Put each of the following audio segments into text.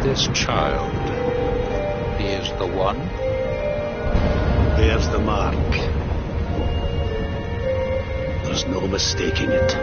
This child, he is the one? There's the mark. There's no mistaking it.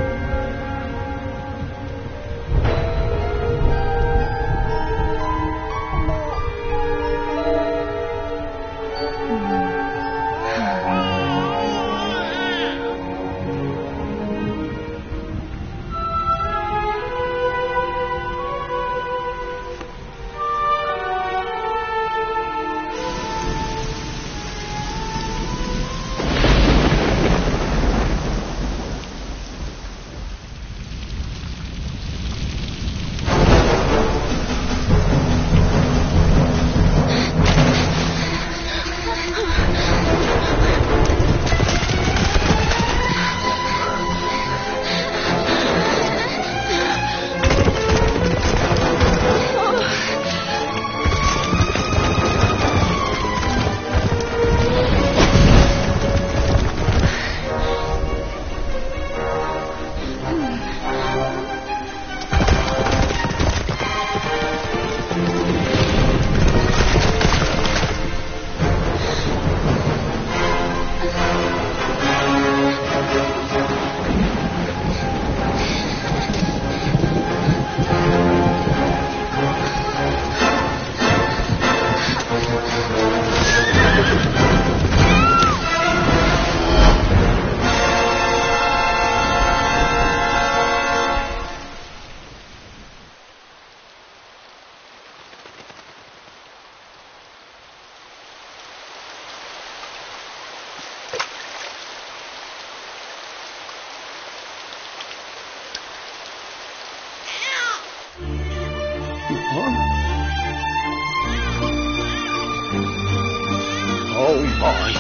Oh my!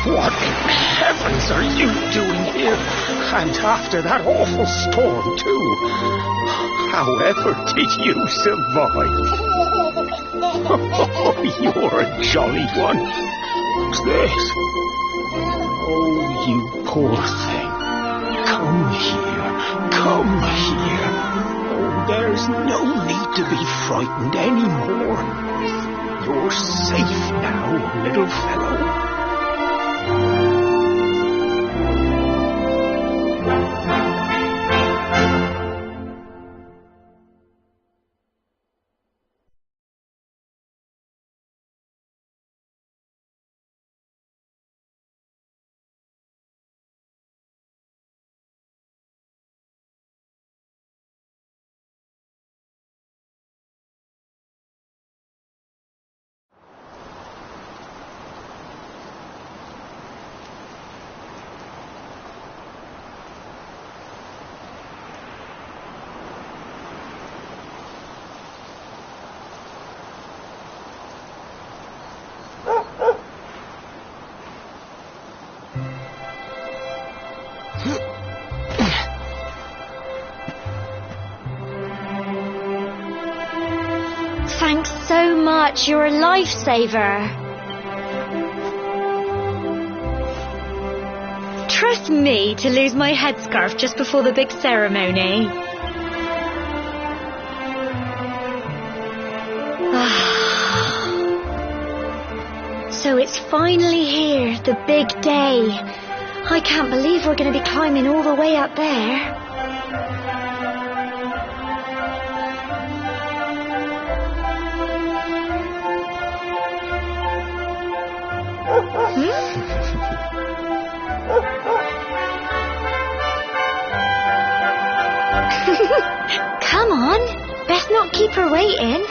What in heavens are you doing here? And after that awful storm, too. However did you survive? Oh, you're a jolly one. What's this? Oh, you poor thing. Come here. Come here. Oh, there's no need to be frightened anymore. You're safe now, little fellow. Thanks so much. You're a lifesaver. Trust me to lose my headscarf just before the big ceremony. So it's finally here, the big day. I can't believe we're going to be climbing all the way up there. Come on, best not keep her waiting.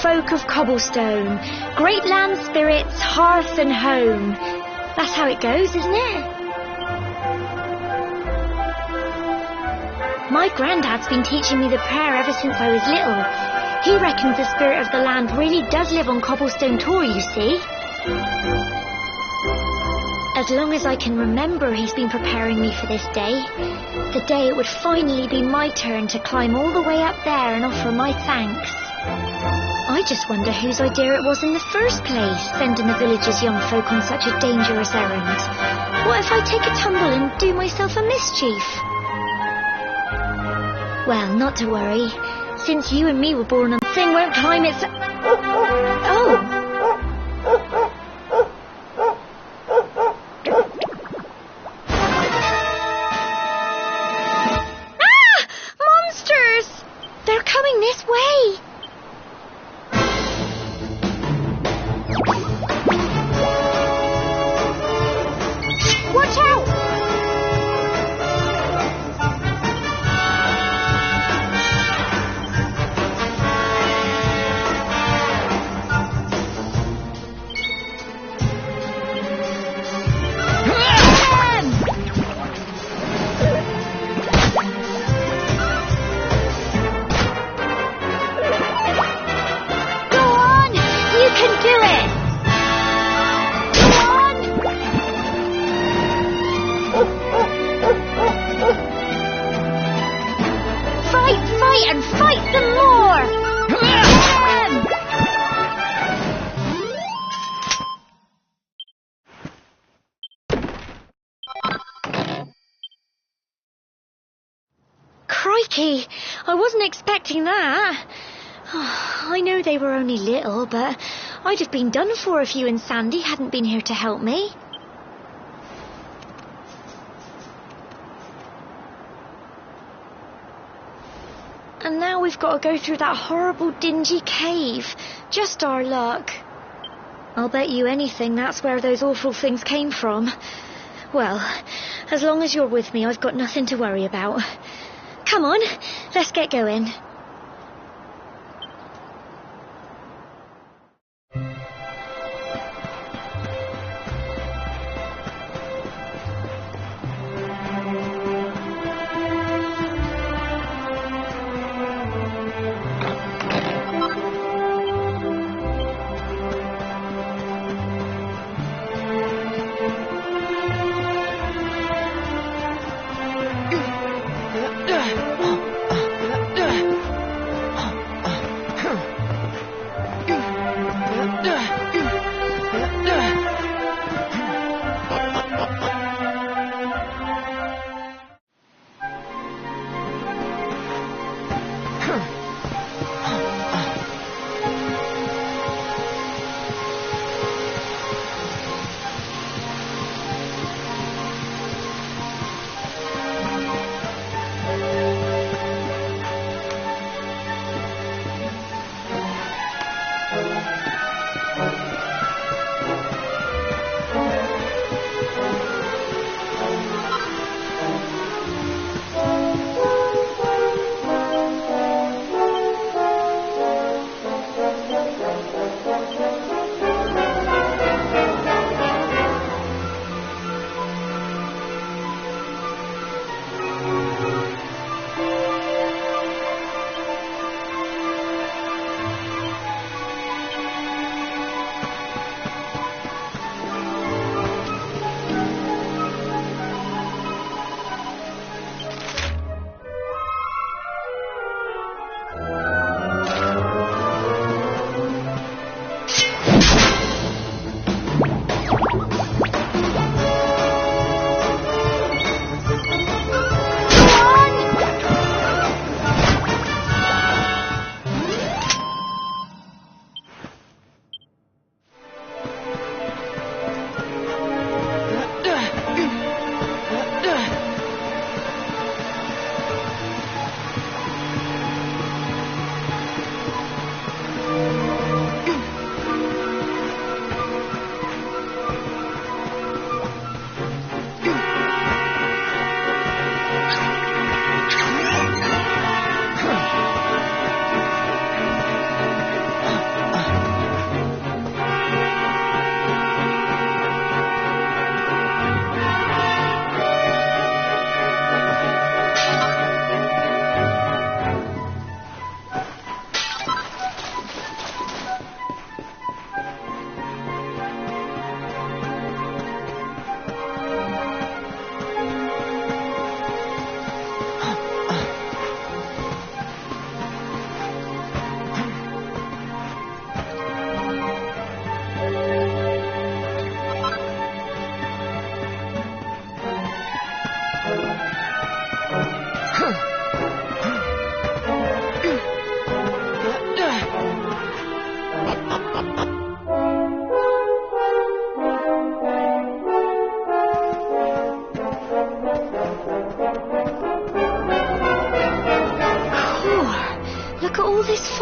folk of Cobblestone, great land spirits, hearth and home. That's how it goes, isn't it? My granddad's been teaching me the prayer ever since I was little. He reckons the spirit of the land really does live on Cobblestone Tor, you see. As long as I can remember, he's been preparing me for this day. The day it would finally be my turn to climb all the way up there and offer my thanks. I just wonder whose idea it was in the first place, sending the village's young folk on such a dangerous errand. What if I take a tumble and do myself a mischief? Well, not to worry. Since you and me were born on the thing won't climb its... Oh! Ah! Monsters! They're coming this way! Watch out! And fight some more! Crikey, I wasn't expecting that. Oh, I know they were only little, but I'd have been done for if you and Sandy hadn't been here to help me. And now we've got to go through that horrible dingy cave. Just our luck. I'll bet you anything that's where those awful things came from. Well, as long as you're with me, I've got nothing to worry about. Come on, let's get going.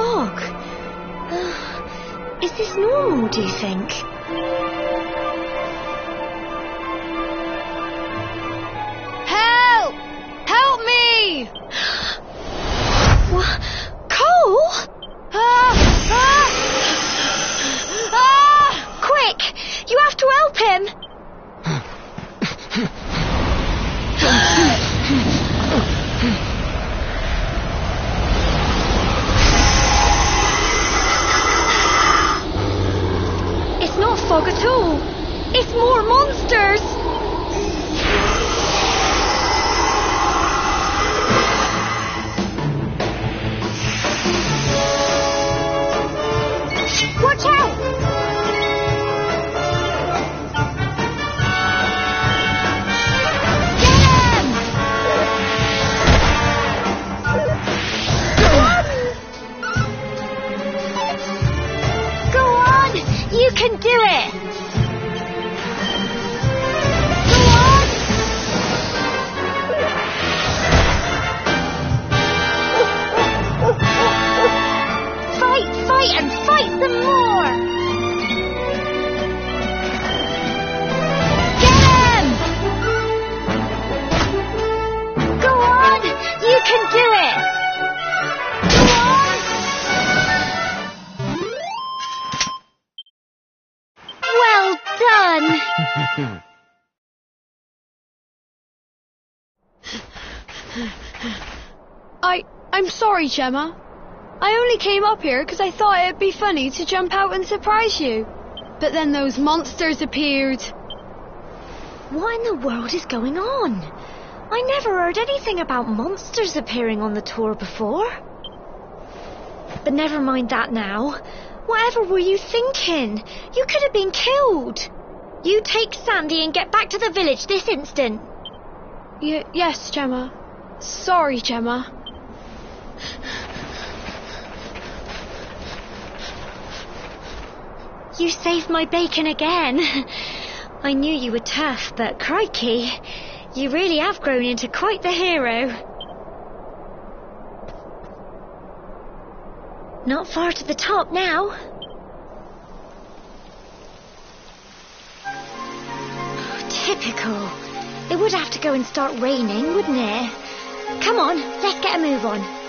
fog. Is this normal, do you think? Help! Help me! What? Cole? Quick! You have to help him! It's not fog at all. It's more monsters. Watch out! Go on! You can do it! Go on! Fight and fight some more! Get him! Go on! You can do it! Go on! Well done! I'm sorry, Gemma. I only came up here because I thought it'd be funny to jump out and surprise you. But then those monsters appeared. What in the world is going on? I never heard anything about monsters appearing on the tour before. But never mind that now. Whatever were you thinking? You could have been killed. You take Sandy and get back to the village this instant. Yes, Gemma. Sorry, Gemma. You saved my bacon again. I knew you were tough, but crikey, you really have grown into quite the hero. Not far to the top now. Typical. It would have to go and start raining, wouldn't it? Come on, let's get a move on.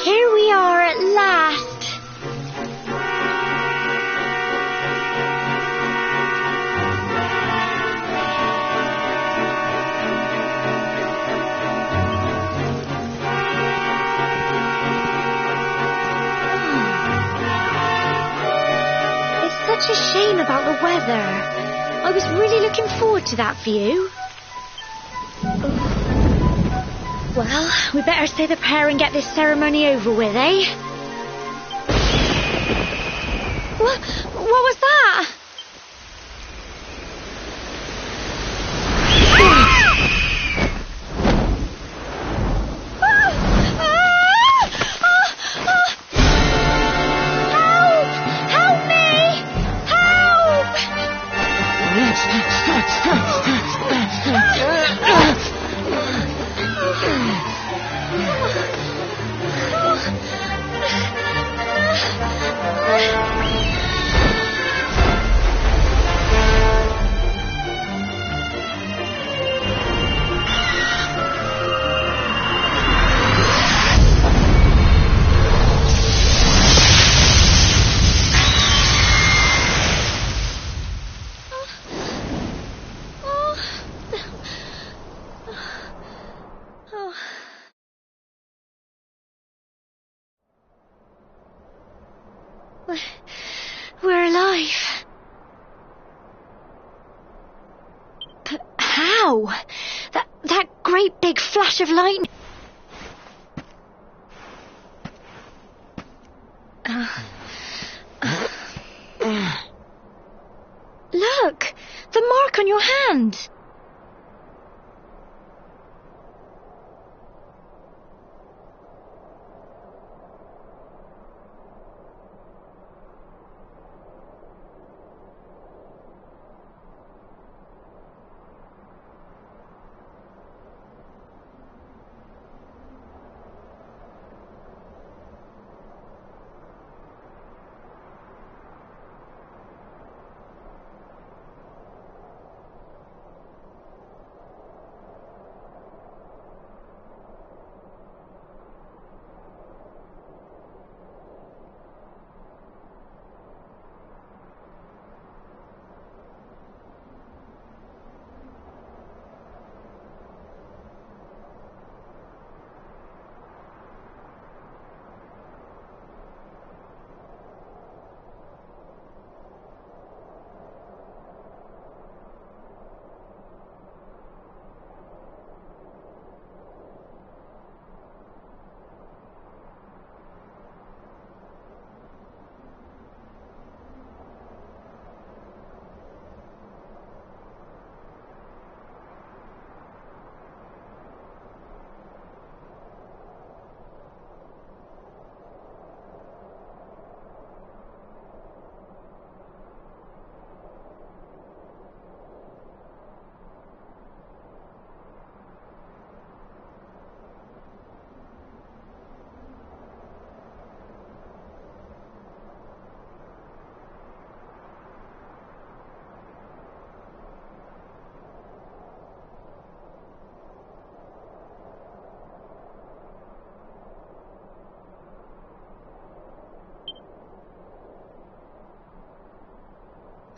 Here we are at last. It's such a shame about the weather. I was really looking forward to that view. Well, we better say the prayer and get this ceremony over with, eh? What was that? Help! Help me! Help! Ow! That great big flash of lightning. Look! The mark on your hand!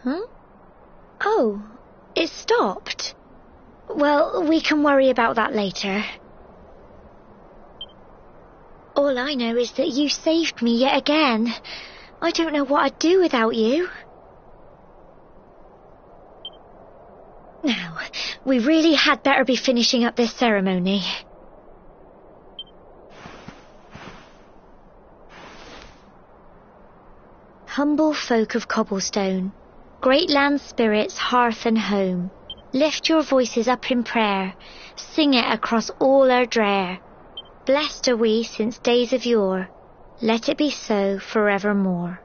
Huh? Oh, it stopped. Well, we can worry about that later. All I know is that you saved me yet again. I don't know what I'd do without you. Now, we really had better be finishing up this ceremony. Humble folk of Cobblestone, great land spirits, hearth and home, lift your voices up in prayer, sing it across all our drear. Blessed are we since days of yore, let it be so forevermore.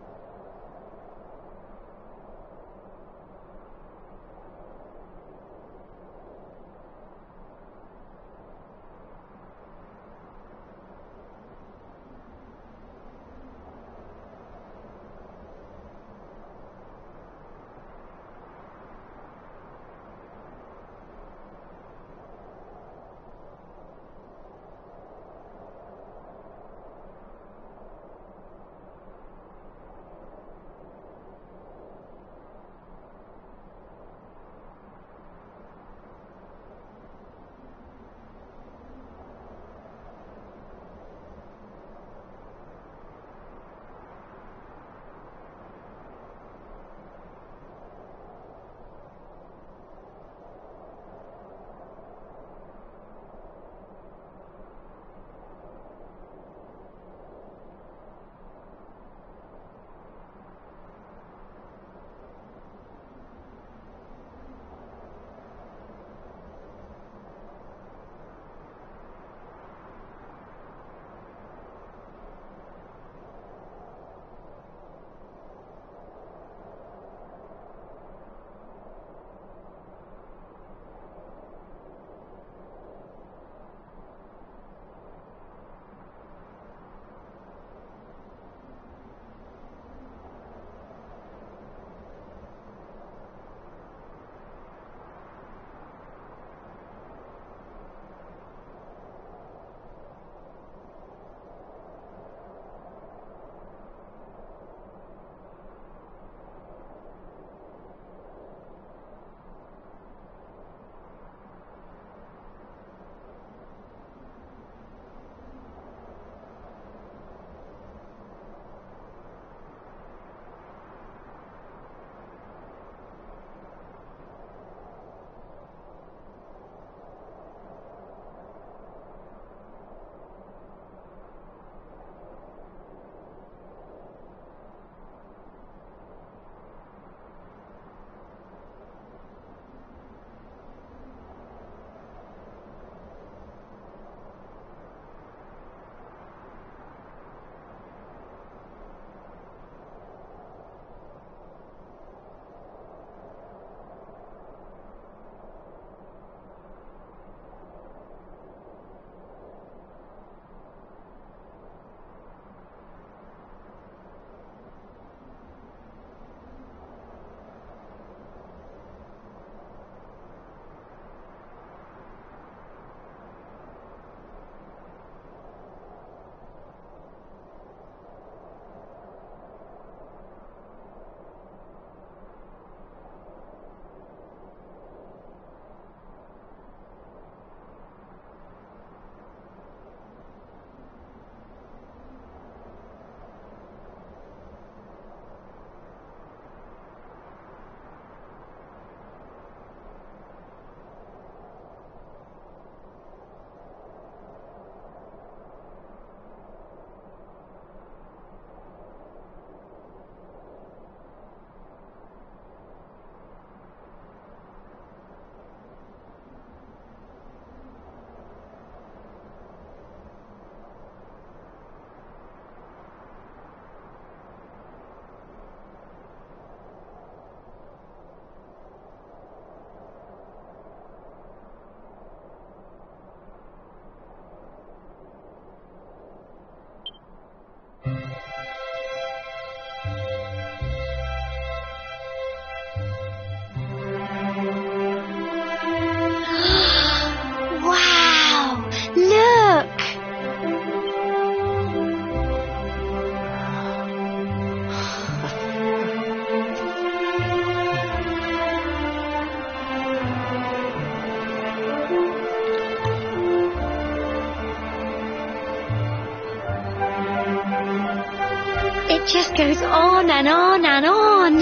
It just goes on and on and on.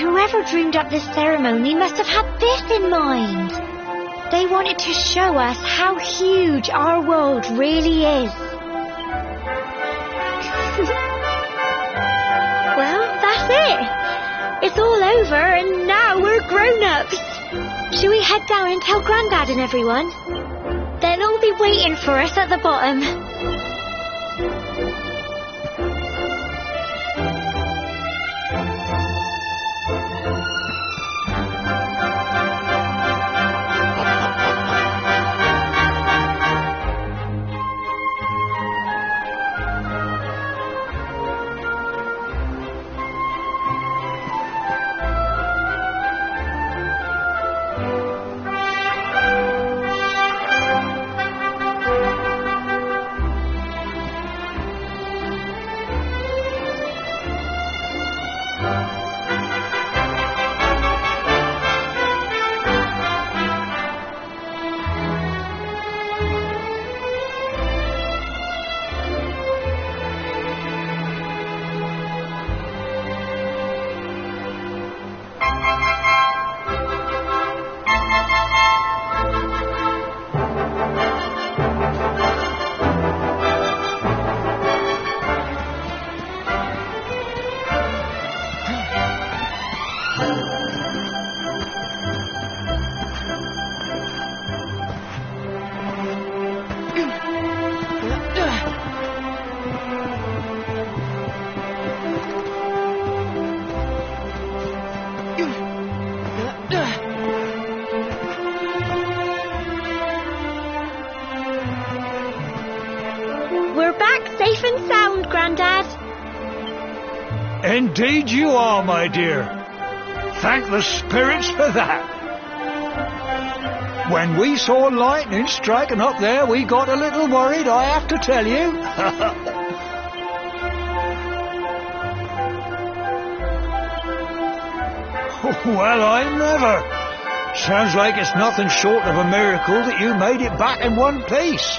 Whoever dreamed up this ceremony must have had this in mind. They wanted to show us how huge our world really is. Well, that's it. It's all over and now we're grown-ups. Shall we head down and tell Grandad and everyone? They'll all be waiting for us at the bottom. We're back safe and sound, Grandad. Indeed you are, my dear. Thank the spirits for that. When we saw lightning striking up there, we got a little worried, I have to tell you. Well, I never. Sounds like it's nothing short of a miracle that you made it back in one piece.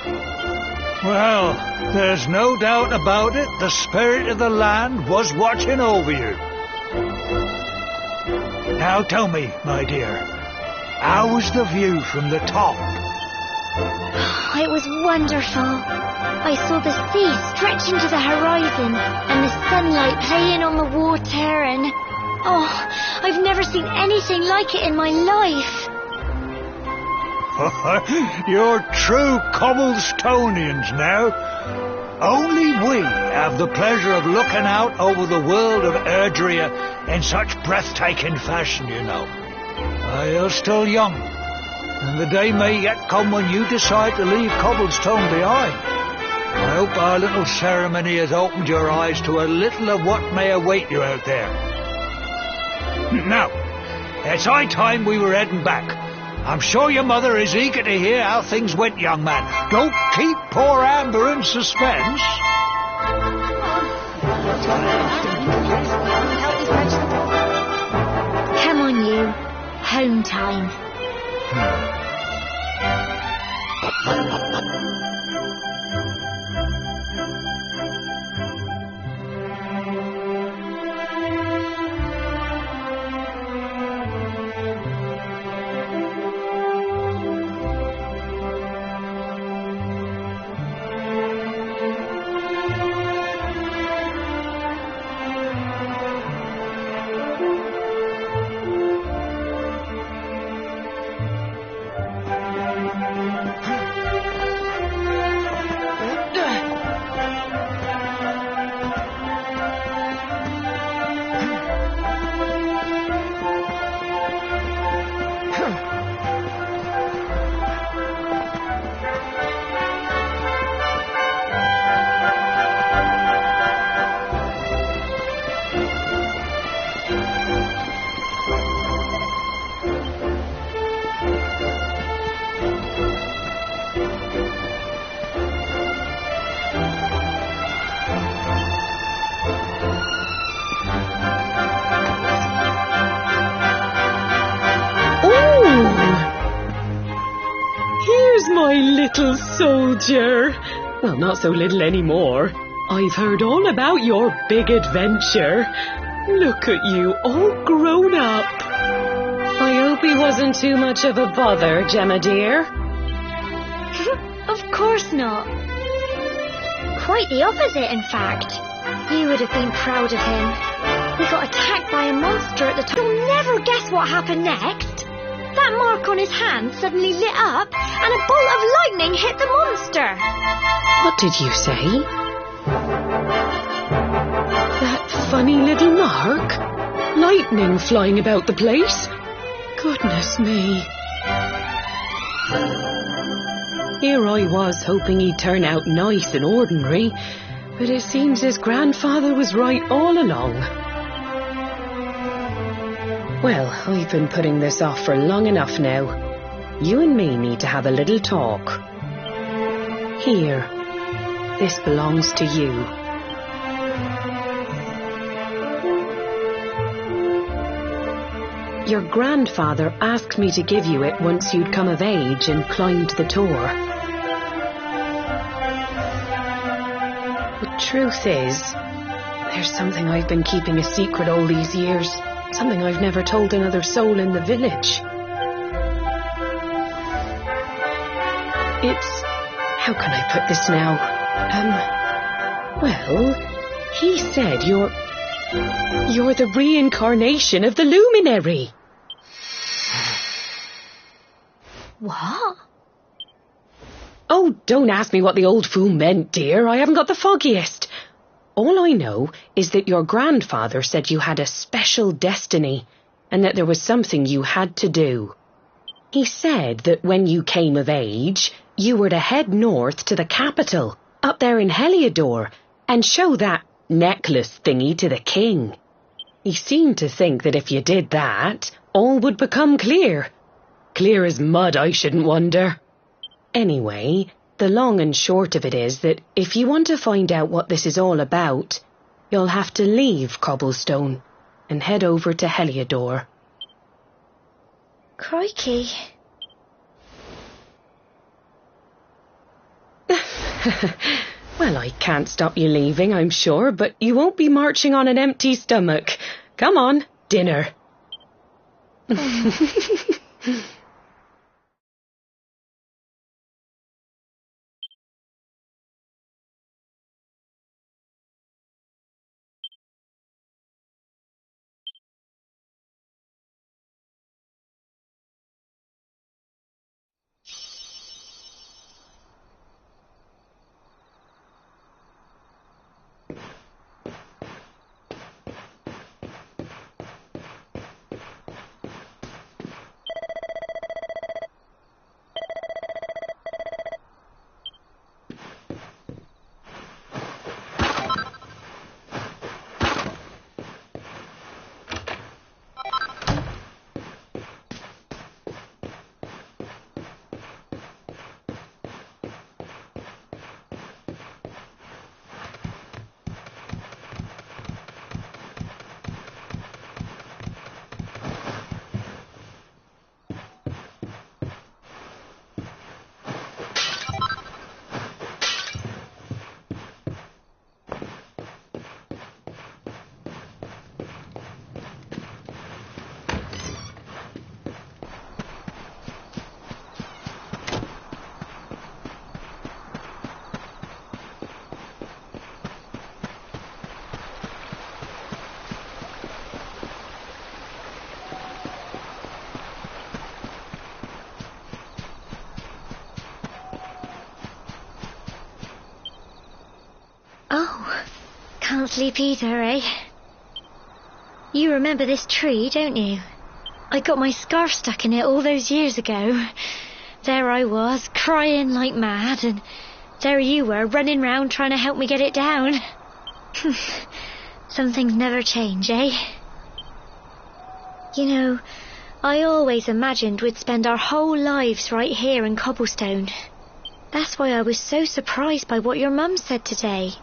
Well, there's no doubt about it, the spirit of the land was watching over you. Now tell me, my dear, how was the view from the top? It was wonderful. I saw the sea stretch into the horizon and the sunlight playing on the water and... oh, I've never seen anything like it in my life. You're true Cobblestonians now. Only we have the pleasure of looking out over the world of Erdrea in such breathtaking fashion, you know. You're still young, and the day may yet come when you decide to leave Cobblestone behind. I hope our little ceremony has opened your eyes to a little of what may await you out there. Now, it's high time we were heading back. I'm sure your mother is eager to hear how things went, young man. Don't keep poor Amber in suspense. Come on, you. Home time. My little soldier. Well, not so little anymore. I've heard all about your big adventure. Look at you, all grown up. I hope he wasn't too much of a bother, Gemma dear. Of course not. Quite the opposite, in fact. You would have been proud of him. He got attacked by a monster at the time. You'll never guess what happened next. That mark on his hand suddenly lit up, and a bolt of lightning hit the monster. What did you say? That funny little mark? Lightning flying about the place? Goodness me. Here I was hoping he'd turn out nice and ordinary, but it seems his grandfather was right all along. Well, I've been putting this off for long enough now. You and me need to have a little talk. Here, this belongs to you. Your grandfather asked me to give you it once you'd come of age and climbed the Tor. The truth is, there's something I've been keeping a secret all these years. Something I've never told another soul in the village. It's... how can I put this now? Well, he said you're the reincarnation of the Luminary. What? Oh, don't ask me what the old fool meant, dear. I haven't got the foggiest. All I know is that your grandfather said you had a special destiny and that there was something you had to do. He said that when you came of age, you were to head north to the capital, up there in Heliodor, and show that necklace thingy to the king. He seemed to think that if you did that, all would become clear. Clear as mud, I shouldn't wonder. Anyway, the long and short of it is that if you want to find out what this is all about, you'll have to leave Cobblestone and head over to Heliodor. Crikey. Well, I can't stop you leaving, I'm sure, but you won't be marching on an empty stomach. Come on, dinner. Oh, can't sleep either, eh? You remember this tree, don't you? I got my scarf stuck in it all those years ago. There I was, crying like mad, and there you were, running round trying to help me get it down. Some things never change, eh? You know, I always imagined we'd spend our whole lives right here in Cobblestone. That's why I was so surprised by what your mum said today.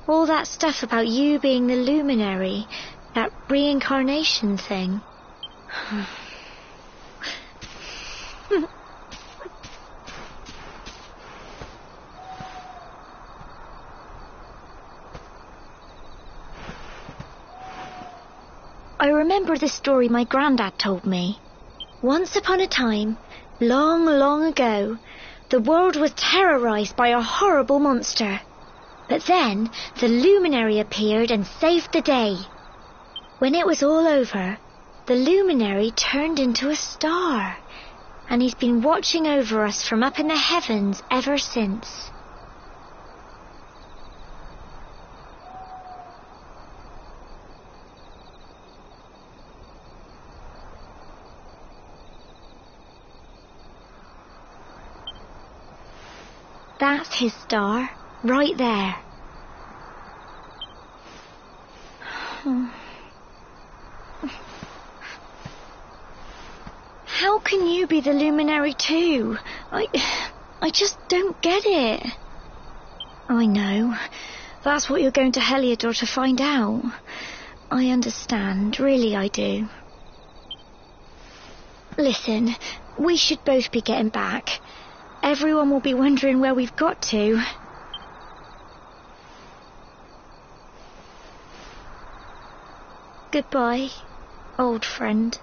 All that stuff about you being the Luminary, that reincarnation thing. I remember the story my granddad told me. Once upon a time, long, long ago, the world was terrorised by a horrible monster. But then the luminary appeared and saved the day. When it was all over, the luminary turned into a star, and he's been watching over us from up in the heavens ever since. That's his star, right there. How can you be the luminary too? I just don't get it. I know. That's what you're going to Heliodor to find out. I understand, really I do. Listen, we should both be getting back. Everyone will be wondering where we've got to. Goodbye, old friend.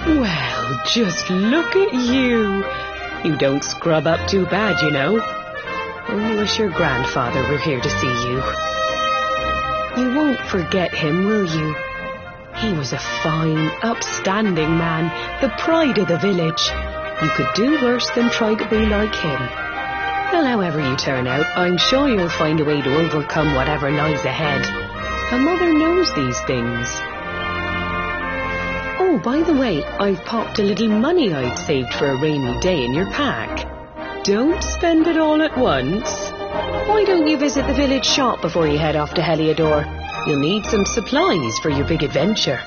Well, just look at you. You don't scrub up too bad, you know. Only wish your grandfather were here to see you. You won't forget him, will you? He was a fine, upstanding man, the pride of the village. You could do worse than try to be like him. Well, however you turn out, I'm sure you'll find a way to overcome whatever lies ahead. A mother knows these things. Oh, by the way, I've popped a little money I'd saved for a rainy day in your pack. Don't spend it all at once. Why don't you visit the village shop before you head off to Heliodor? You'll need some supplies for your big adventure.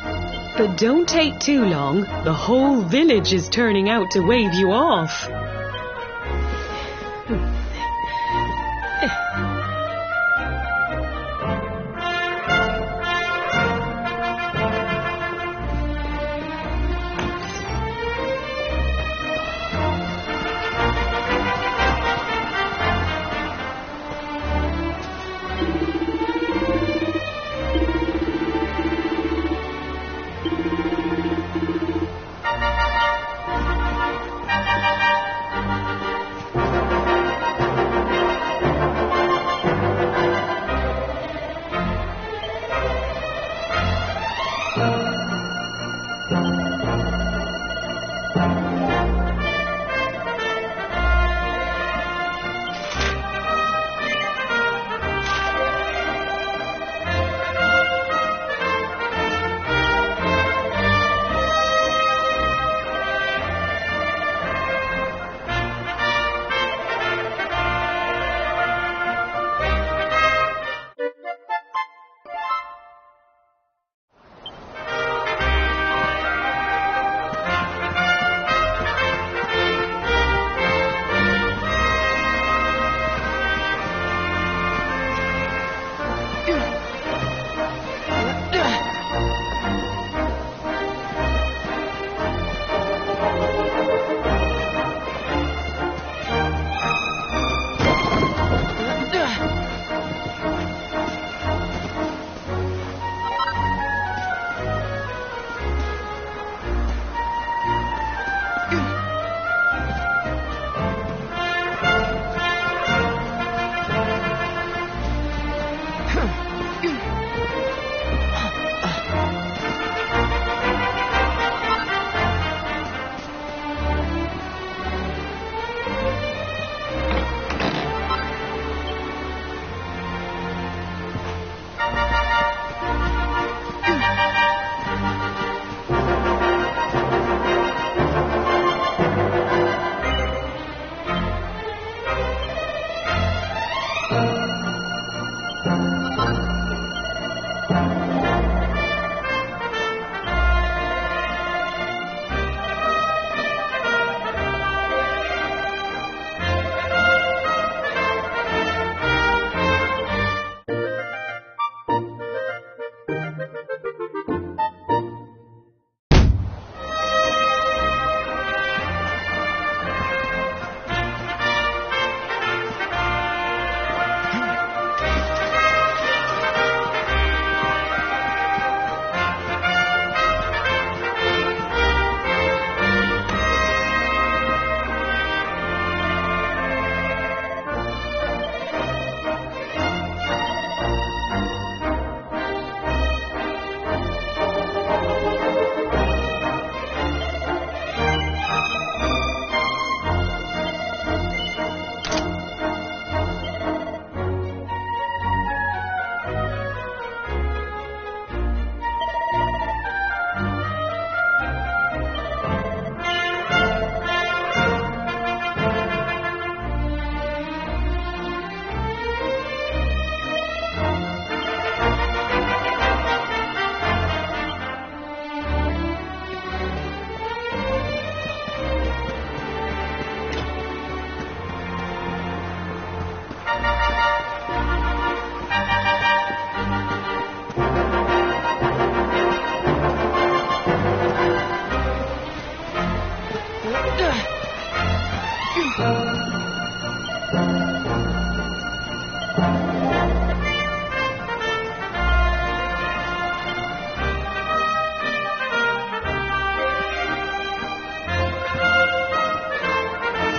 But don't take too long. The whole village is turning out to wave you off.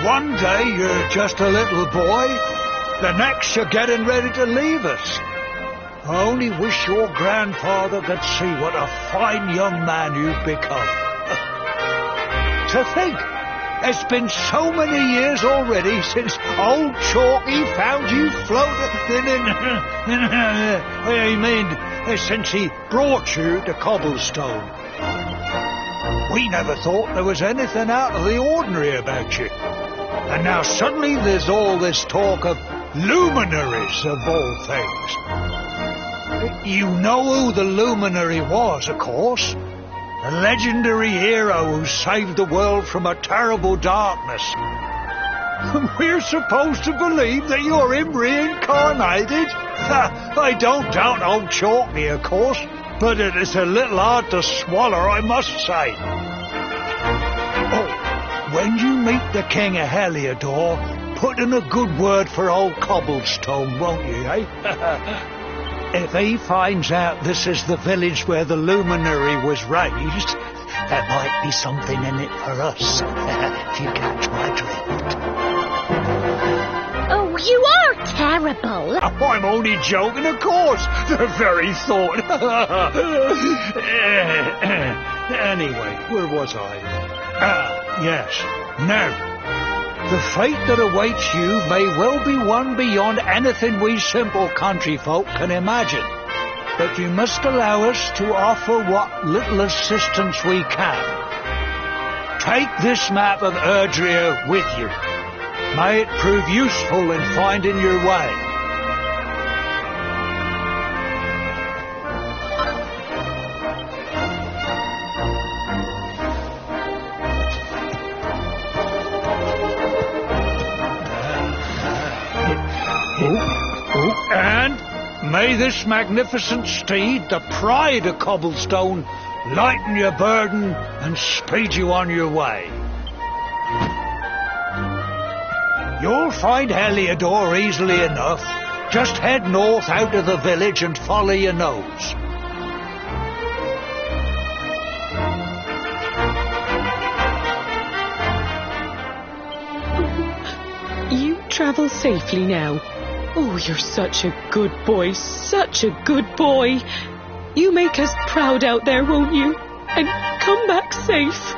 One day you're just a little boy, the next you're getting ready to leave us. I only wish your grandfather could see what a fine young man you've become. To think, it's been so many years already since old Chalky found you floating since he brought you to Cobblestone. We never thought there was anything out of the ordinary about you. And now suddenly there's all this talk of luminaries of all things. You know who the luminary was, of course. A legendary hero who saved the world from a terrible darkness. We're supposed to believe that you're him reincarnated? I don't doubt old Chalky, of course, but it is a little hard to swallow, I must say. Oh, when you meet the King of Heliodor, put in a good word for old Cobblestone, won't you, eh? If he finds out this is the village where the luminary was raised, there might be something in it for us, if you catch my drift. Oh, you are terrible. Oh, I'm only joking, of course. The very thought. Anyway, where was I? Yes. Now, the fate that awaits you may well be one beyond anything we simple country folk can imagine. But you must allow us to offer what little assistance we can. Take this map of Erdrea with you. May it prove useful in finding your way. And may this magnificent steed, the pride of Cobblestone, lighten your burden and speed you on your way. You'll find Heliodor easily enough. Just head north out of the village and follow your nose. You travel safely now. Oh, you're such a good boy, such a good boy. You make us proud out there, won't you? And come back safe.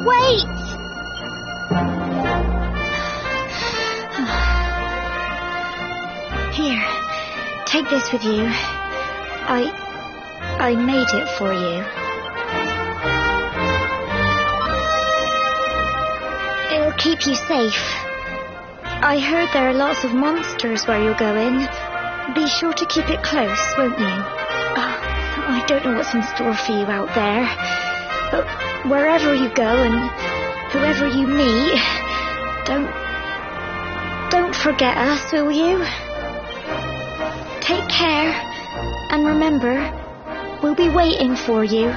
Wait! Here, take this with you. I made it for you. It'll keep you safe. I heard there are lots of monsters where you're going. Be sure to keep it close, won't you? I don't know what's in store for you out there, but wherever you go and whoever you meet, don't forget us, will you? Take care, and remember, we'll be waiting for you.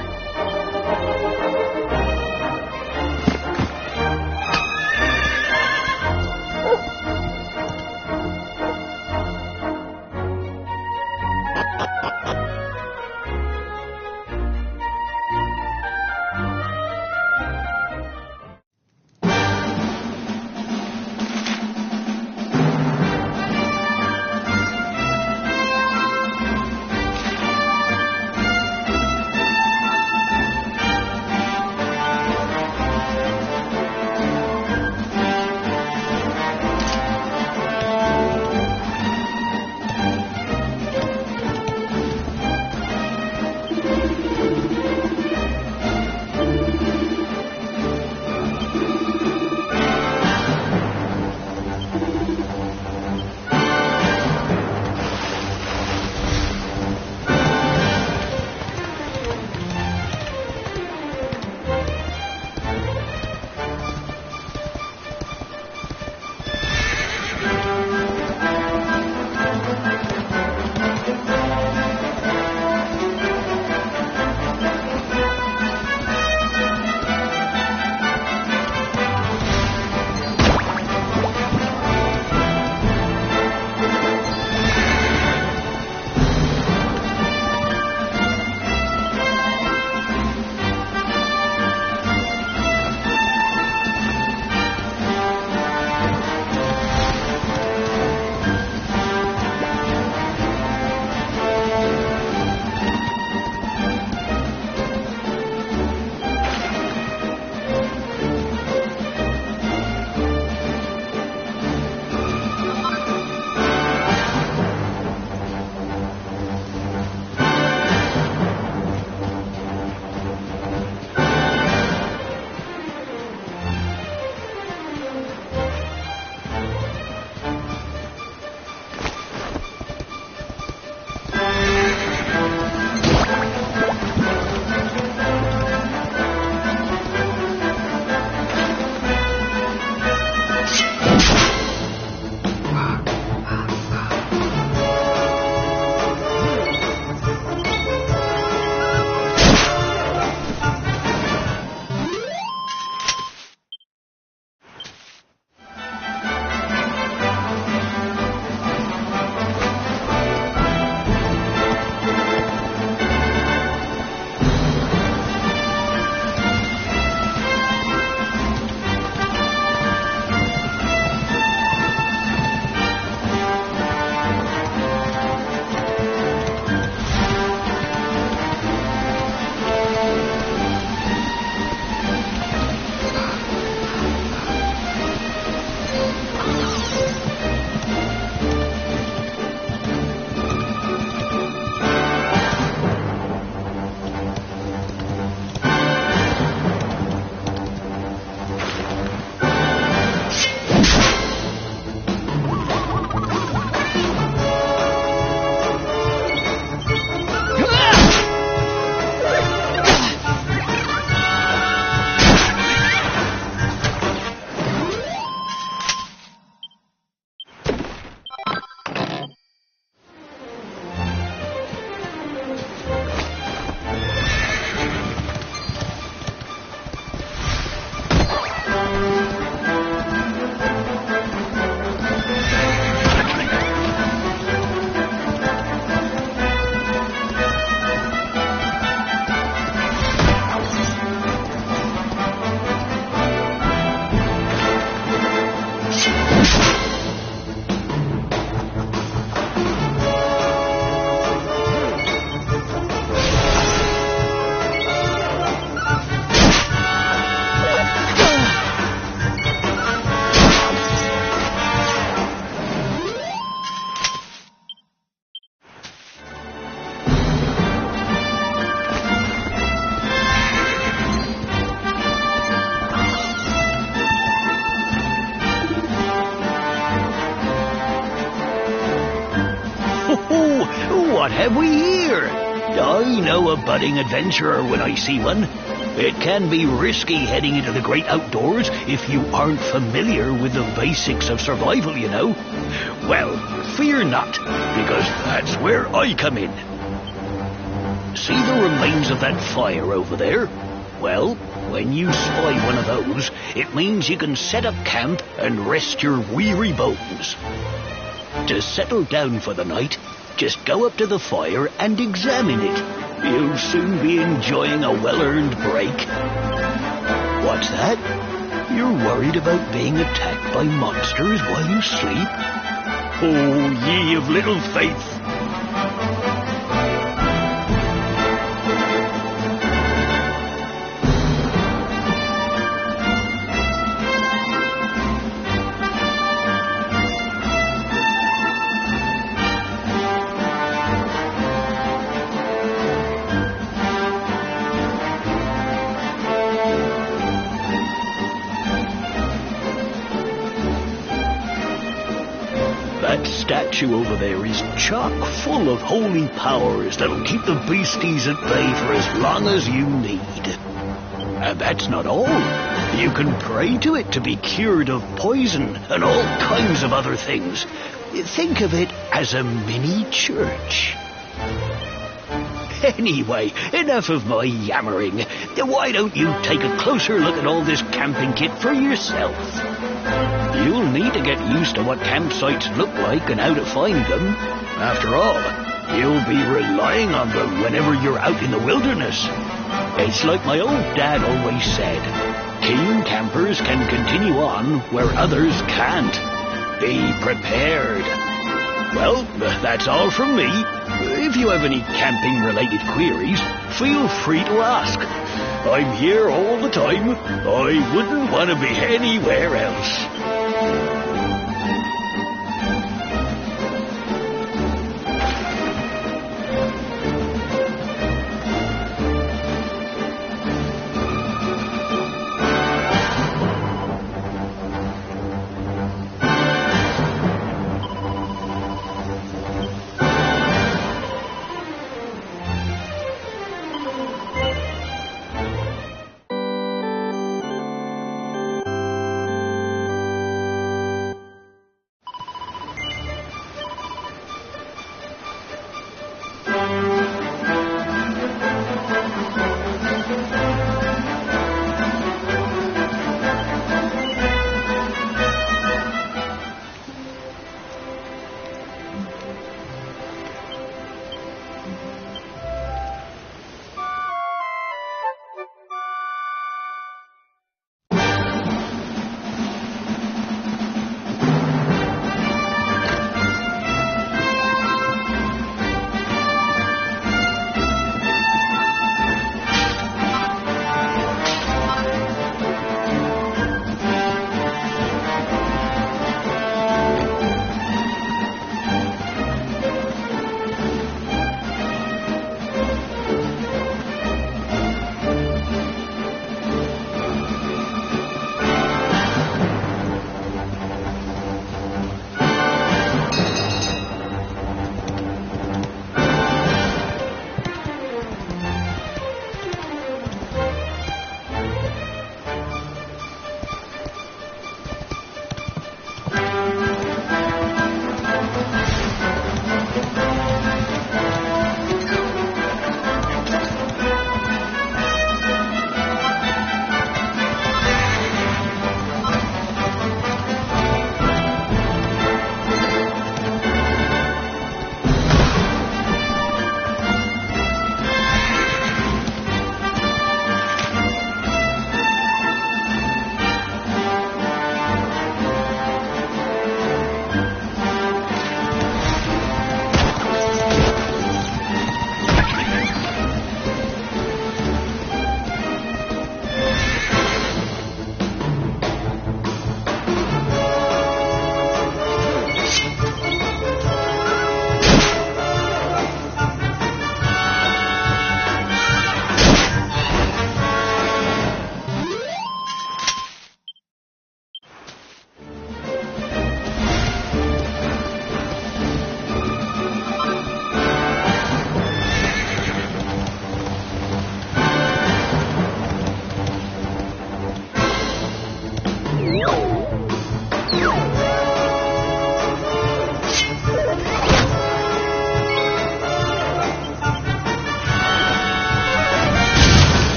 have we here? I know a budding adventurer when I see one. It can be risky heading into the great outdoors if you aren't familiar with the basics of survival, you know. Well, fear not, because that's where I come in. See the remains of that fire over there? Well, when you spy one of those, it means you can set up camp and rest your weary bones. To settle down for the night, just go up to the fire and examine it. You'll soon be enjoying a well-earned break. What's that? You're worried about being attacked by monsters while you sleep? Oh, ye of little faith! That statue over there is chock full of holy powers that'll keep the beasties at bay for as long as you need. And that's not all. You can pray to it to be cured of poison and all kinds of other things. Think of it as a mini church. Anyway, enough of my yammering. Why don't you take a closer look at all this camping kit for yourself? You'll need to get used to what campsites look like and how to find them. After all, you'll be relying on them whenever you're out in the wilderness. It's like my old dad always said, keen campers can continue on where others can't. Be prepared. Well, that's all from me. If you have any camping-related queries, feel free to ask. I'm here all the time. I wouldn't want to be anywhere else.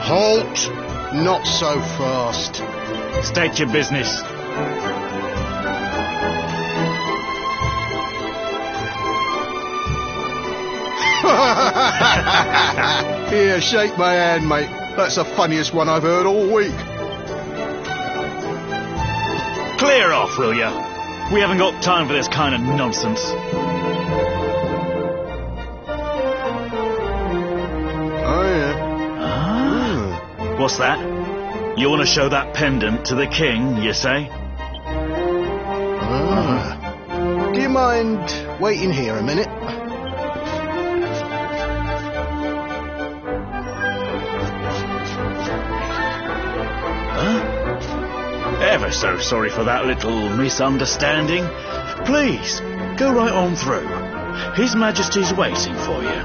Halt! Not so fast. State your business. Here, shake my hand, mate. That's the funniest one I've heard all week. Clear off, will ya? We haven't got time for this kind of nonsense. Oh, yeah. What's that? You want to show that pendant to the king, you say? Do you mind waiting here a minute? Ever so sorry for that little misunderstanding. Please, go right on through. His Majesty's waiting for you.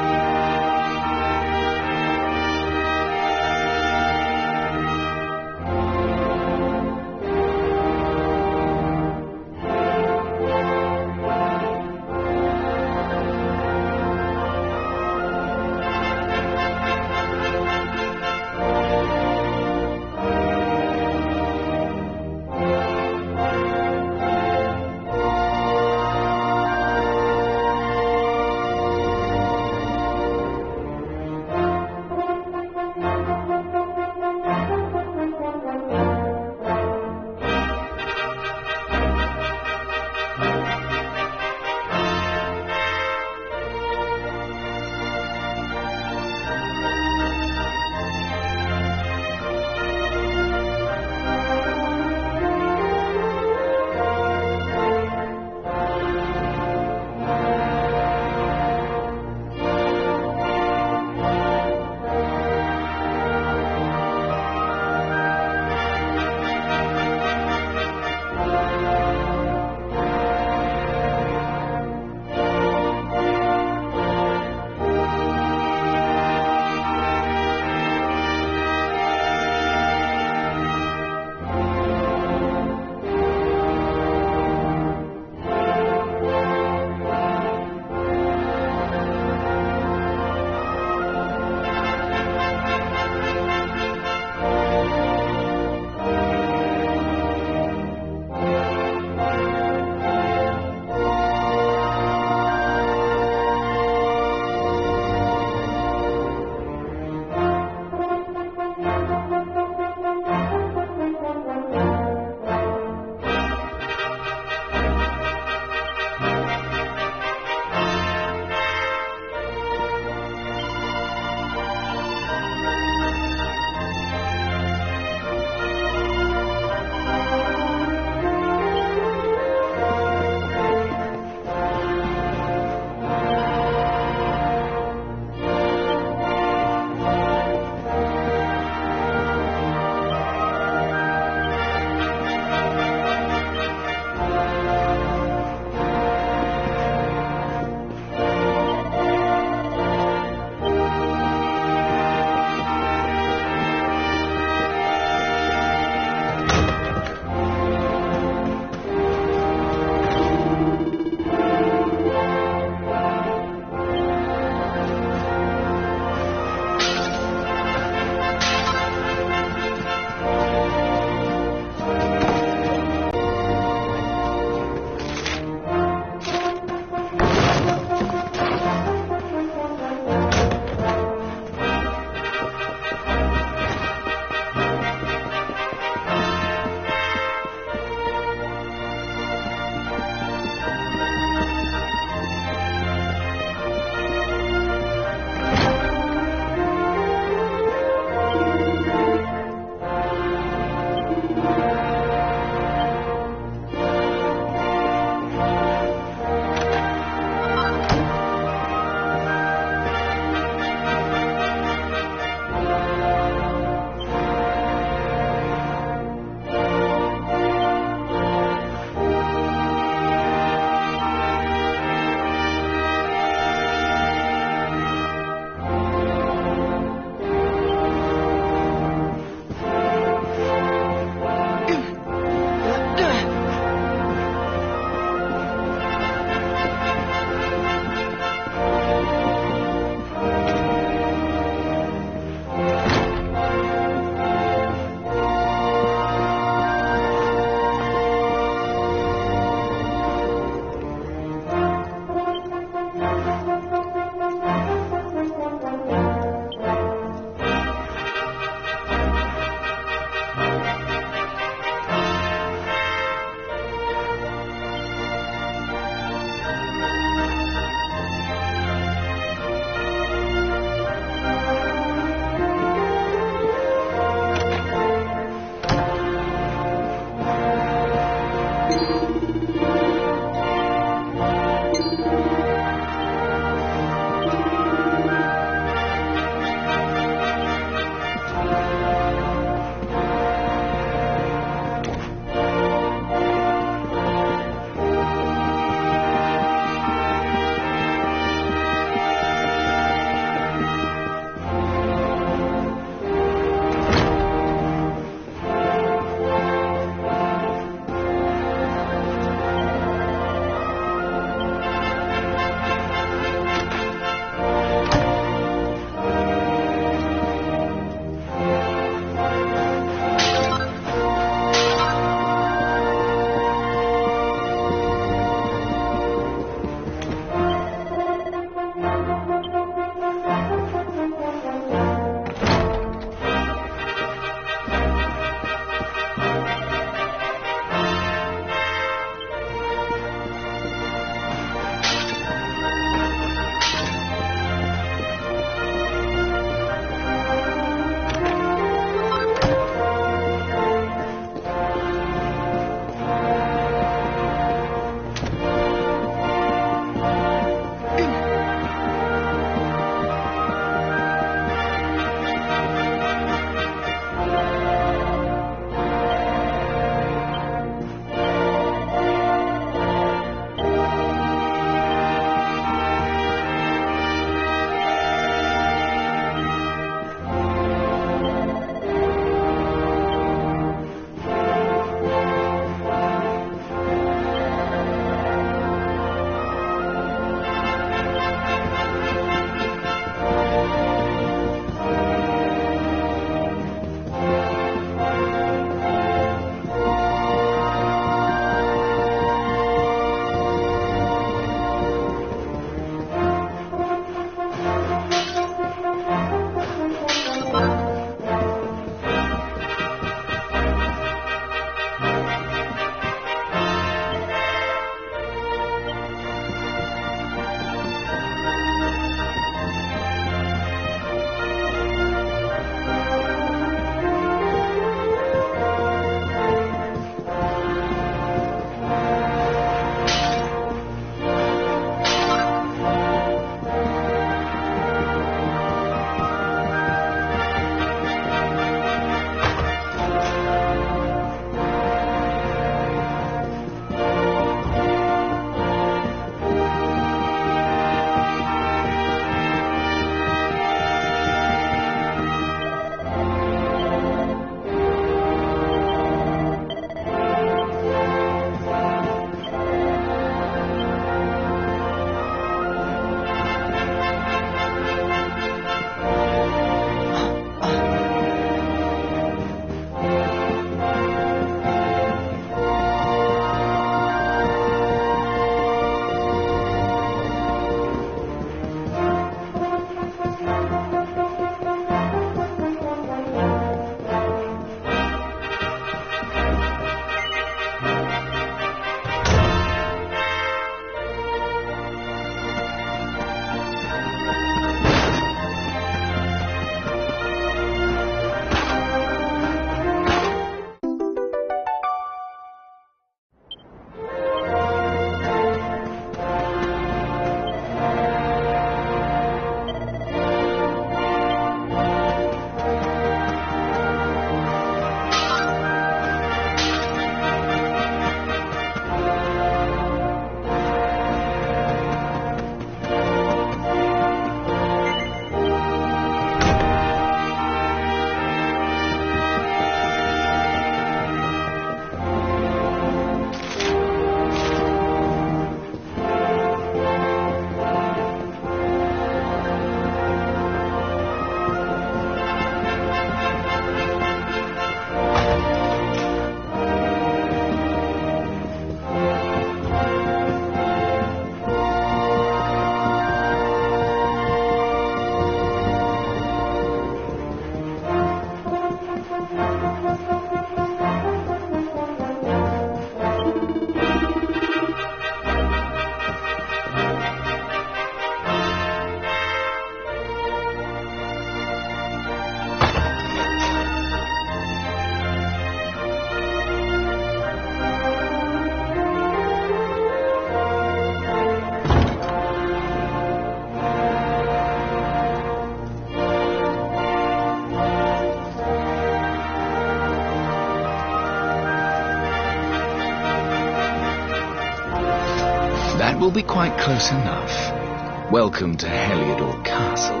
That will be quite close enough. Welcome to Heliodor Castle,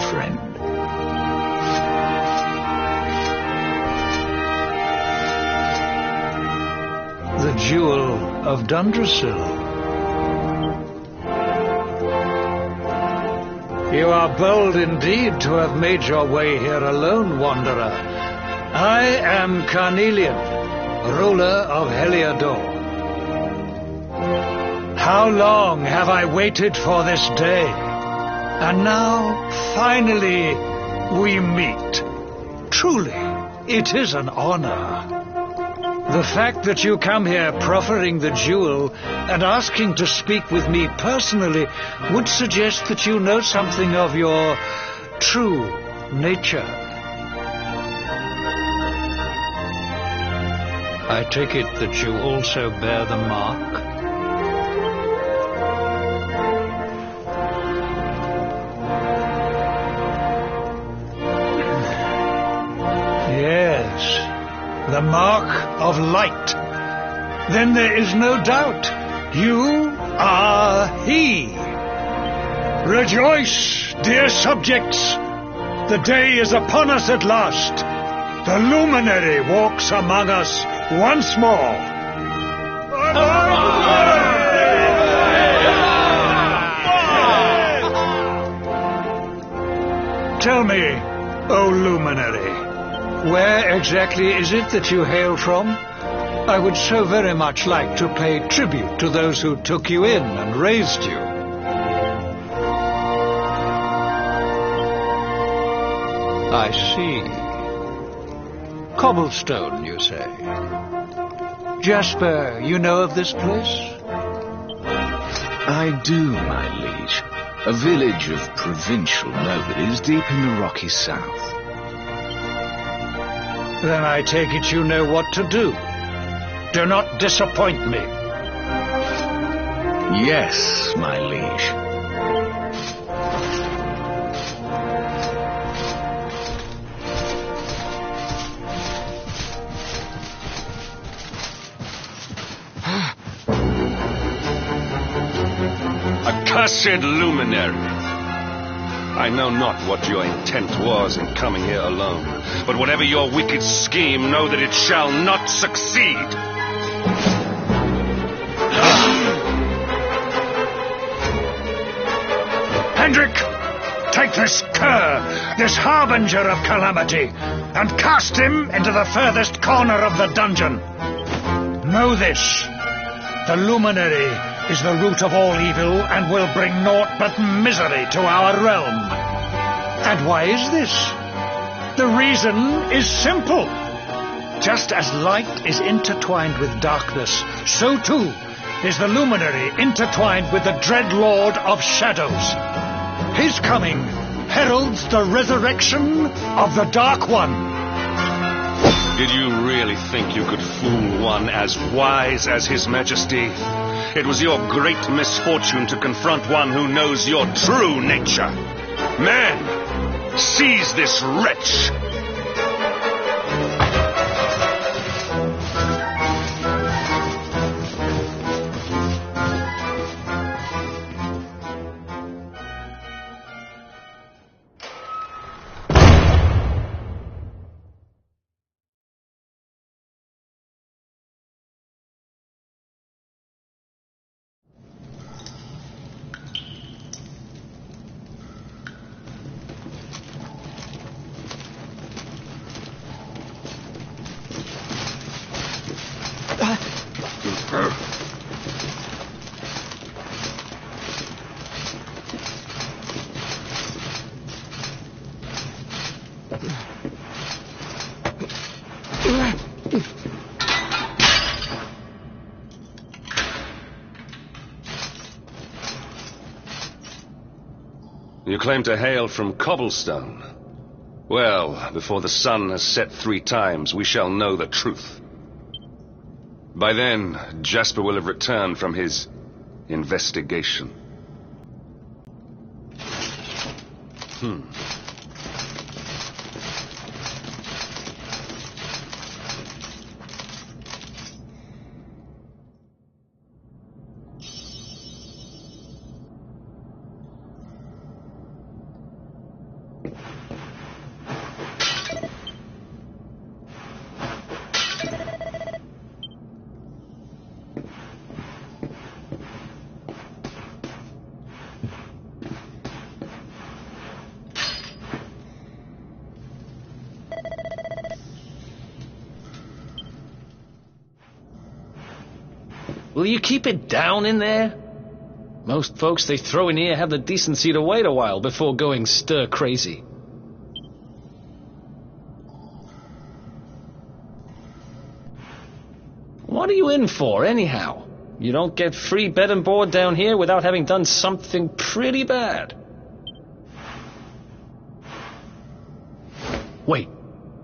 friend. The Jewel of Dundrasil. You are bold indeed to have made your way here alone, wanderer. I am Carnelian, ruler of Heliodor. How long have I waited for this day? And now, finally, we meet. Truly, it is an honor. The fact that you come here proffering the jewel and asking to speak with me personally would suggest that you know something of your true nature. I take it that you also bear the mark? Yes. The mark of light. Then there is no doubt. You are he. Rejoice, dear subjects. The day is upon us at last. The luminary walks among us once more. Tell me, O luminary, where exactly is it that you hail from? I would so very much like to pay tribute to those who took you in and raised you. I see. Cobblestone, you say? Jasper, you know of this place? I do, my liege. A village of provincial nobles deep in the rocky south. Then I take it you know what to do. Do not disappoint me. Yes, my liege. Accursed luminary! I know not what your intent was in coming here alone, but whatever your wicked scheme, know that it shall not succeed. Hendrik, take this cur, this harbinger of calamity, and cast him into the furthest corner of the dungeon. Know this, the luminary is the root of all evil and will bring naught but misery to our realm. And why is this? The reason is simple. Just as light is intertwined with darkness, so too is the luminary intertwined with the dread lord of shadows. His coming heralds the resurrection of the Dark One. Did you really think you could fool one as wise as His Majesty? It was your great misfortune to confront one who knows your true nature. Man, seize this wretch! You claim to hail from Cobblestone. Well, before the sun has set 3 times, we shall know the truth. By then, Jasper will have returned from his investigation. Will you keep it down in there? Most folks they throw in here have the decency to wait a while before going stir crazy. What are you in for, anyhow? You don't get free bed and board down here without having done something pretty bad. Wait,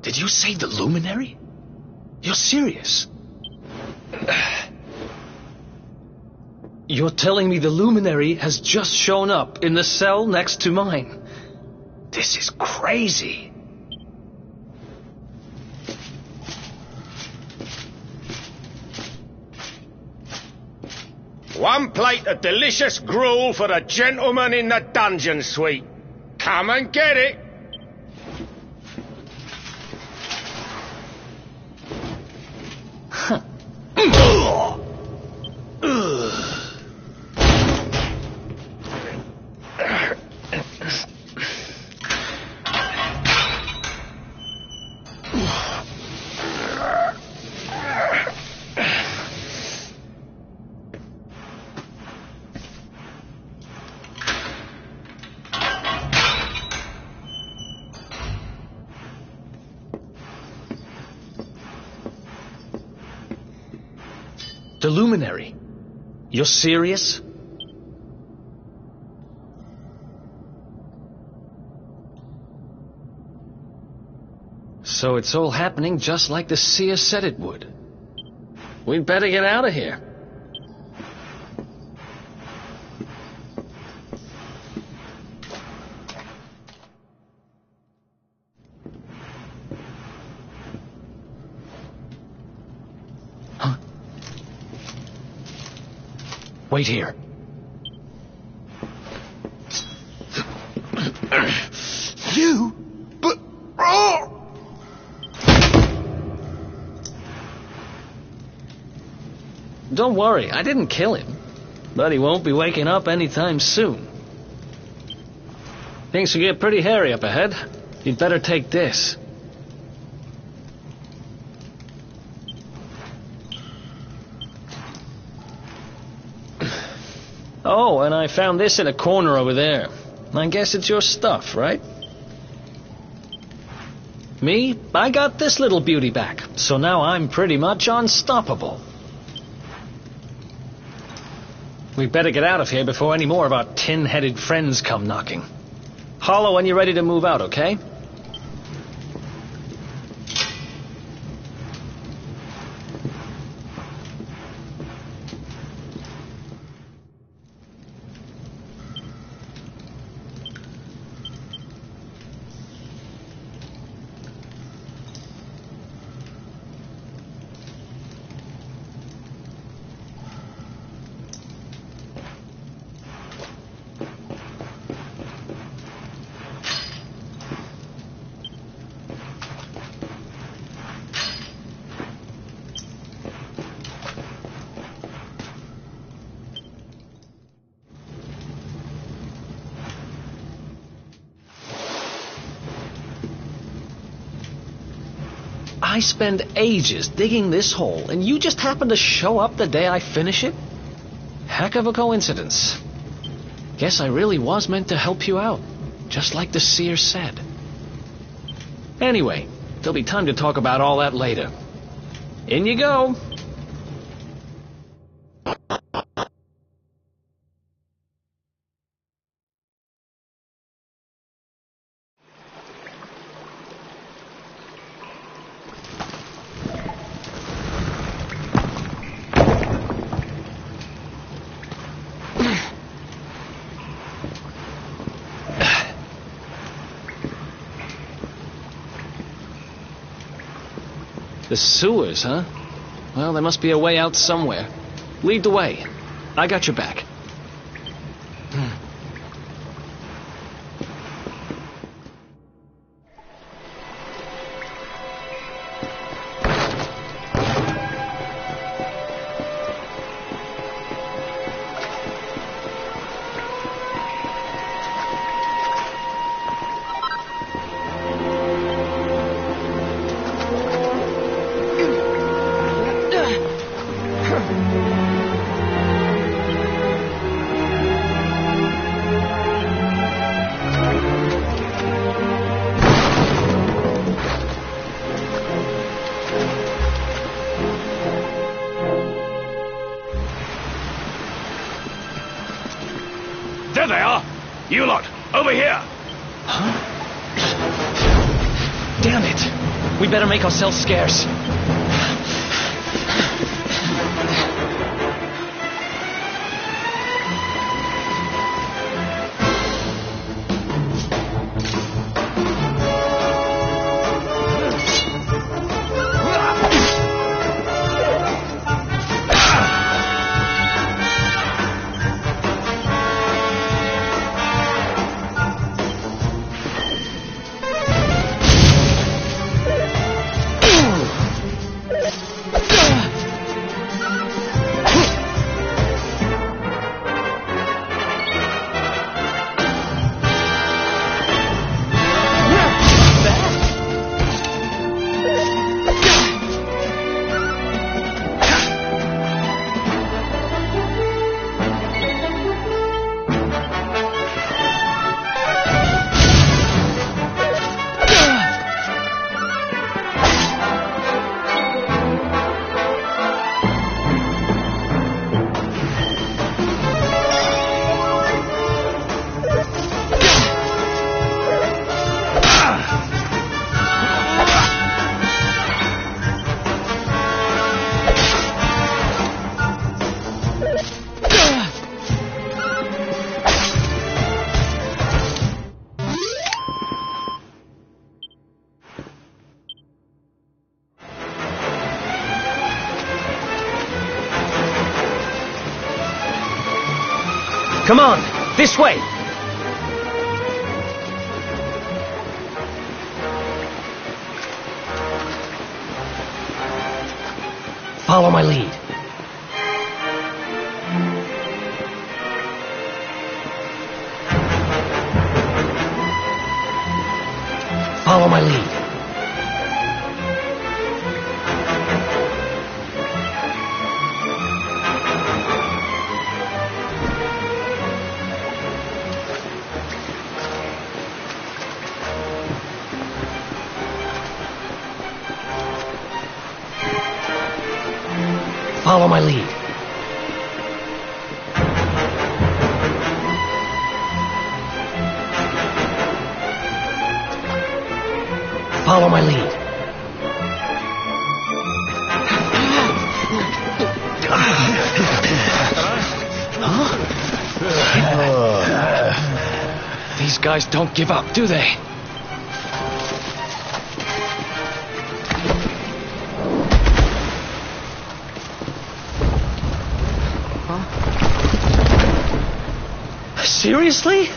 did you say the Luminary? You're serious? You're telling me the Luminary has just shown up in the cell next to mine? This is crazy. One plate of delicious gruel for the gentleman in the dungeon suite. Come and get it. Huh. The Luminary? You're serious? So it's all happening just like the seer said it would. We'd better get out of here. Wait here. You? But... Oh! Don't worry, I didn't kill him. But he won't be waking up anytime soon. Things will get pretty hairy up ahead. You'd better take this. Oh, and I found this in a corner over there. I guess it's your stuff, right? Me? I got this little beauty back, so now I'm pretty much unstoppable. We'd better get out of here before any more of our tin-headed friends come knocking. Holler when you're ready to move out, okay? I spend ages digging this hole, and you just happen to show up the day I finish it? Heck of a coincidence. Guess I really was meant to help you out, just like the seer said. Anyway, there'll be time to talk about all that later. In you go. The sewers, huh? Well, there must be a way out somewhere. Lead the way. I got your back. There they are! You lot, over here! Huh? Damn it! We better make ourselves scarce. Come on, this way! Follow my lead. Follow my lead. Follow my lead. Follow my lead. These guys don't give up, do they? Seriously?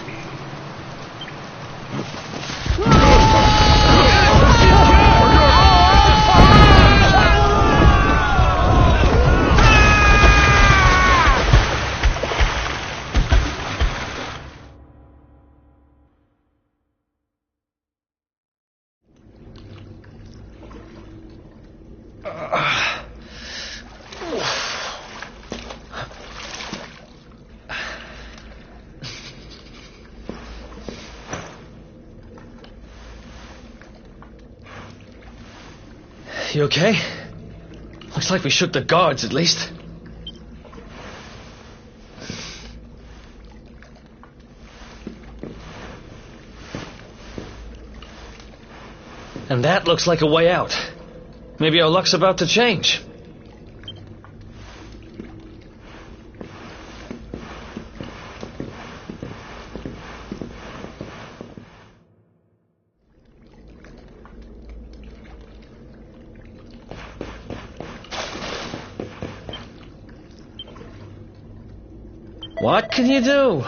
You okay? Looks like we shook the guards, at least. And that looks like a way out. Maybe our luck's about to change. What can you do?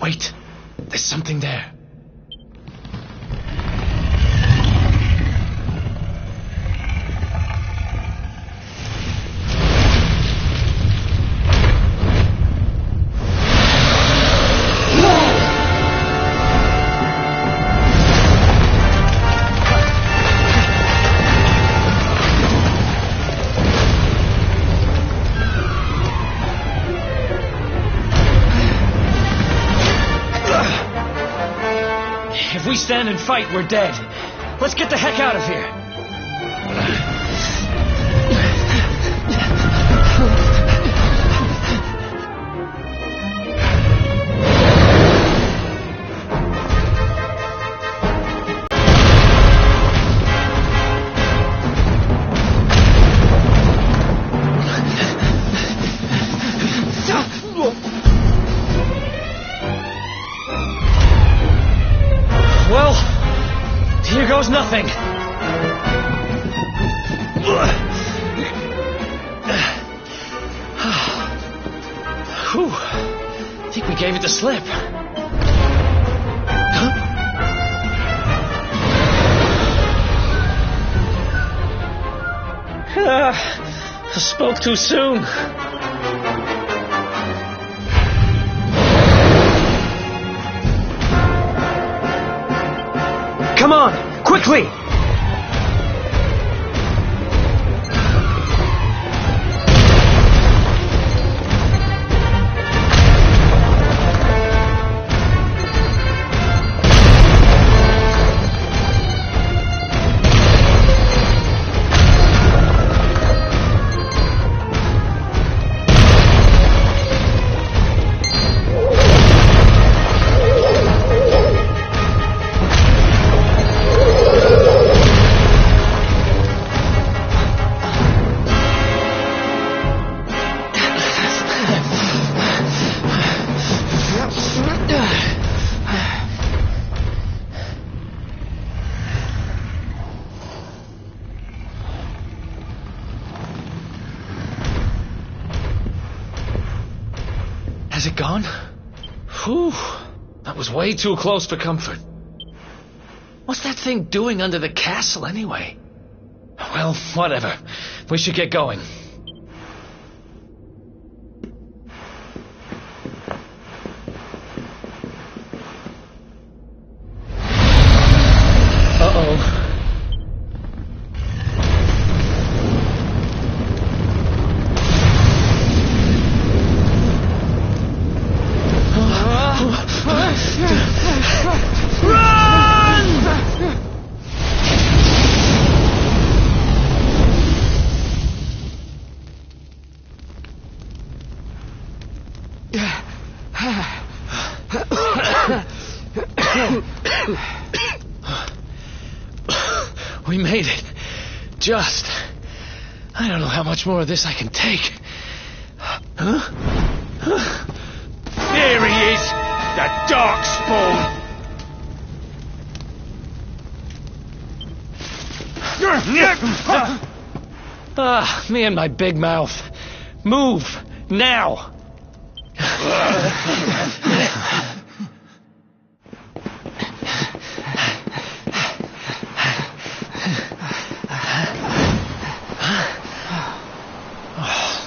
Wait, there's something there. If we stand and fight, we're dead. Let's get the heck out of here. Well, here goes nothing. Whew. I think we gave it the slip. I spoke too soon. Come on, quickly! Has it gone? Whew. That was way too close for comfort. What's that thing doing under the castle, anyway? Well, whatever. We should get going. Uh-oh. We made it. Just. I don't know how much more of this I can take. Huh? There he is! The Darkspawn! Ah, me and my big mouth. Move! Now!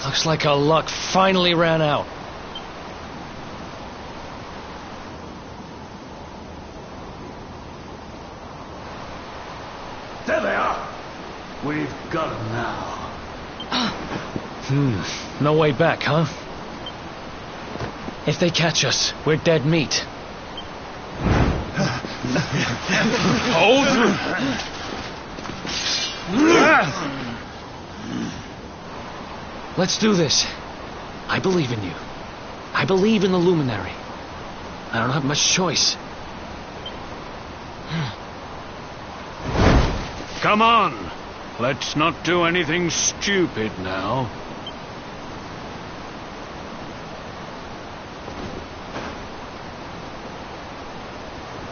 Looks like our luck finally ran out. There they are. We've got them now. No way back, huh? If they catch us, we're dead meat. Hold! Let's do this. I believe in you. I believe in the Luminary. I don't have much choice. Come on. Let's not do anything stupid now.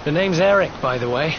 The name's Eric, by the way.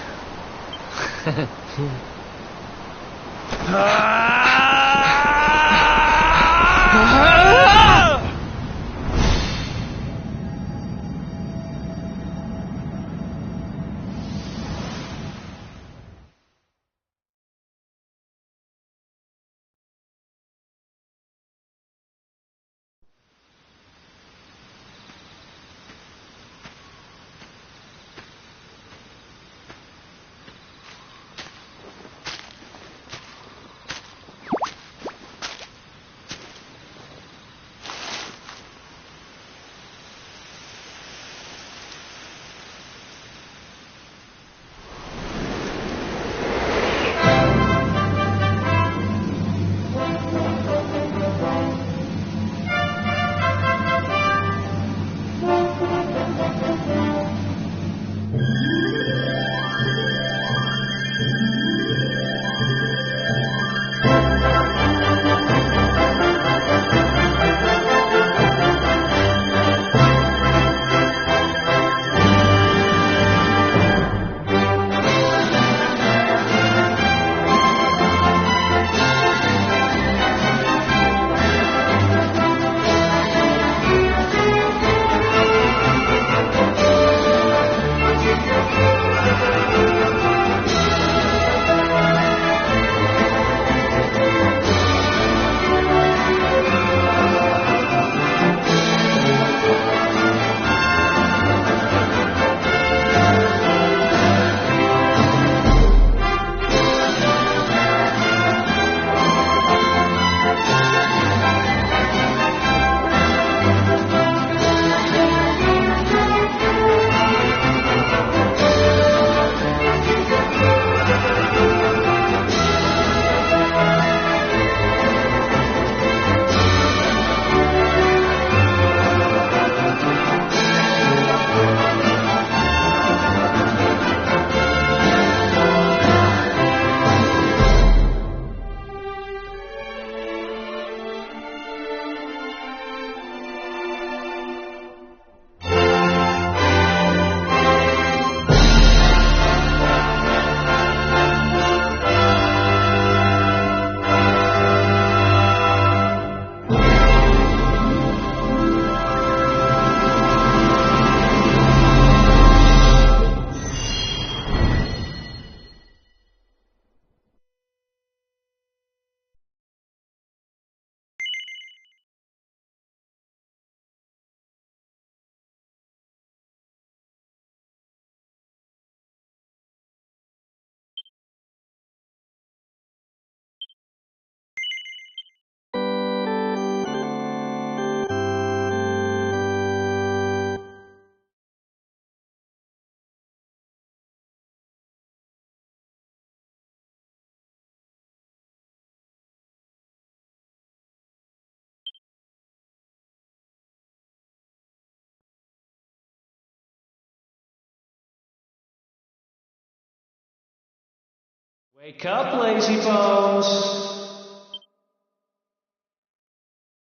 Wake up, lazy bones.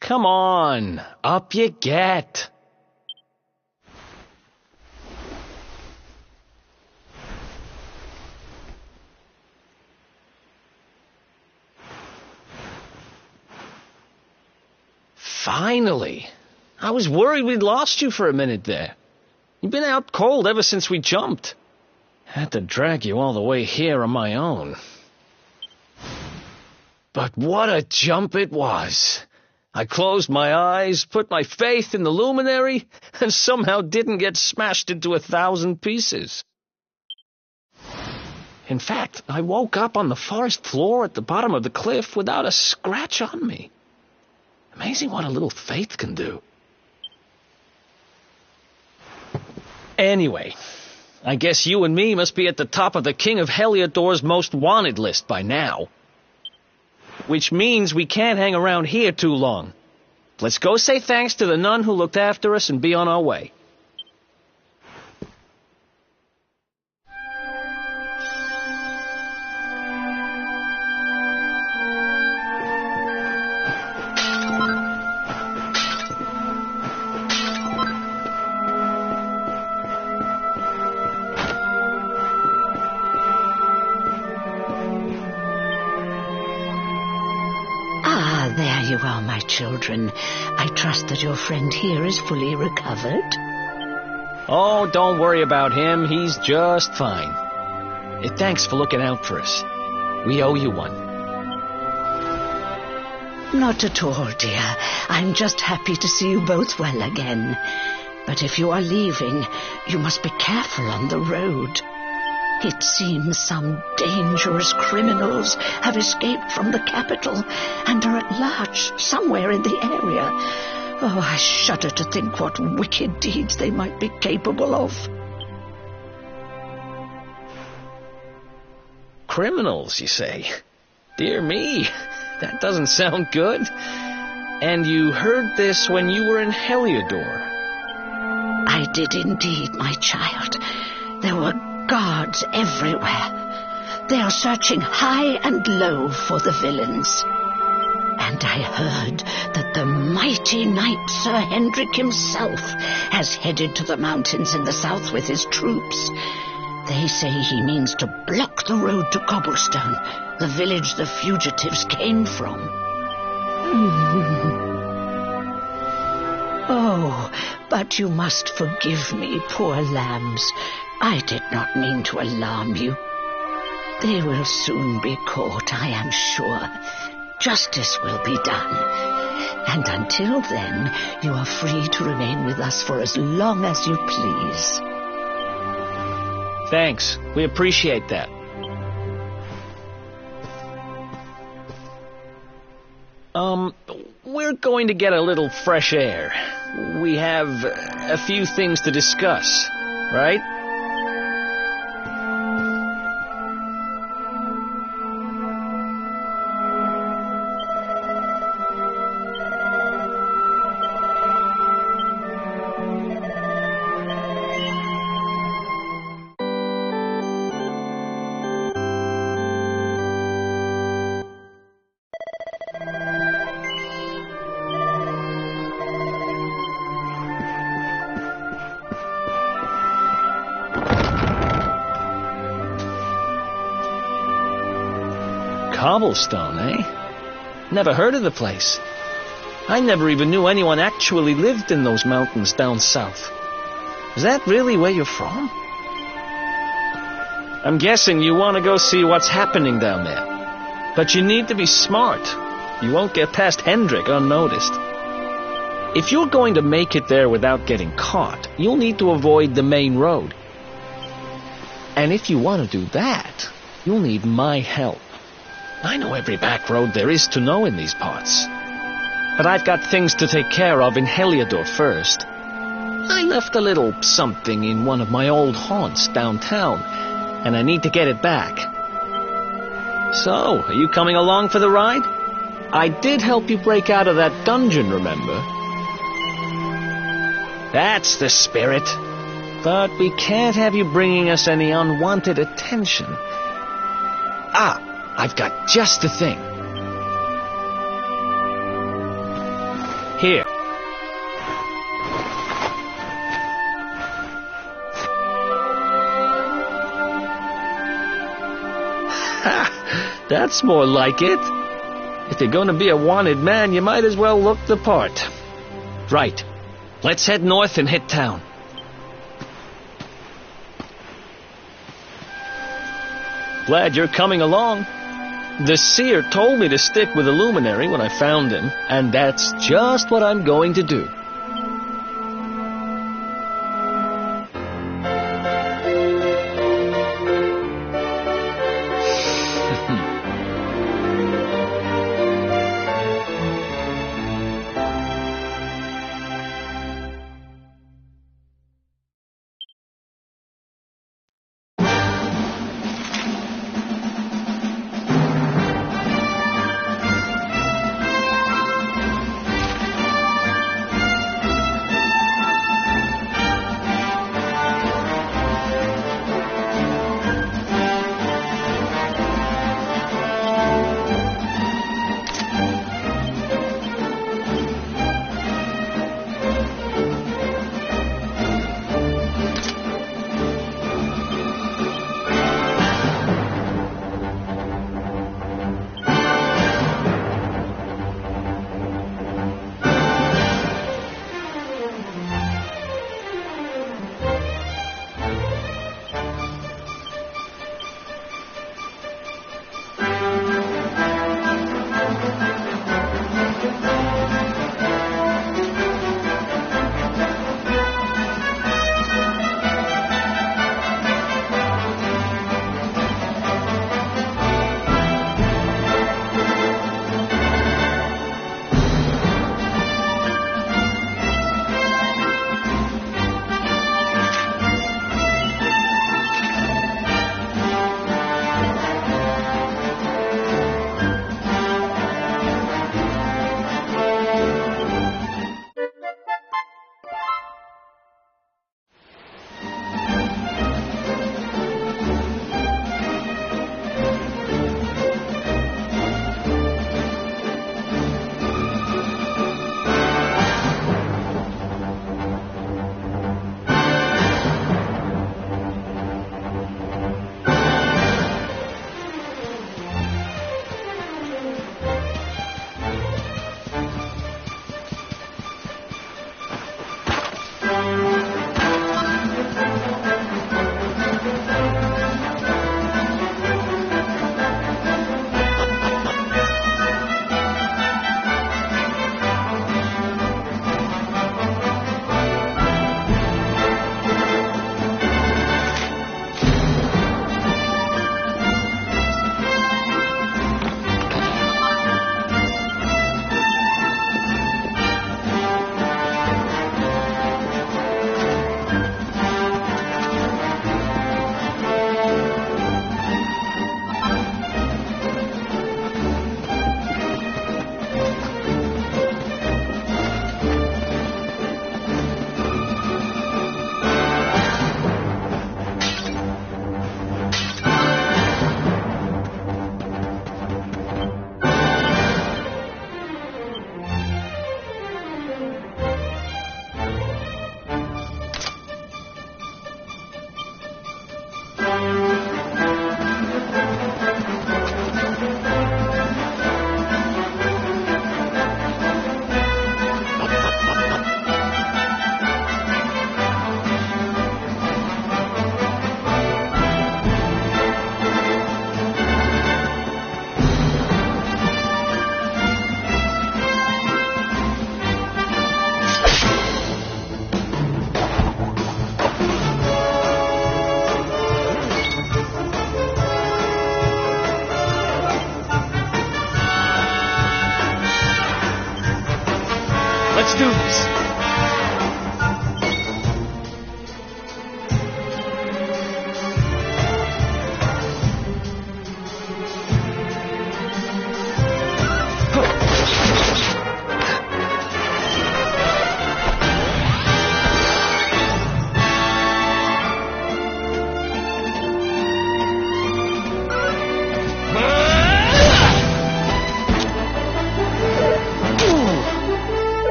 Come on, up you get. Finally. I was worried we'd lost you for a minute there. You've been out cold ever since we jumped. Had to drag you all the way here on my own. But what a jump it was. I closed my eyes, put my faith in the luminary, and somehow didn't get smashed into 1,000 pieces. In fact, I woke up on the forest floor at the bottom of the cliff without a scratch on me. Amazing what a little faith can do. Anyway, I guess you and me must be at the top of the King of Heliodor's most wanted list by now. Which means we can't hang around here too long. Let's go say thanks to the nun who looked after us and be on our way. There you are, my children. I trust that your friend here is fully recovered. Oh, don't worry about him. He's just fine. Thanks for looking out for us. We owe you one. Not at all, dear. I'm just happy to see you both well again. But if you are leaving, you must be careful on the road. It seems some dangerous criminals have escaped from the capital and are at large somewhere in the area. Oh, I shudder to think what wicked deeds they might be capable of. Criminals, you say? Dear me, that doesn't sound good. And you heard this when you were in Heliodor? I did indeed, my child. There were guards everywhere. They are searching high and low for the villains. And I heard that the mighty knight Sir Hendrik himself has headed to the mountains in the south with his troops. They say he means to block the road to Cobblestone, the village the fugitives came from. Oh, but you must forgive me, poor lambs. I did not mean to alarm you. They will soon be caught, I am sure. Justice will be done. And until then, you are free to remain with us for as long as you please. Thanks. We appreciate that. We're going to get a little fresh air. We have a few things to discuss, right? Cobblestone, eh? Never heard of the place. I never even knew anyone actually lived in those mountains down south. Is that really where you're from? I'm guessing you want to go see what's happening down there. But you need to be smart. You won't get past Hendrik unnoticed. If you're going to make it there without getting caught, you'll need to avoid the main road. And if you want to do that, you'll need my help. I know every back road there is to know in these parts. But I've got things to take care of in Heliodor first. I left a little something in one of my old haunts downtown, and I need to get it back. So, are you coming along for the ride? I did help you break out of that dungeon, remember? That's the spirit. But we can't have you bringing us any unwanted attention. Ah, I've got just the thing. Here. Ha! That's more like it. If you're going to be a wanted man, you might as well look the part. Right. Let's head north and hit town. Glad you're coming along. The seer told me to stick with the luminary when I found him, and that's just what I'm going to do.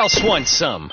else wants some?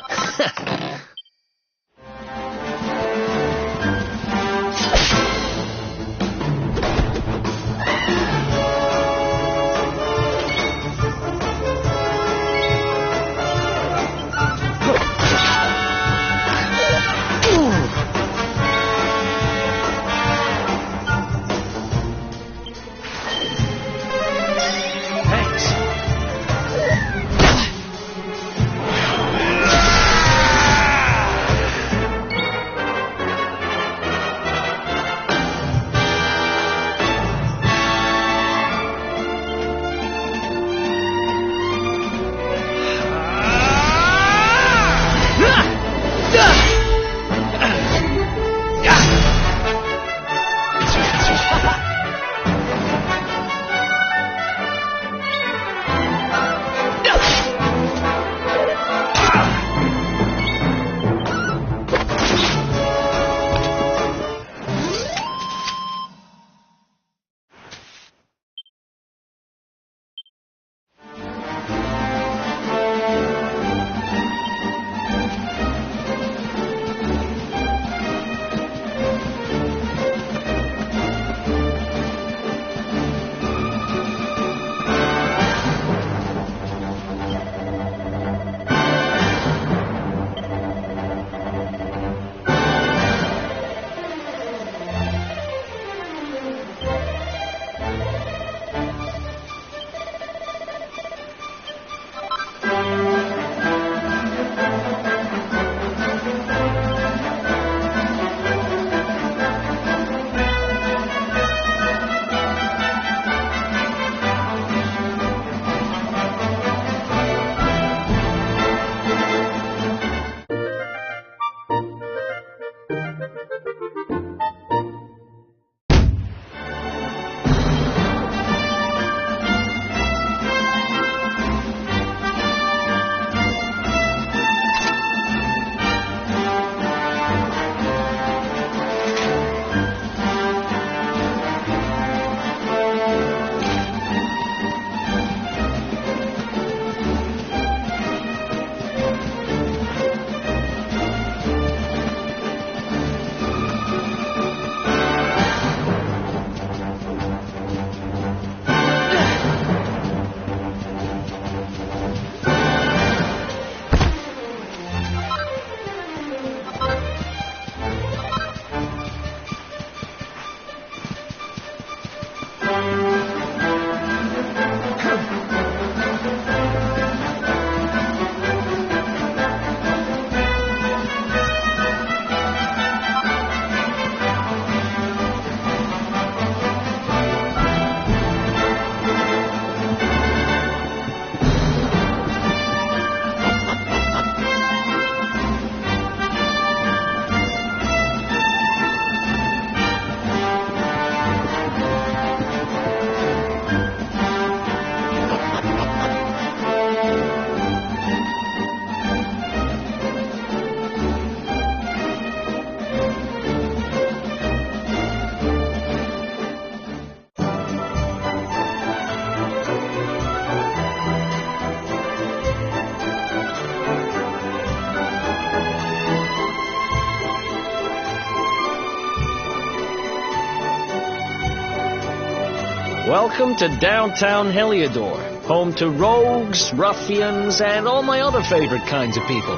Welcome to downtown Heliodor, home to rogues, ruffians, and all my other favorite kinds of people.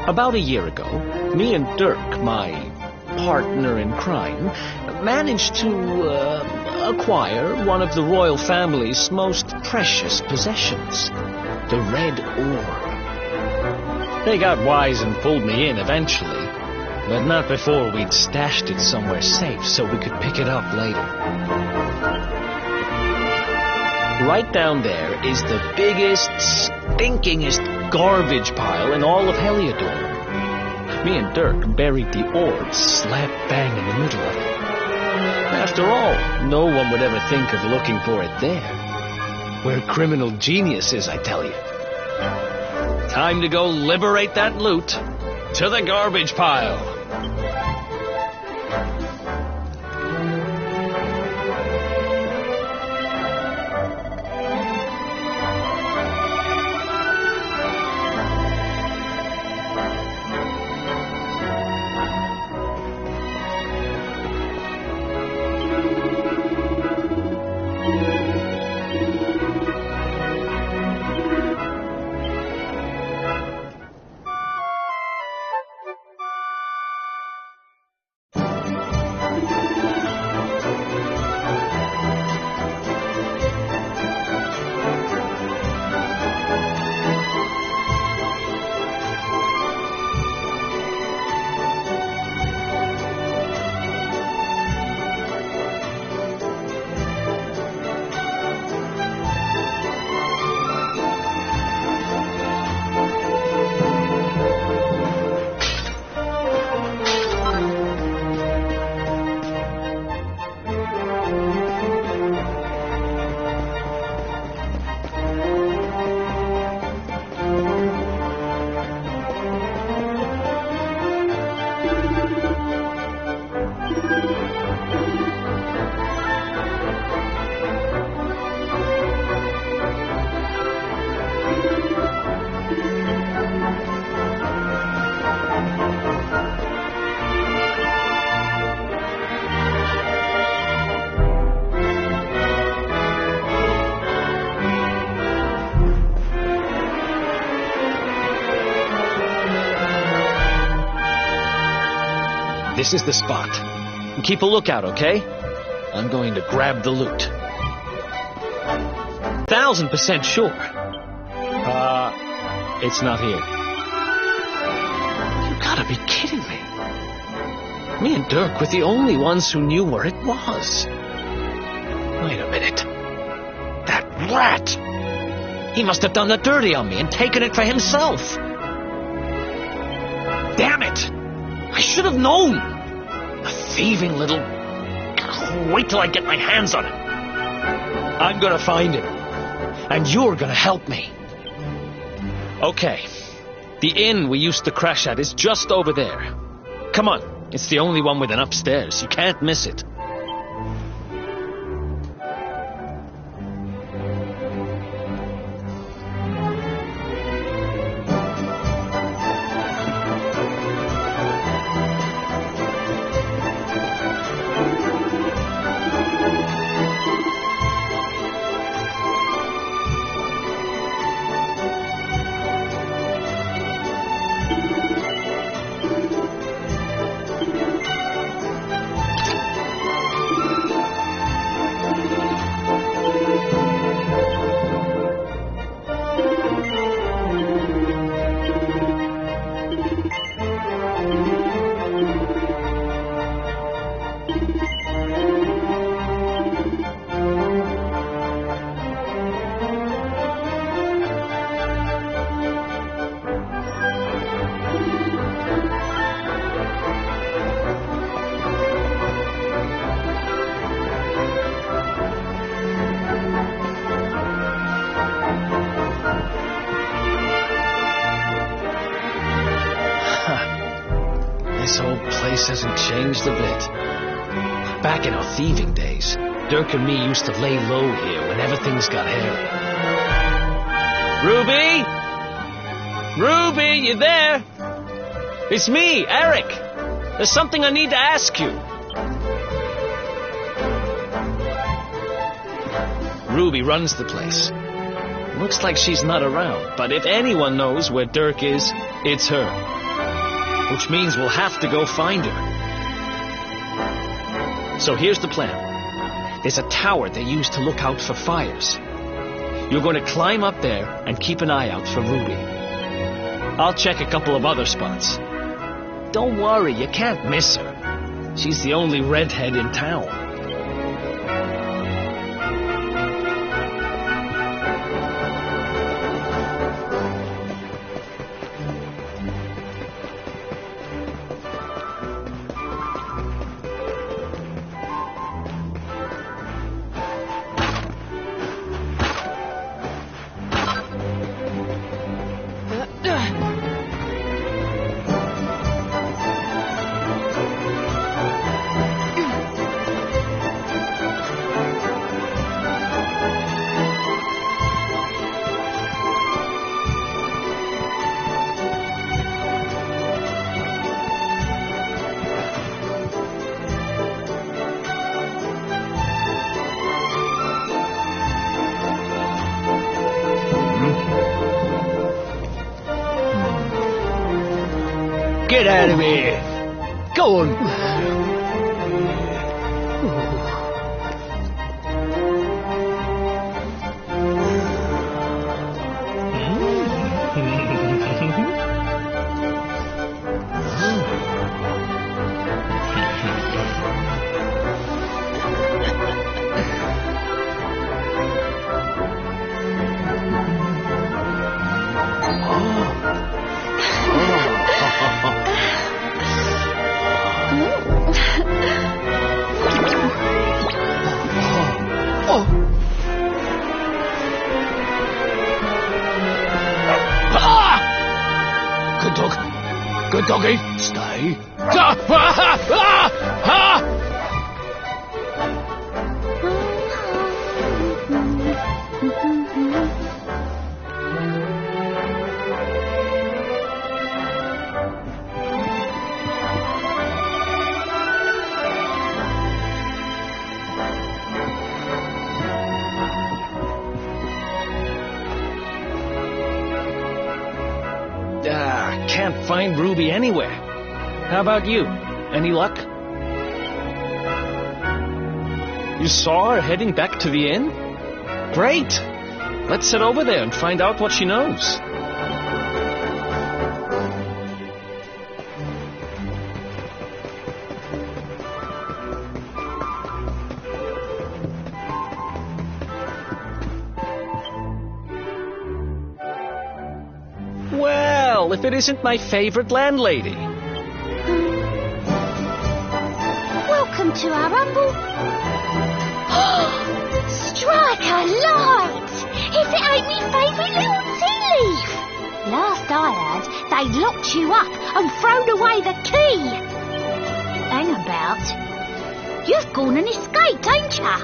About a year ago, me and Dirk, my partner in crime, managed to acquire one of the royal family's most precious possessions, the Red Orb. They got wise and pulled me in eventually, but not before we'd stashed it somewhere safe so we could pick it up later. Right down there is the biggest, stinkingest garbage pile in all of Heliodor. Me and Dirk buried the orb slap bang in the middle of it. After all, no one would ever think of looking for it there. We're criminal geniuses, I tell you. Time to go liberate that loot. To the garbage pile. This is the spot. Keep a lookout, okay? I'm going to grab the loot. 1000% sure. It's not here. You gotta be kidding me. Me and Dirk were the only ones who knew where it was. Wait a minute. That rat! He must have done the dirty on me and taken it for himself. Damn it! I should have known! A thieving little... Wait till I get my hands on it. I'm gonna find him. And you're gonna help me. Okay. The inn we used to crash at is just over there. Come on. It's the only one with an upstairs. You can't miss it. This whole place hasn't changed a bit. Back in our thieving days, Dirk and me used to lay low here whenever things got hairy. Ruby? Ruby, you there? It's me, Eric. There's something I need to ask you. Ruby runs the place. Looks like she's not around, but if anyone knows where Dirk is, it's her. Which means we'll have to go find her. So here's the plan. There's a tower they use to look out for fires. You're going to climb up there and keep an eye out for Ruby. I'll check a couple of other spots. Don't worry, you can't miss her. She's the only redhead in town. get out of here. Go on. Good doggy. Stay. Can't find Ruby anywhere. How about you? Any luck? You saw her heading back to the inn? Great! Let's head over there and find out what she knows. Well, if it isn't my favorite landlady. Welcome to our humble... Strike a light! If it ain't me favourite little tea leaf! Last I heard, they'd locked you up and thrown away the key. Hang about. You've gone and escaped, ain't ya?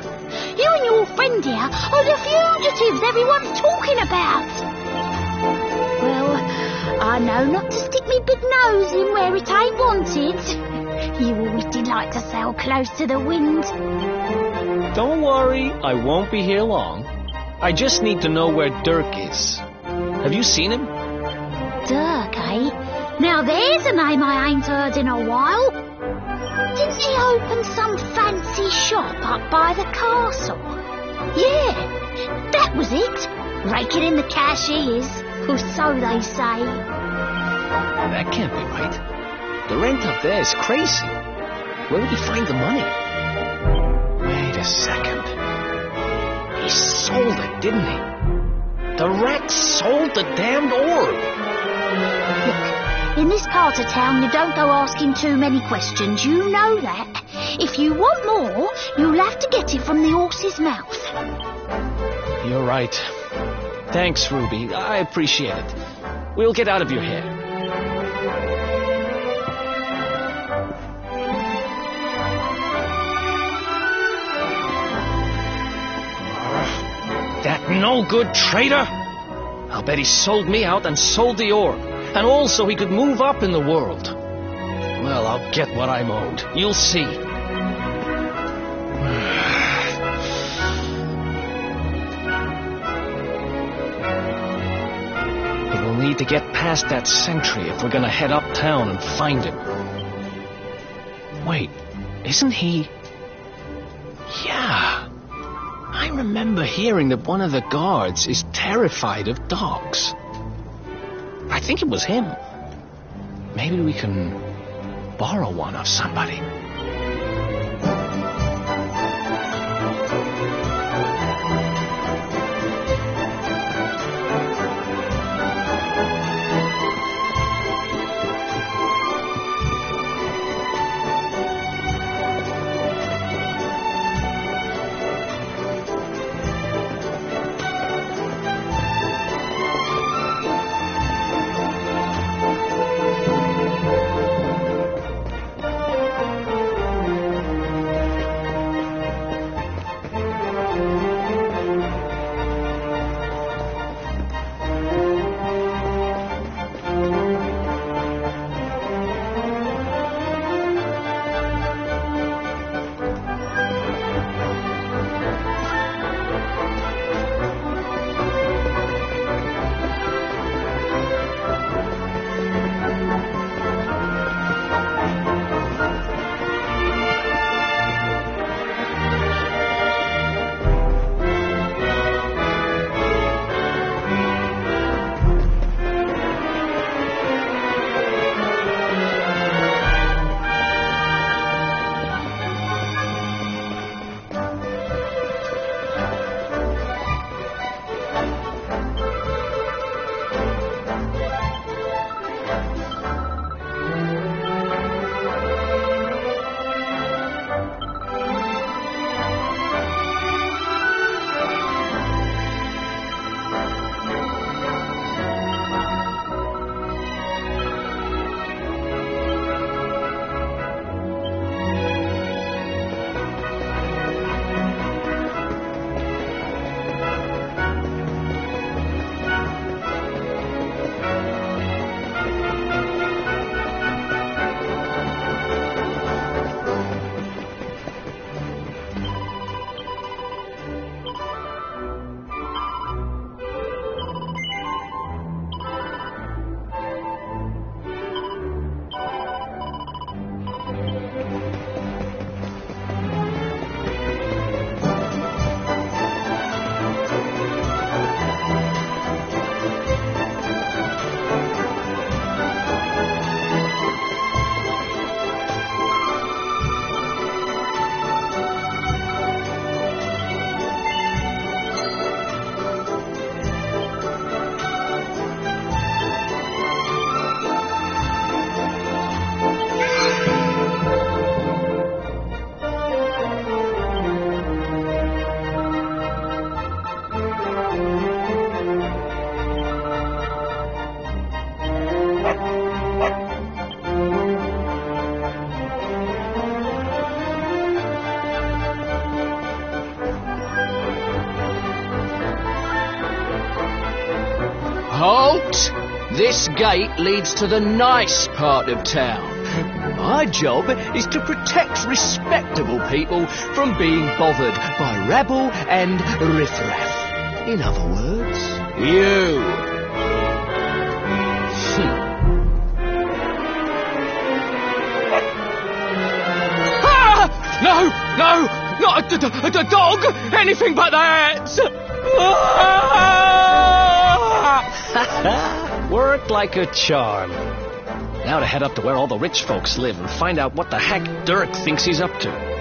You and your friend here are the fugitives everyone's talking about. Well, I know not to stick me big nose in where it ain't wanted. You always did like to sail close to the wind. Don't worry, I won't be here long. I just need to know where Dirk is. Have you seen him? Dirk, eh? Now there's a name I ain't heard in a while. Didn't he open some fancy shop up by the castle? Yeah, that was it. Raking in the cash he is. Or so they say. That can't be right. The rent up there is crazy. Where would he find the money? Wait a second. He sold it, didn't he? The rat sold the damned orb. Look, in this part of town you don't go asking too many questions. You know that. If you want more, you'll have to get it from the horse's mouth. You're right. Thanks, Ruby. I appreciate it. We'll get out of your hair. That no-good traitor! I'll bet he sold me out and sold the orb. And also he could move up in the world. Well, I'll get what I'm owed. You'll see. We'll need to get past that sentry if we're gonna head uptown and find him. Wait, isn't he... Yeah. I remember hearing that one of the guards is terrified of dogs. I think it was him. Maybe we can borrow one of somebody. Halt! This gate leads to the nice part of town. My job is to protect respectable people from being bothered by rabble and riffraff. In other words, you. No! Not a dog! Anything but that! Worked like a charm. Now to head up to where all the rich folks live and find out what the heck Dirk thinks he's up to.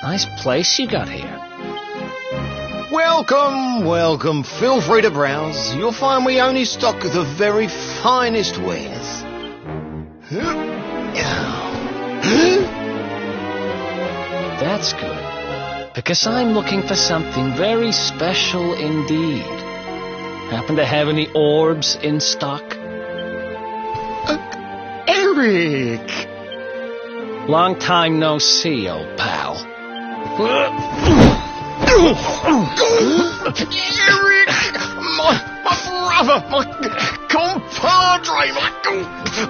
Nice place you got here. Welcome. Feel free to browse. You'll find we only stock the very finest wares. That's good, because I'm looking for something very special indeed. Happen to have any orbs in stock? Eric! Long time no see, old pal. Eric! My brother, my compadre,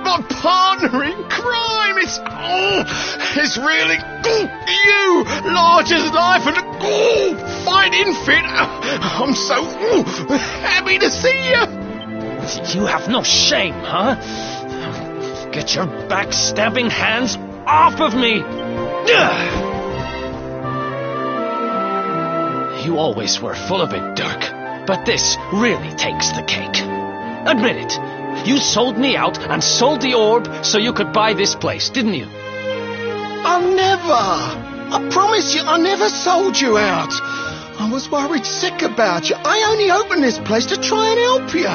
my partner in crime, it's really you, large as life and fighting fit. I'm so happy to see you. You have no shame, huh? Get your backstabbing hands off of me! You always were full of it, Dirk, but this really takes the cake. Admit it. You sold me out and sold the orb so you could buy this place, didn't you? I promise you, I never sold you out. I was worried sick about you. I only opened this place to try and help you.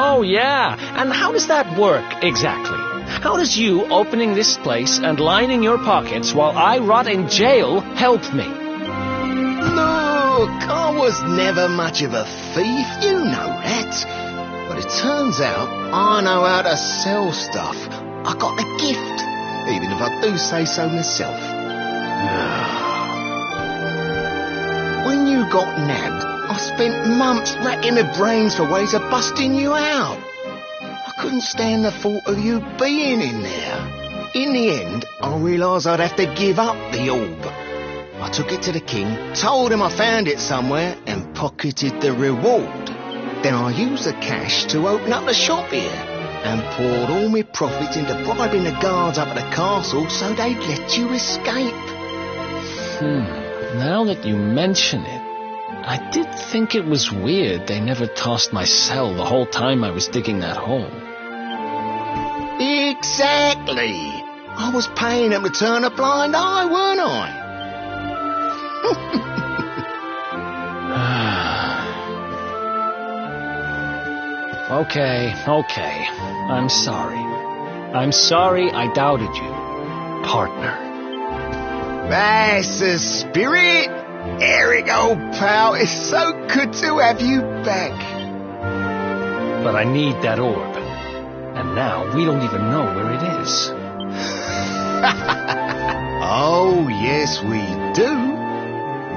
Oh, yeah. And how does that work, exactly? How does you opening this place and lining your pockets while I rot in jail help me? Look, I was never much of a thief, you know that. But it turns out I know how to sell stuff. I got a gift, even if I do say so myself. When you got nabbed, I spent months racking my brains for ways of busting you out. I couldn't stand the thought of you being in there. In the end, I realised I'd have to give up the orb. I took it to the king, told him I found it somewhere, and pocketed the reward. Then I used the cash to open up the shop here, and poured all my profits into bribing the guards up at the castle so they'd let you escape. Now that you mention it, I did think it was weird they never tossed my cell the whole time I was digging that hole. Exactly. I was paying them to turn a blind eye, weren't I? Okay. I'm sorry. I'm sorry I doubted you, partner. That's the spirit. Eric, old pal, it's so good to have you back. But I need that orb. And now we don't even know where it is. Oh, yes, we do.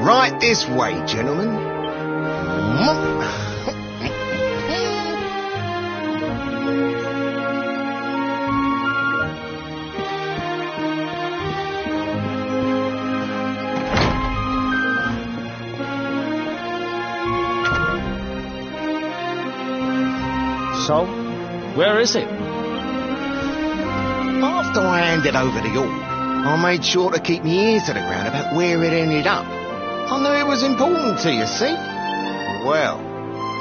Right this way, gentlemen. So, where is it? After I handed over the orb, I made sure to keep my ears to the ground about where it ended up. I knew it was important to you, see? Well,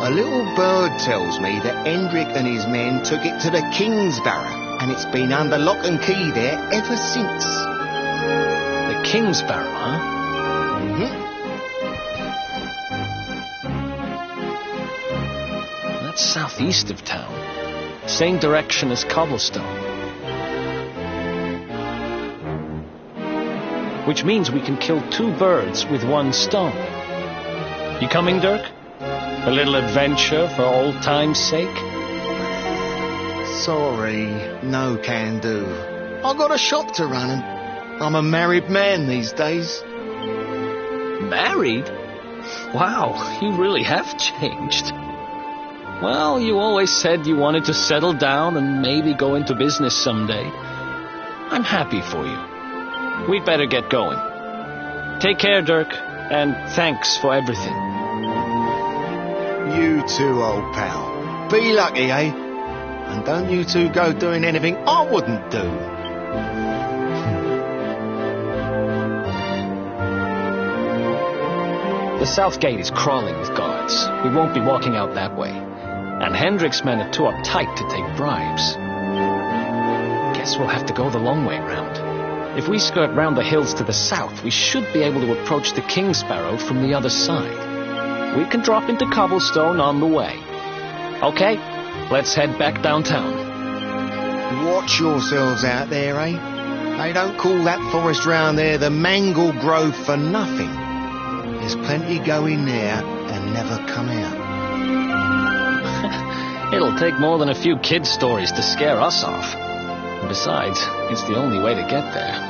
a little bird tells me that Hendrik and his men took it to the Kingsbarrow, and it's been under lock and key there ever since. The Kingsbarrow, huh? Mm-hmm. That's southeast of town. Same direction as Cobblestone. Which means we can kill 2 birds with 1 stone. You coming, Dirk? A little adventure for old time's sake? Sorry, no can do. I got a shop to run and I'm a married man these days. Married? Wow, you really have changed. Well, you always said you wanted to settle down and maybe go into business someday. I'm happy for you. We'd better get going. Take care, Dirk, and thanks for everything. You too, old pal. Be lucky, eh? And don't you two go doing anything I wouldn't do. The south gate is crawling with guards. We won't be walking out that way. And Hendrik's men are too uptight to take bribes. Guess we'll have to go the long way round. If we skirt round the hills to the south, we should be able to approach the Kingsbarrow from the other side. We can drop into Cobblestone on the way. Okay, let's head back downtown. Watch yourselves out there, eh? They don't call that forest round there the Mangle Grove for nothing. There's plenty go in there and never come out. It'll take more than a few kid stories to scare us off. Besides, it's the only way to get there.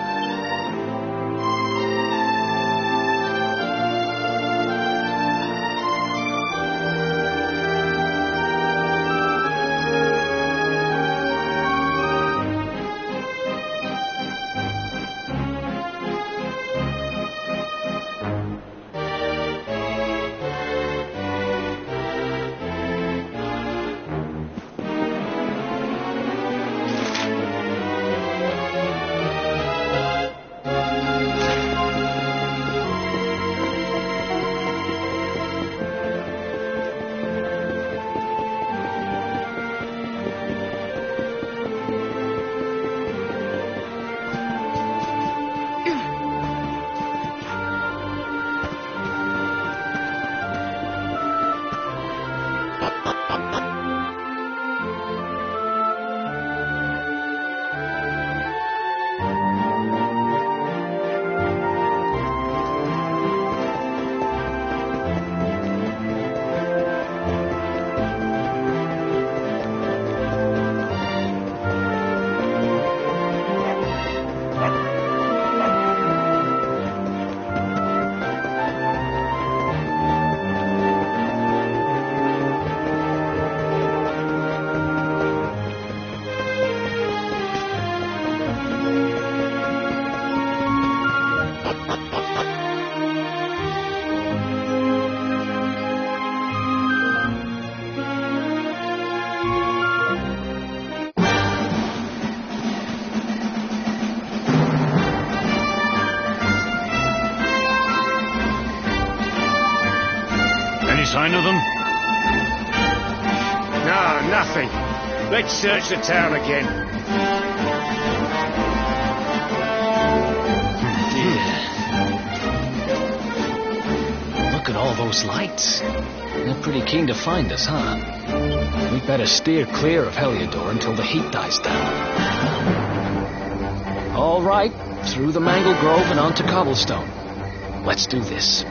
Sign of them? No, nothing. Let's search the town again. Look at all those lights. They're pretty keen to find us, huh? We'd better steer clear of Heliodor until the heat dies down. All right, through the Mangle Grove and onto Cobblestone. Let's do this.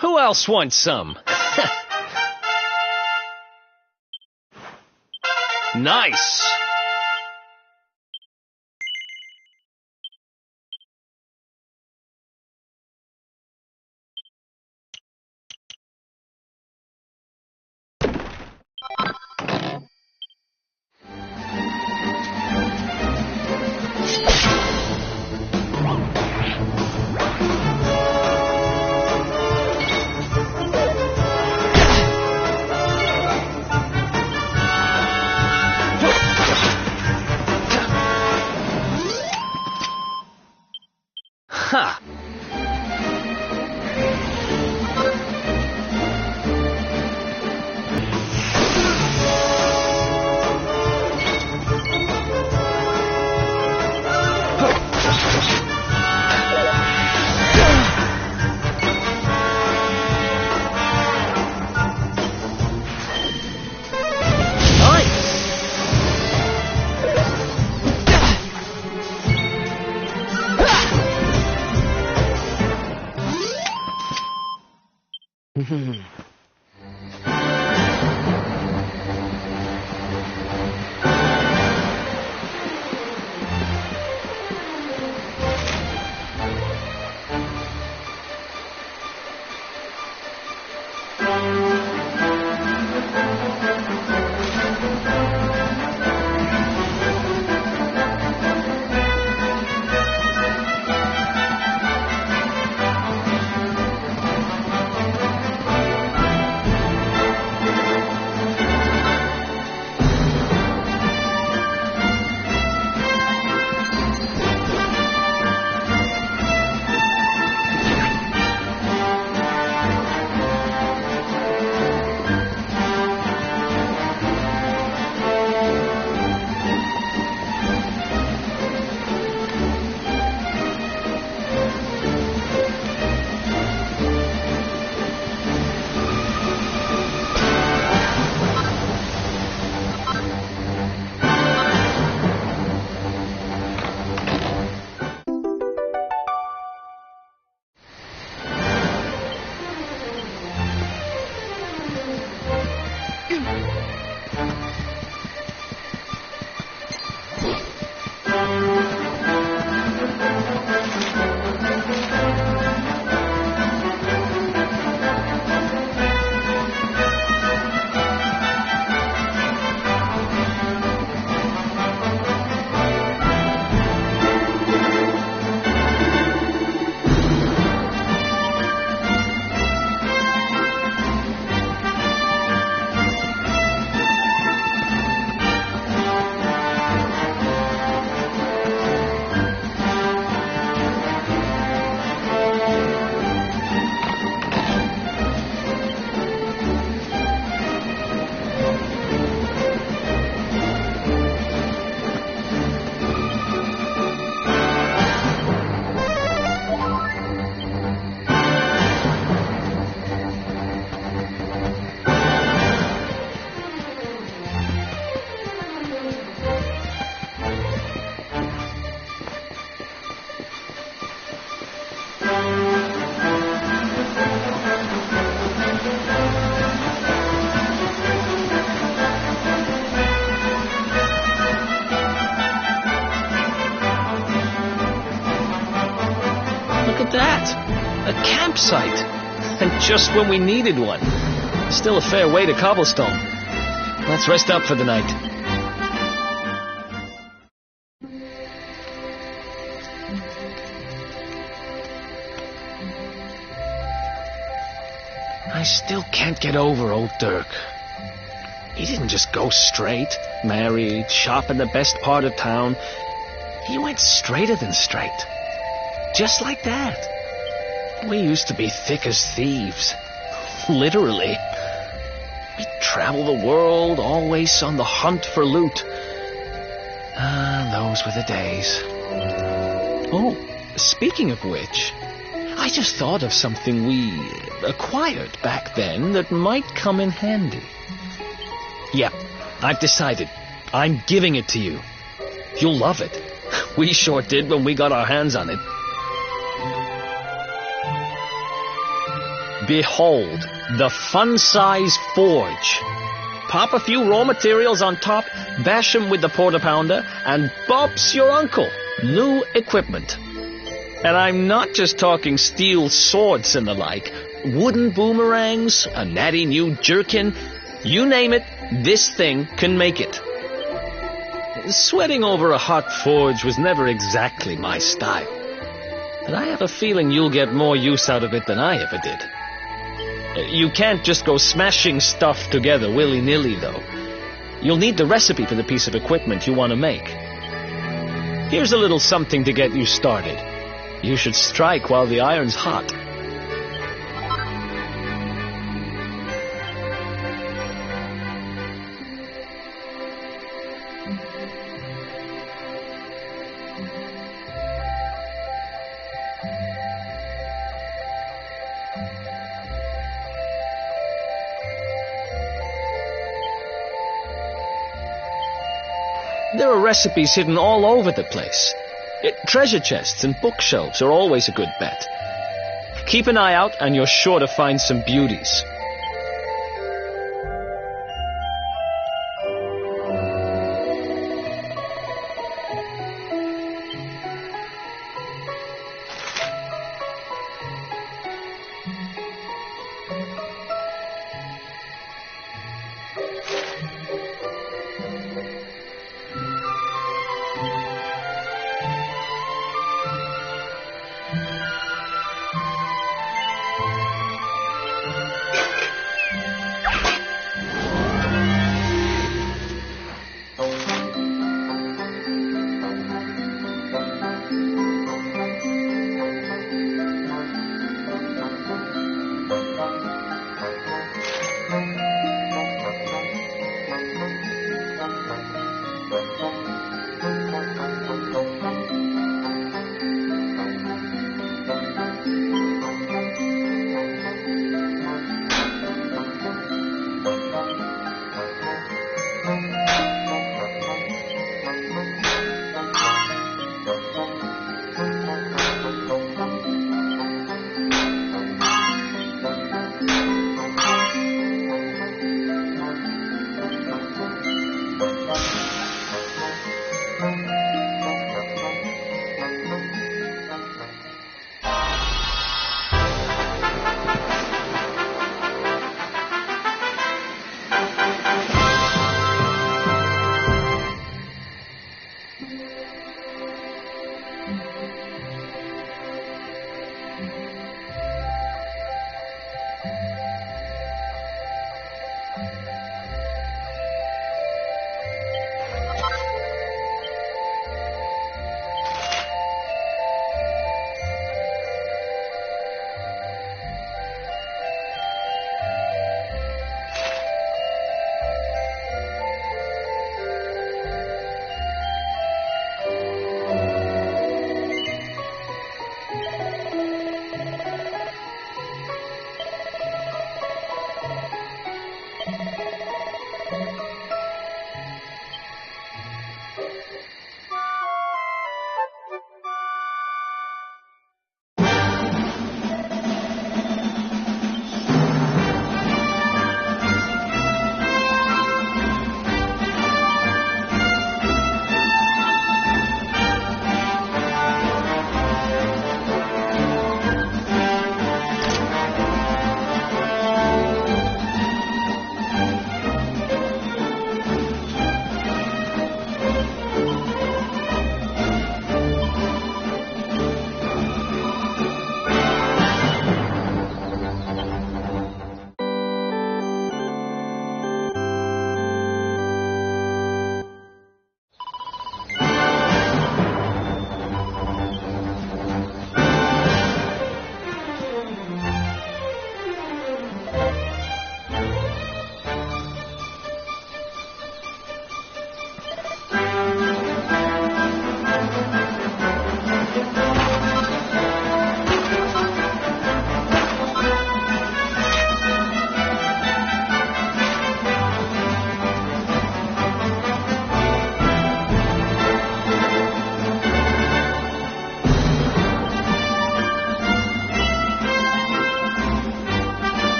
Who else wants some? Nice! at that! A campsite! And just when we needed one. Still a fair way to Cobblestone. Let's rest up for the night. I still can't get over old Dirk. He didn't just go straight, married, shop in the best part of town. He went straighter than straight. Just like that. We used to be thick as thieves. Literally. We'd travel the world, always on the hunt for loot. Those were the days. Oh, speaking of which, I just thought of something we acquired back then that might come in handy. Yep, I've decided. I'm giving it to you. You'll love it. We sure did when we got our hands on it. Behold, the fun-size forge. Pop a few raw materials on top, bash 'em with the porta-pounder, and bop's your uncle. New equipment. And I'm not just talking steel swords and the like. Wooden boomerangs, a natty new jerkin. You name it, this thing can make it. Sweating over a hot forge was never exactly my style. But I have a feeling you'll get more use out of it than I ever did. You can't just go smashing stuff together willy-nilly, though. You'll need the recipe for the piece of equipment you want to make. Here's a little something to get you started. You should strike while the iron's hot. There are recipes hidden all over the place. Treasure chests and bookshelves are always a good bet. Keep an eye out and you're sure to find some beauties.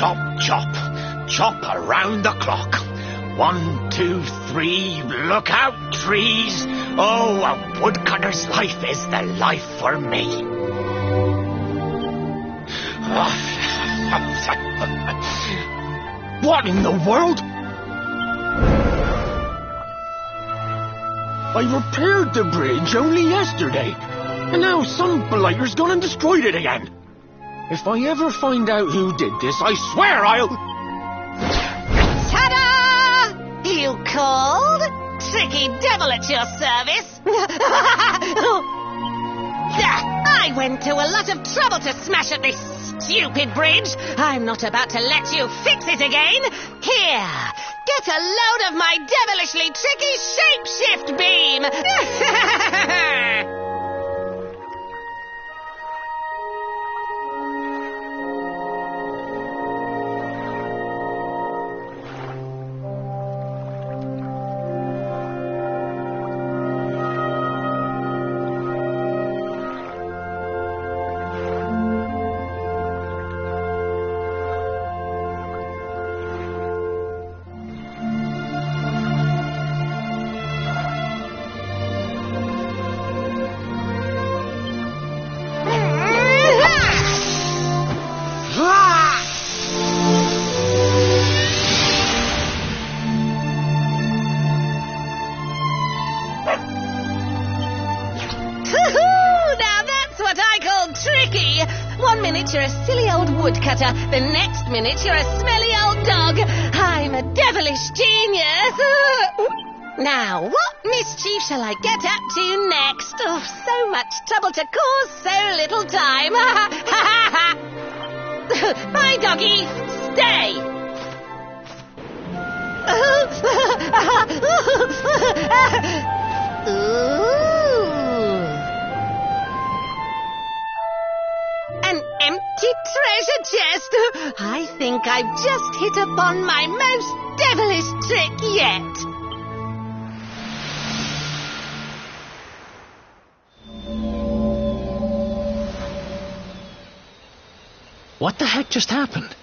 chop, chop. Chop around the clock. 1, 2, 3, look out, trees. Oh, a woodcutter's life is the life for me. What in the world? I repaired the bridge only yesterday, and now some blighter's gone and destroyed it again. If I ever find out who did this, I swear I'll... Ta-da! You called? Tricky devil at your service. I went to a lot of trouble to smash at this stupid bridge. I'm not about to let you fix it again. Here, get a load of my devilishly tricky shapeshift beam. You're a silly old woodcutter. The next minute, you're a smelly old dog. I'm a devilish genius. Now, what mischief shall I get up to next? Oh, so much trouble to cause so little time. Bye, doggy. Stay. Ooh. Empty treasure chest. I think I've just hit upon my most devilish trick yet. What the heck just happened?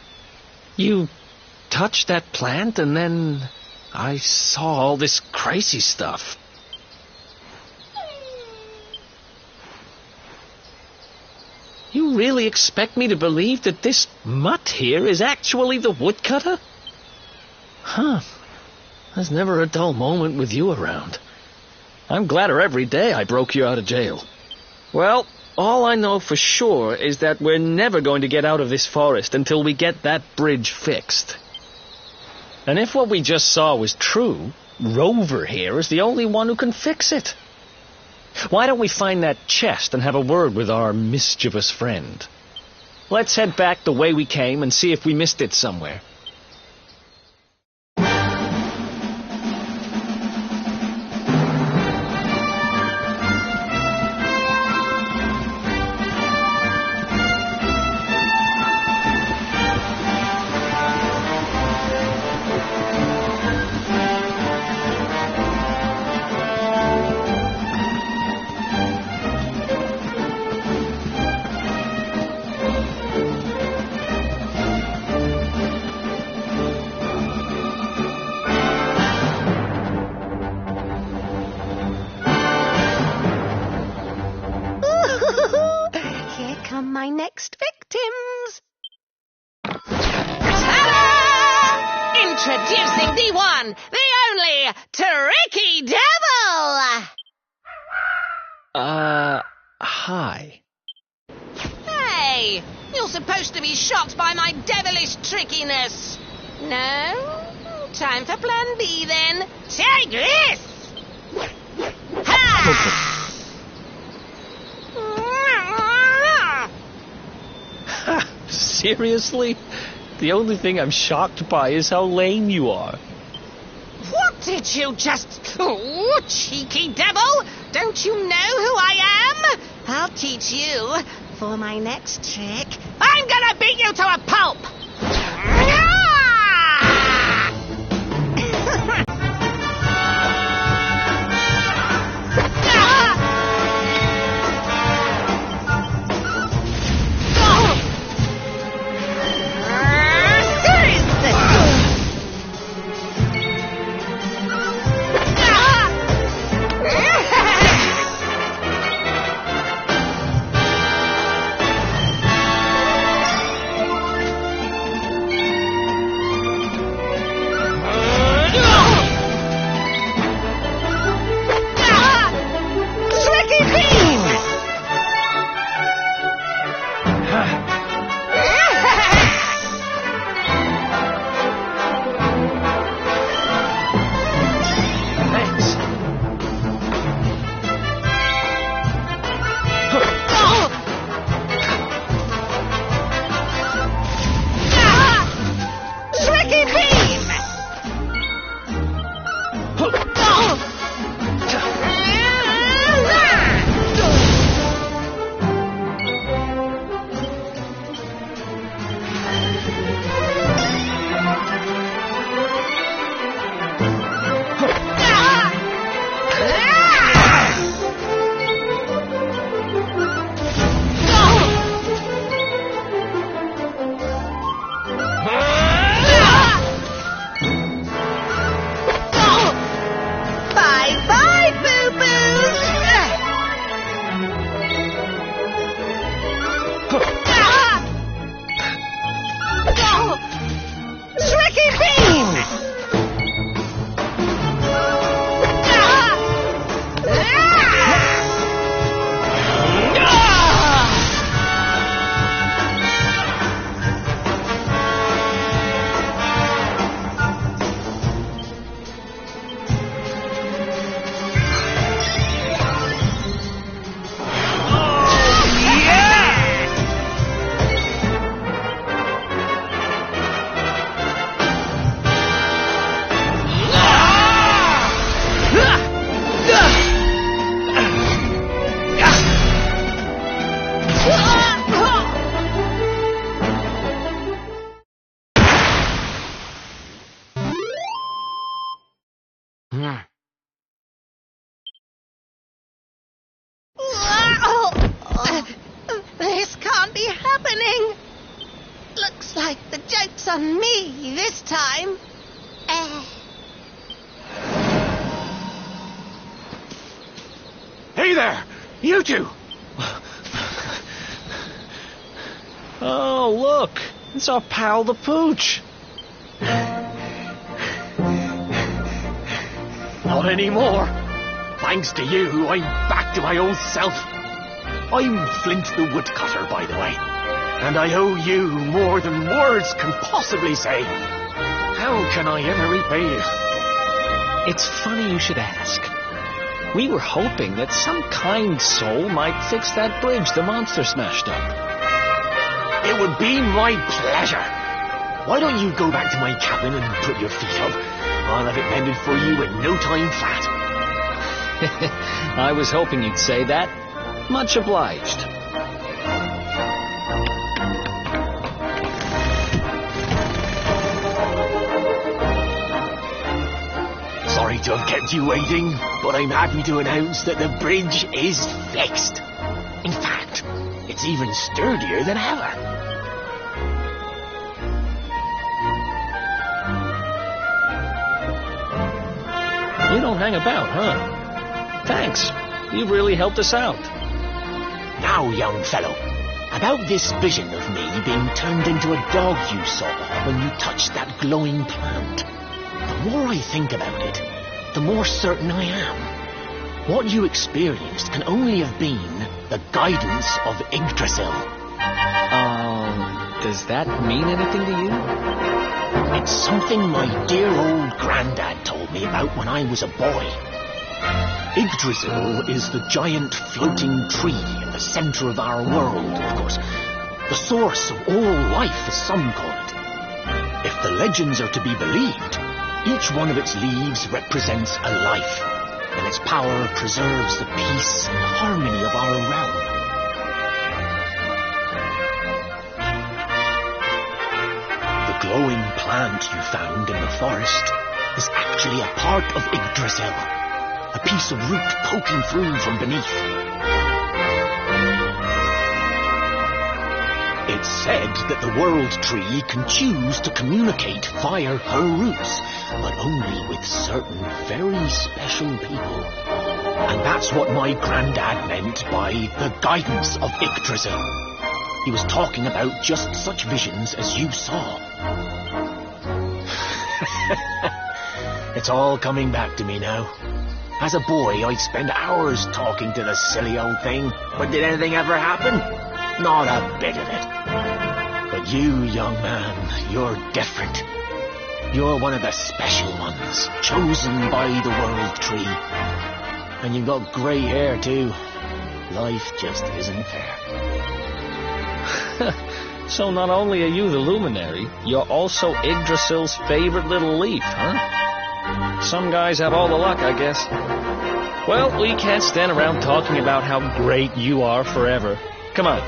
You touched that plant and then I saw all this crazy stuff. You really expect me to believe that this mutt here is actually the woodcutter? Huh. There's never a dull moment with you around. I'm gladder every day I broke you out of jail. Well, all I know for sure is that we're never going to get out of this forest until we get that bridge fixed. And if what we just saw was true, Rover here is the only one who can fix it. Why don't we find that chest and have a word with our mischievous friend? Let's head back the way we came and see if we missed it somewhere. My next victims. Ta-da! Introducing the one, the only, Tricky Devil! Hi. Hey, you're supposed to be shocked by my devilish trickiness. No? Time for plan B then. Take this! Ha! Seriously? The only thing I'm shocked by is how lame you are. What did you just... Oh, cheeky devil! Don't you know who I am? I'll teach you. For my next trick, I'm gonna beat you to a pulp! happening? Looks like the joke's on me this time. Hey there! You two! Oh, look! It's our pal the Pooch! Not anymore. Thanks to you, I'm back to my old self. I'm Flint the Woodcutter, by the way. And I owe you more than words can possibly say. How can I ever repay you? It's funny you should ask. We were hoping that some kind soul might fix that bridge the monster smashed up. It would be my pleasure. Why don't you go back to my cabin and put your feet up? I'll have it mended for you in no time flat. I was hoping you'd say that. Much obliged. Sorry to have kept you waiting, but I'm happy to announce that the bridge is fixed. In fact, it's even sturdier than ever. You don't hang about, huh? Thanks. You've really helped us out. Now, young fellow, about this vision of me being turned into a dog you saw when you touched that glowing plant. The more I think about it, the more certain I am. What you experienced can only have been the guidance of Yggdrasil. Does that mean anything to you? It's something my dear old granddad told me about when I was a boy. Yggdrasil is the giant floating tree in the center of our world, of course. The source of all life, as some call it. If the legends are to be believed, each one of its leaves represents a life, and its power preserves the peace and harmony of our realm. The glowing plant you found in the forest is actually a part of Yggdrasil, a piece of root poking through from beneath. It's said that the World Tree can choose to communicate via her roots, but only with certain very special people. And that's what my granddad meant by the guidance of Yggdrasil. He was talking about just such visions as you saw. It's all coming back to me now. As a boy, I'd spend hours talking to the silly old thing, but did anything ever happen? Not a bit of it. But you, young man, you're different. You're one of the special ones, chosen by the World Tree. And you've got grey hair, too. Life just isn't fair. So not only are you the luminary, you're also Yggdrasil's favorite little leaf, huh? Some guys have all the luck, I guess. Well, we can't stand around talking about how great you are forever. Come on.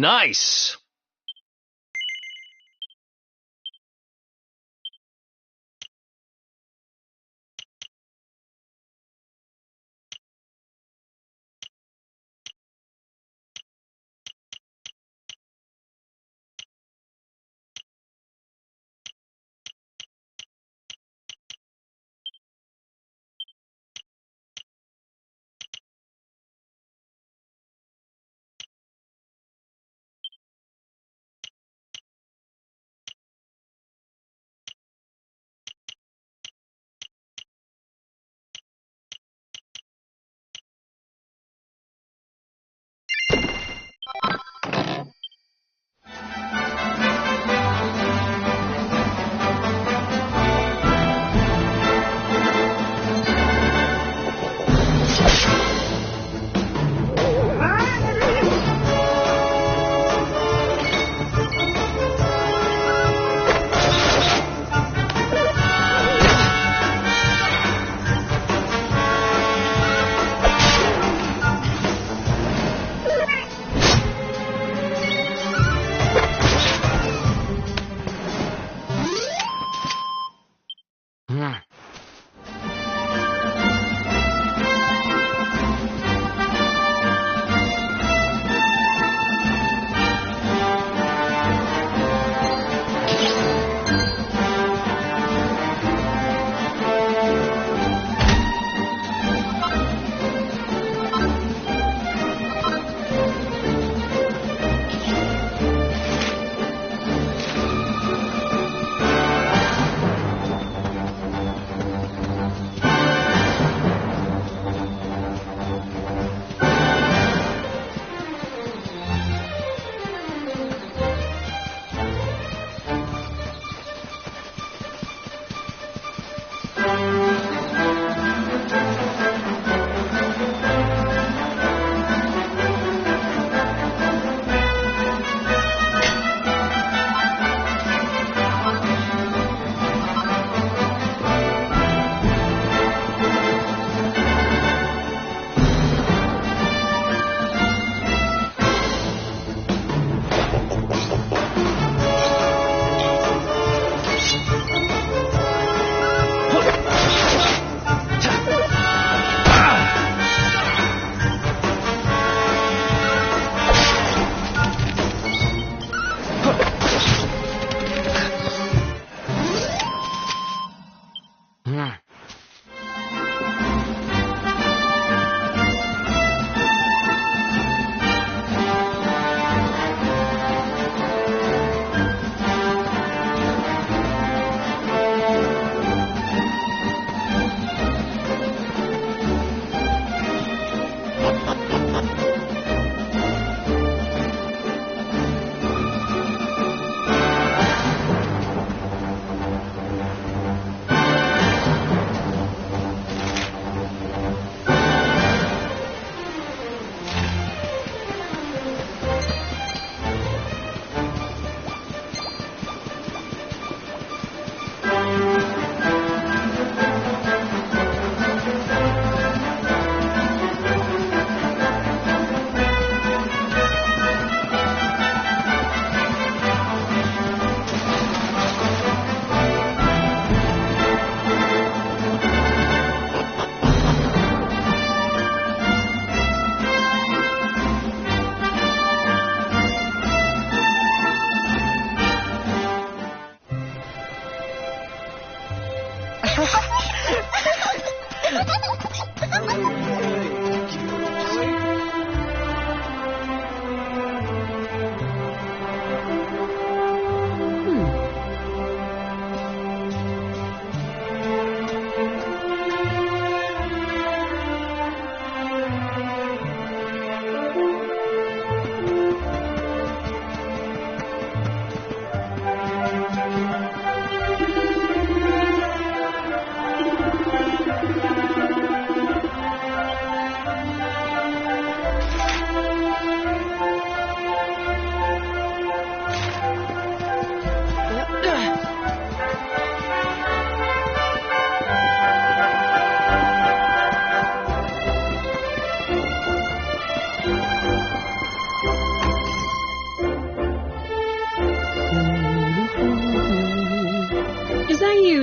Nice!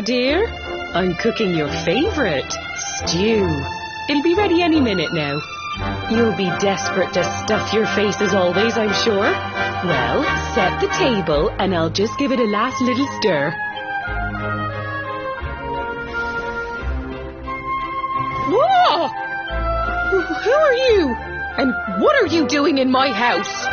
dear. I'm cooking your favourite, stew. It'll be ready any minute now. You'll be desperate to stuff your face as always, I'm sure. Well, set the table and I'll just give it a last little stir. Whoa! Who are you? And what are you doing in my house?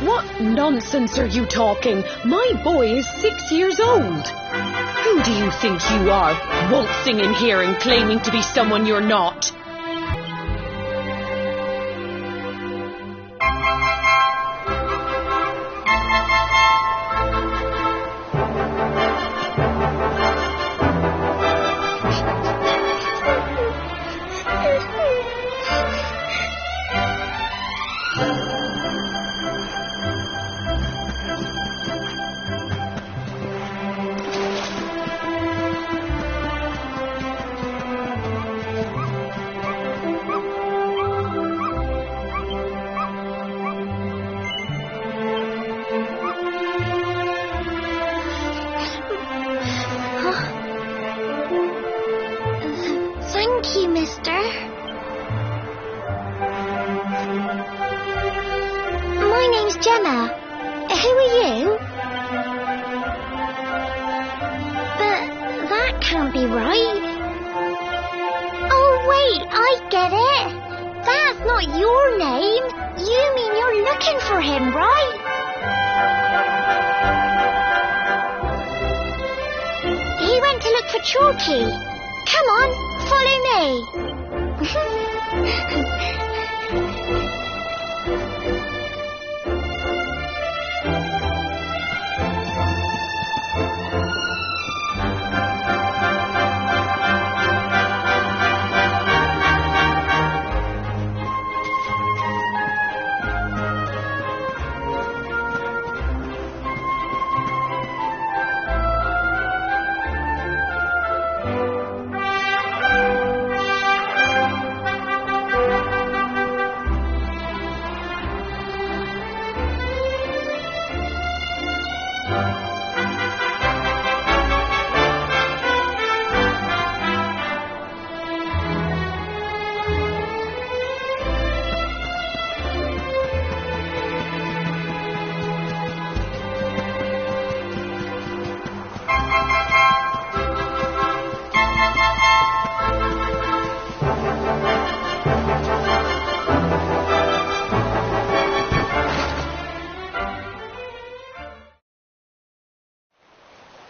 What nonsense are you talking? My boy is 6 years old. Who do you think you are, waltzing in here and claiming to be someone you're not? Thank you, mister. My name's Gemma. Who are you? But that can't be right. Oh, wait, I get it. That's not your name. You mean you're looking for him, right? He went to look for Chalky. Come on, follow me.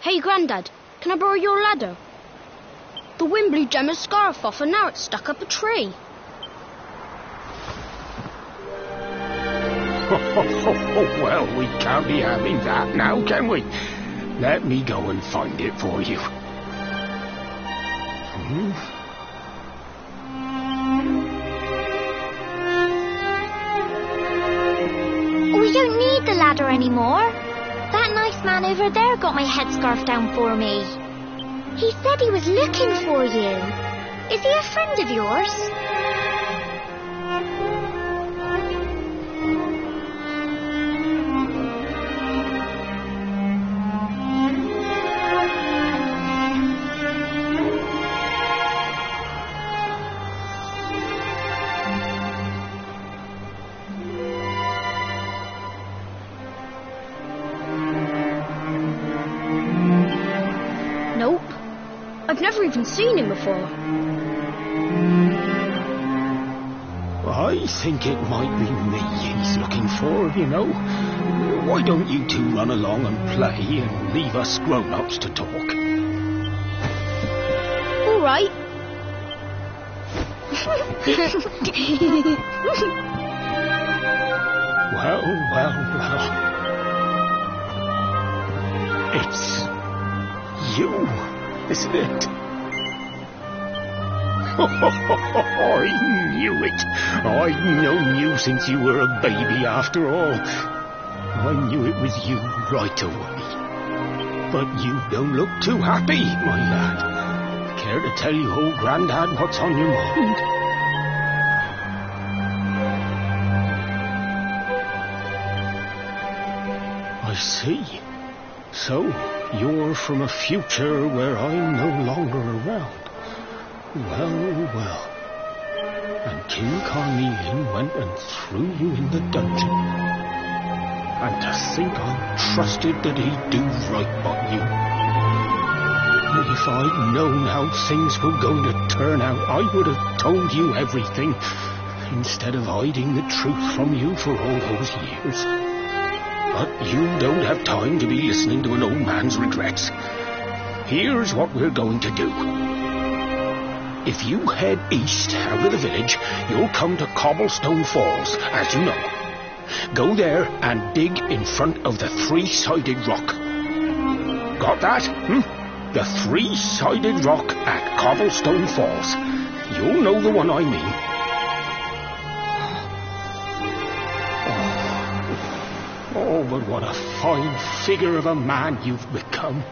Hey, Grandad, can I borrow your ladder? The wind blew Gemma's scarf off and now it's stuck up a tree. Well, we can't be having that now, can we? Let me go and find it for you. We don't need the ladder anymore. That nice man over there got my headscarf down for me. He said he was looking for you. Is he a friend of yours? Nope. I've never even seen him before. I think it might be me he's looking for, you know. Why don't you two run along and play and leave us grown-ups to talk? All right. Well. It's you, isn't it? I knew it. I've known you since you were a baby after all. I knew it was you right away. But you don't look too happy, my lad. Care to tell your old Grandad what's on your mind? see. So, you're from a future where I'm no longer around. Well, well. And King Carnelian went and threw you in the dungeon. And to think I trusted that he'd do right by you. If I'd known how things were going to turn out, I would have told you everything, instead of hiding the truth from you for all those years. But you don't have time to be listening to an old man's regrets. Here's what we're going to do. If you head east out of the village, you'll come to Cobblestone Falls, as you know. Go there and dig in front of the three-sided rock. Got that? The three-sided rock at Cobblestone Falls. You'll know the one I mean. Oh, but what a fine figure of a man you've become.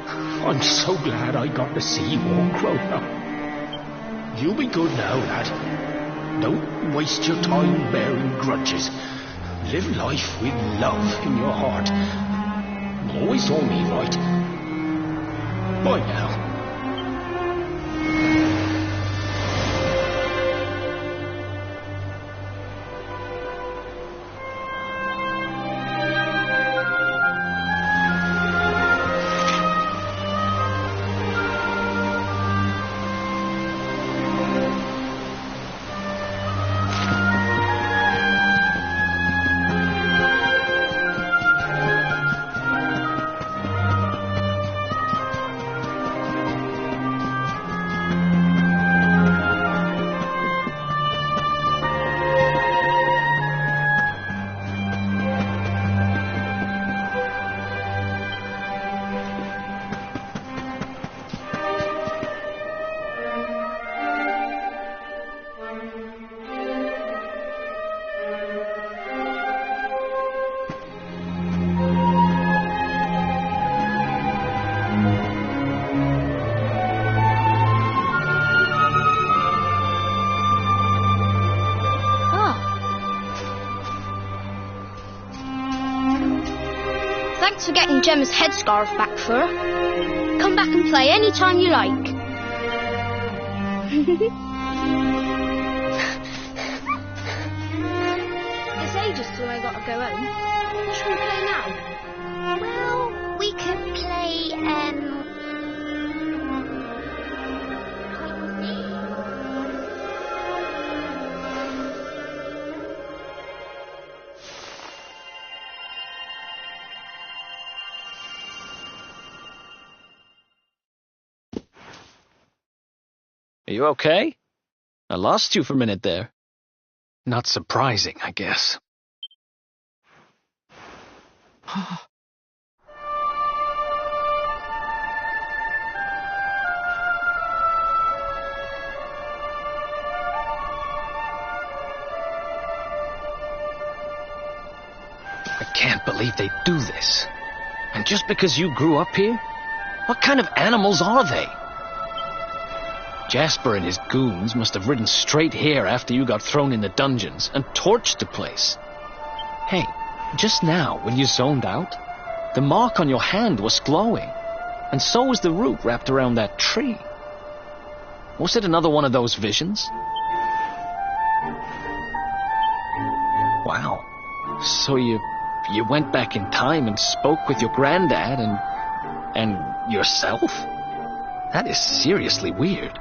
I'm so glad I got to see you all grown up. You be good now, lad. Don't waste your time bearing grudges. Live life with love in your heart. Always hold me right. Bye now. Thanks for getting Gemma's headscarf back for her. Come back and play any time you like. It's ages till I gotta go home. What should we play now? Well, we could play, Are you okay? I lost you for a minute there. Not surprising, I guess. I can't believe they do this. And just because you grew up here? What kind of animals are they? Jasper and his goons must have ridden straight here after you got thrown in the dungeons and torched the place. Hey, just now, when you zoned out, the mark on your hand was glowing, and so was the root wrapped around that tree. Was it another one of those visions? Wow. So you went back in time and spoke with your granddad and yourself? That is seriously weird.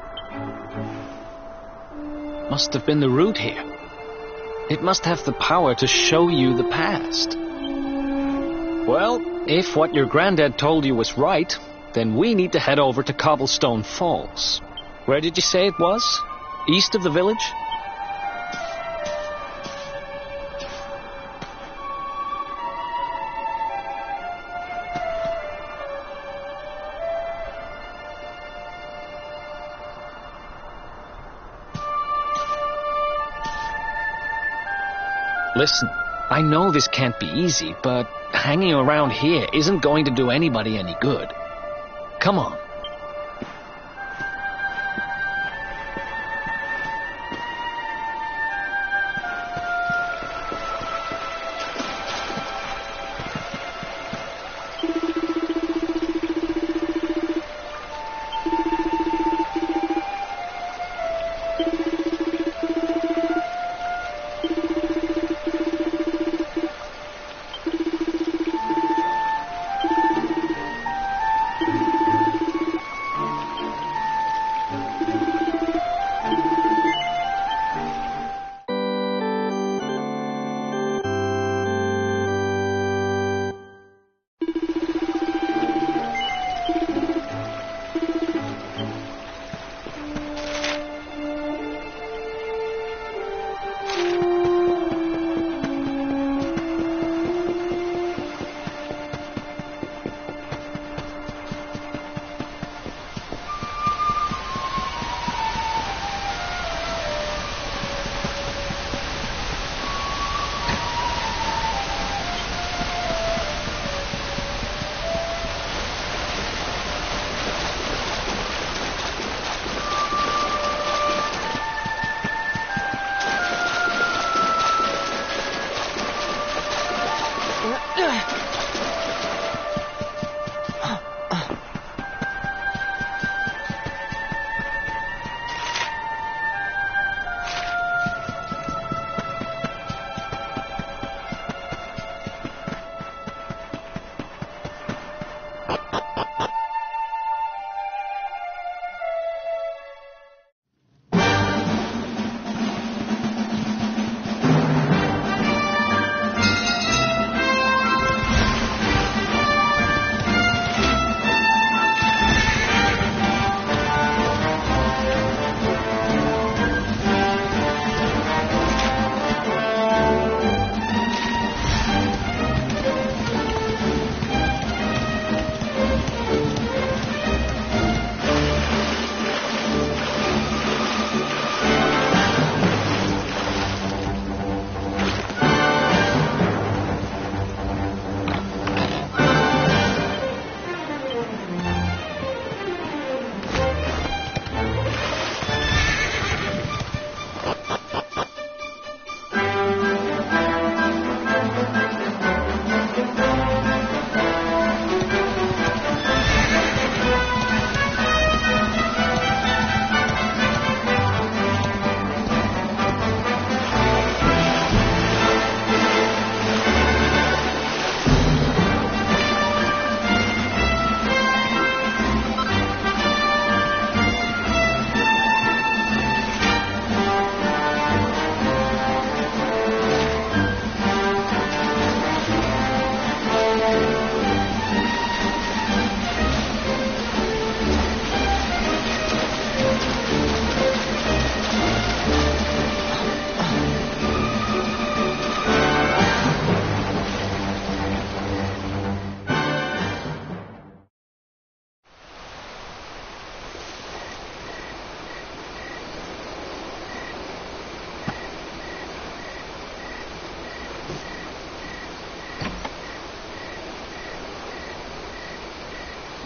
Must have been the root here. It must have the power to show you the past. Well, if what your granddad told you was right, then we need to head over to Cobblestone Falls. Where did you say it was? East of the village? Listen, I know this can't be easy, but hanging around here isn't going to do anybody any good. Come on.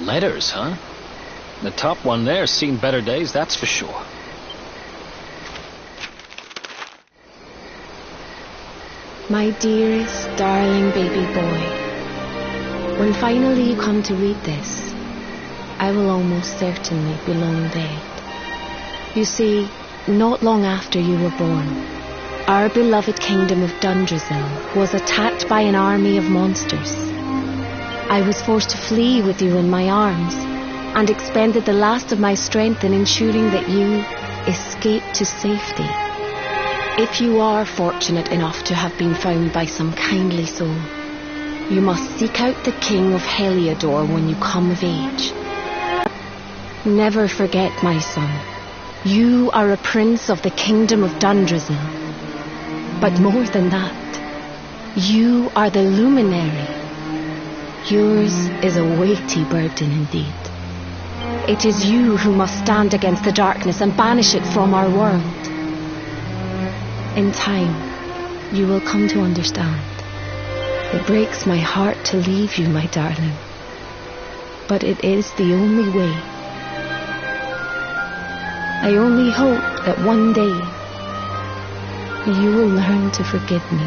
Letters, huh? The top one there's seen better days, that's for sure. My dearest, darling baby boy, when finally you come to read this, I will almost certainly be long dead. You see, not long after you were born, our beloved kingdom of Dundrasil was attacked by an army of monsters. I was forced to flee with you in my arms and expended the last of my strength in ensuring that you escaped to safety. If you are fortunate enough to have been found by some kindly soul, you must seek out the king of Heliodor when you come of age. Never forget, my son, you are a prince of the kingdom of Dundrasil. But more than that, you are the luminary. Yours is a weighty burden indeed. It is you who must stand against the darkness and banish it from our world. In time, you will come to understand. It breaks my heart to leave you, my darling, but it is the only way. I only hope that one day you will learn to forgive me.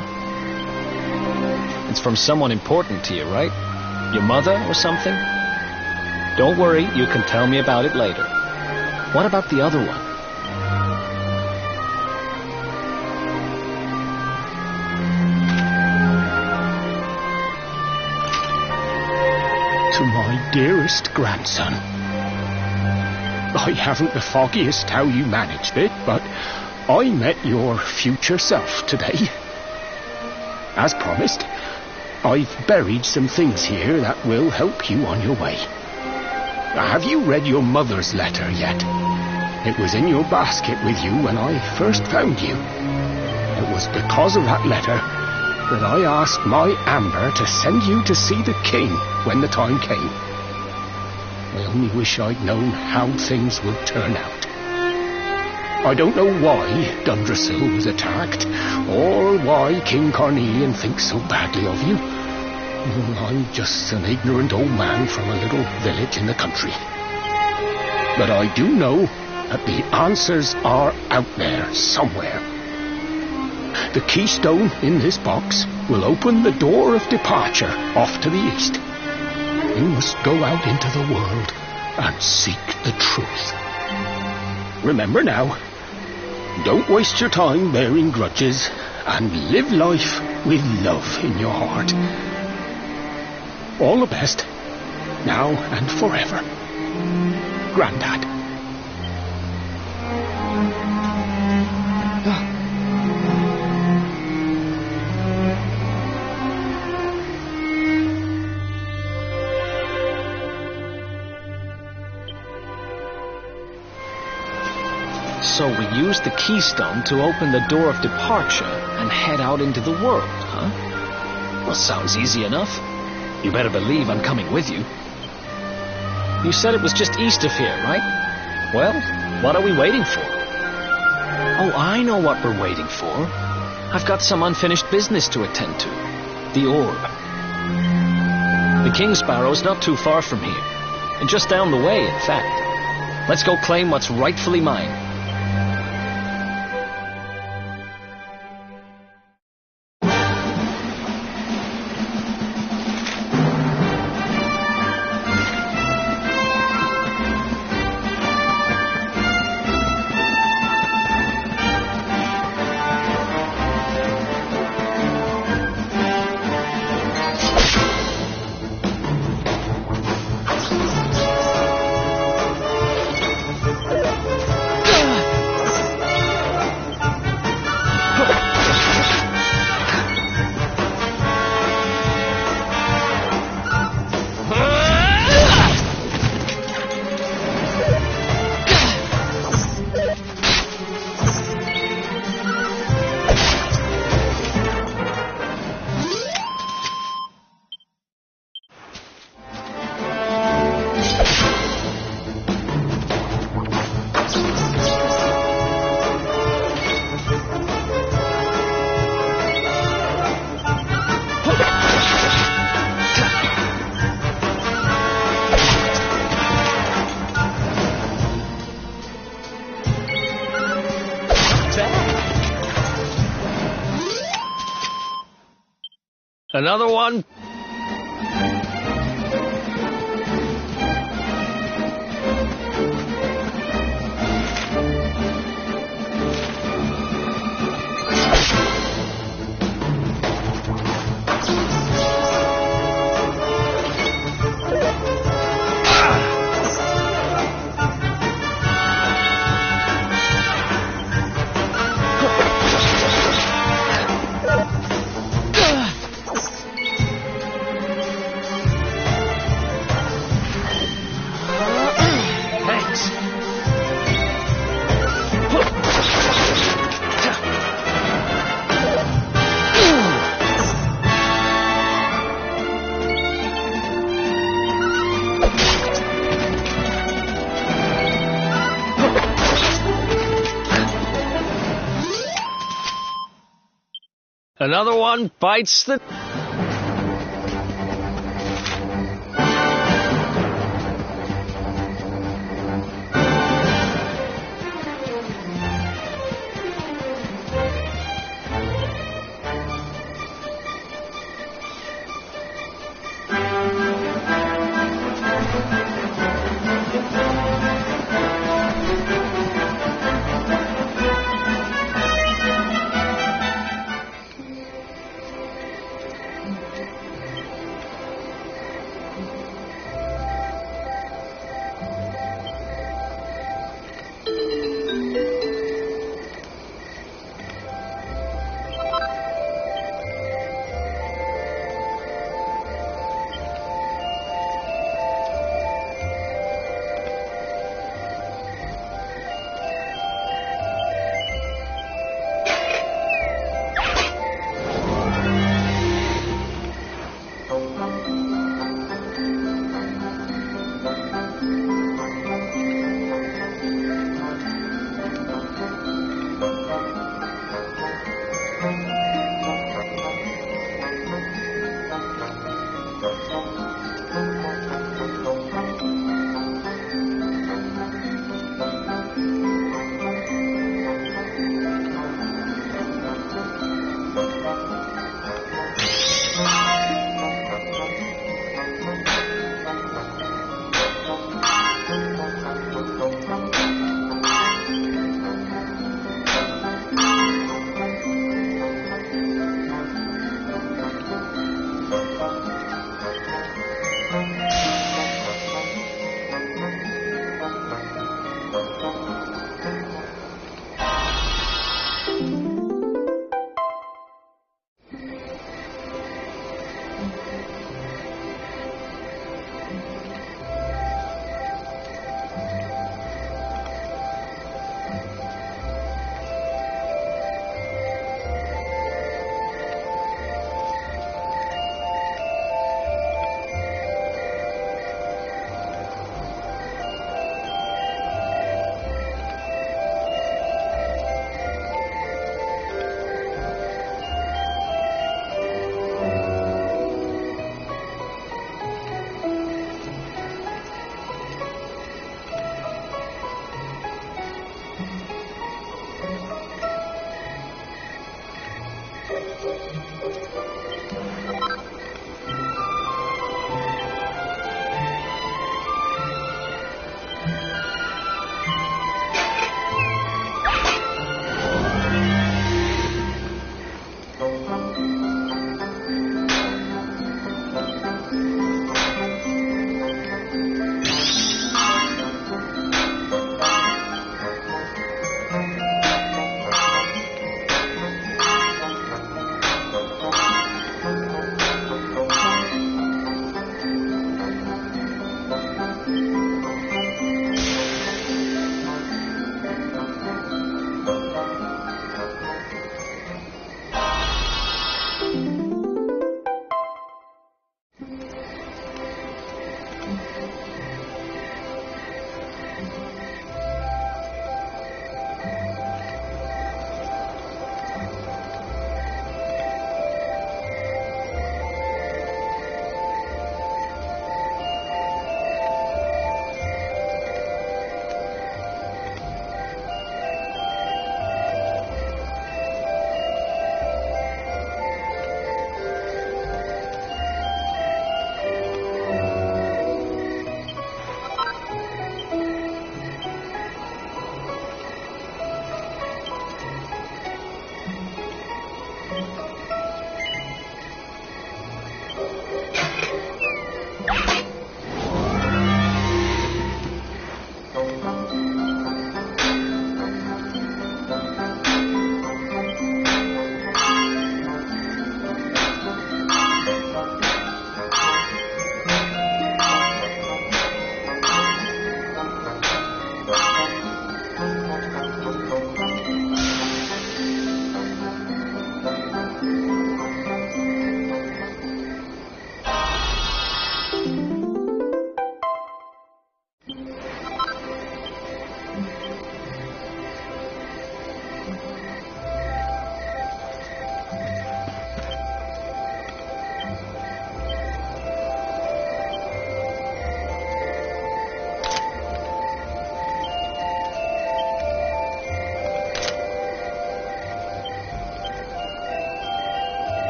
It's from someone important to you, right? Your mother or something? Don't worry, you can tell me about it later. What about the other one? To my dearest grandson. I haven't the foggiest how you managed it, but I met your future self today. As promised, I've buried some things here that will help you on your way. Have you read your mother's letter yet? It was in your basket with you when I first found you. It was because of that letter that I asked my Amber to send you to see the king when the time came. I only wish I'd known how things would turn out. I don't know why Dundrasil was attacked, or why King Carnelian thinks so badly of you. I'm just an ignorant old man from a little village in the country. But I do know that the answers are out there somewhere. The keystone in this box will open the door of departure off to the east. You must go out into the world and seek the truth. Remember now, don't waste your time bearing grudges, and live life with love in your heart. All the best, now and forever. Grandad. So we used the keystone to open the door of departure and head out into the world, huh? Well, sounds easy enough. You better believe I'm coming with you. You said it was just east of here, right? Well, what are we waiting for? Oh, I know what we're waiting for. I've got some unfinished business to attend to. The orb. The King Sparrow's not too far from here. And just down the way, in fact. Let's go claim what's rightfully mine. Another one? Another one bites the...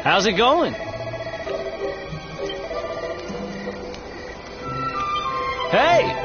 How's it going? Hey!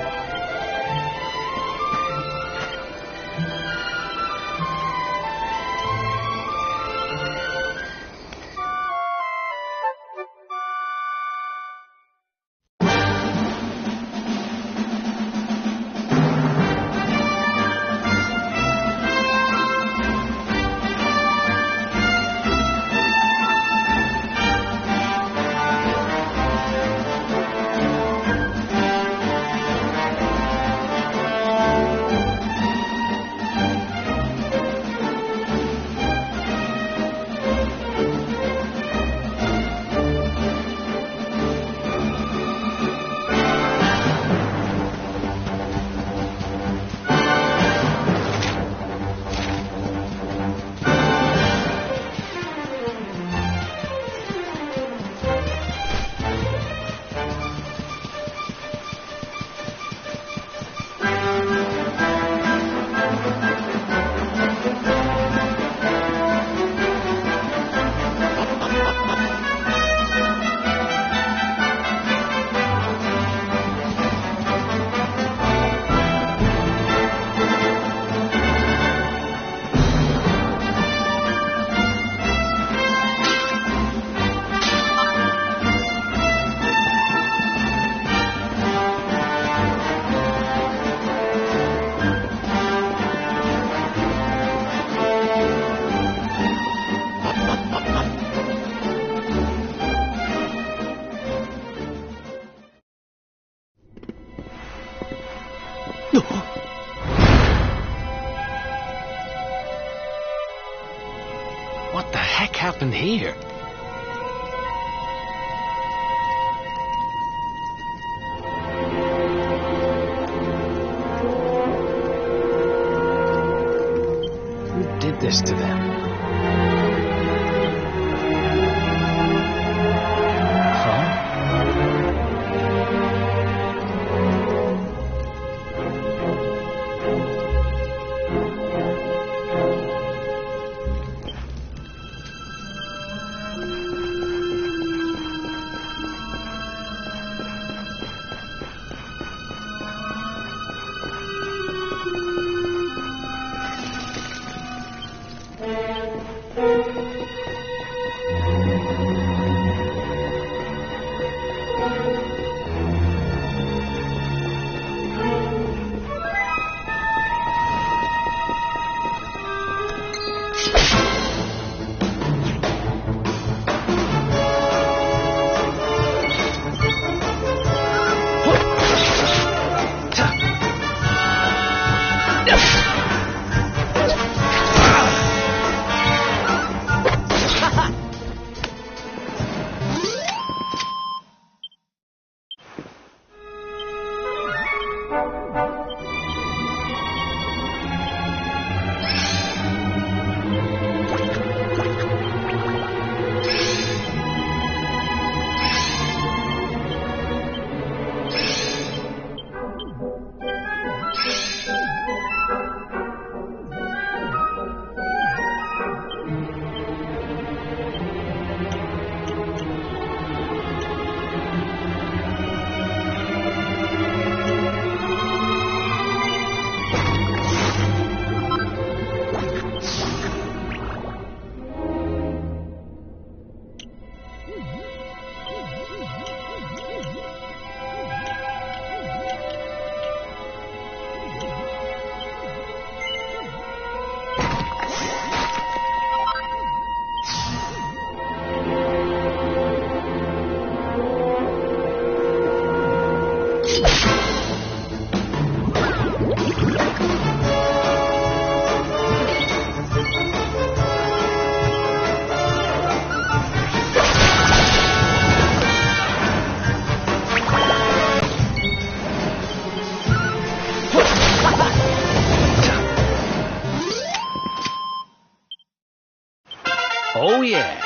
What the heck happened here? Who did this to them? Oh, yeah.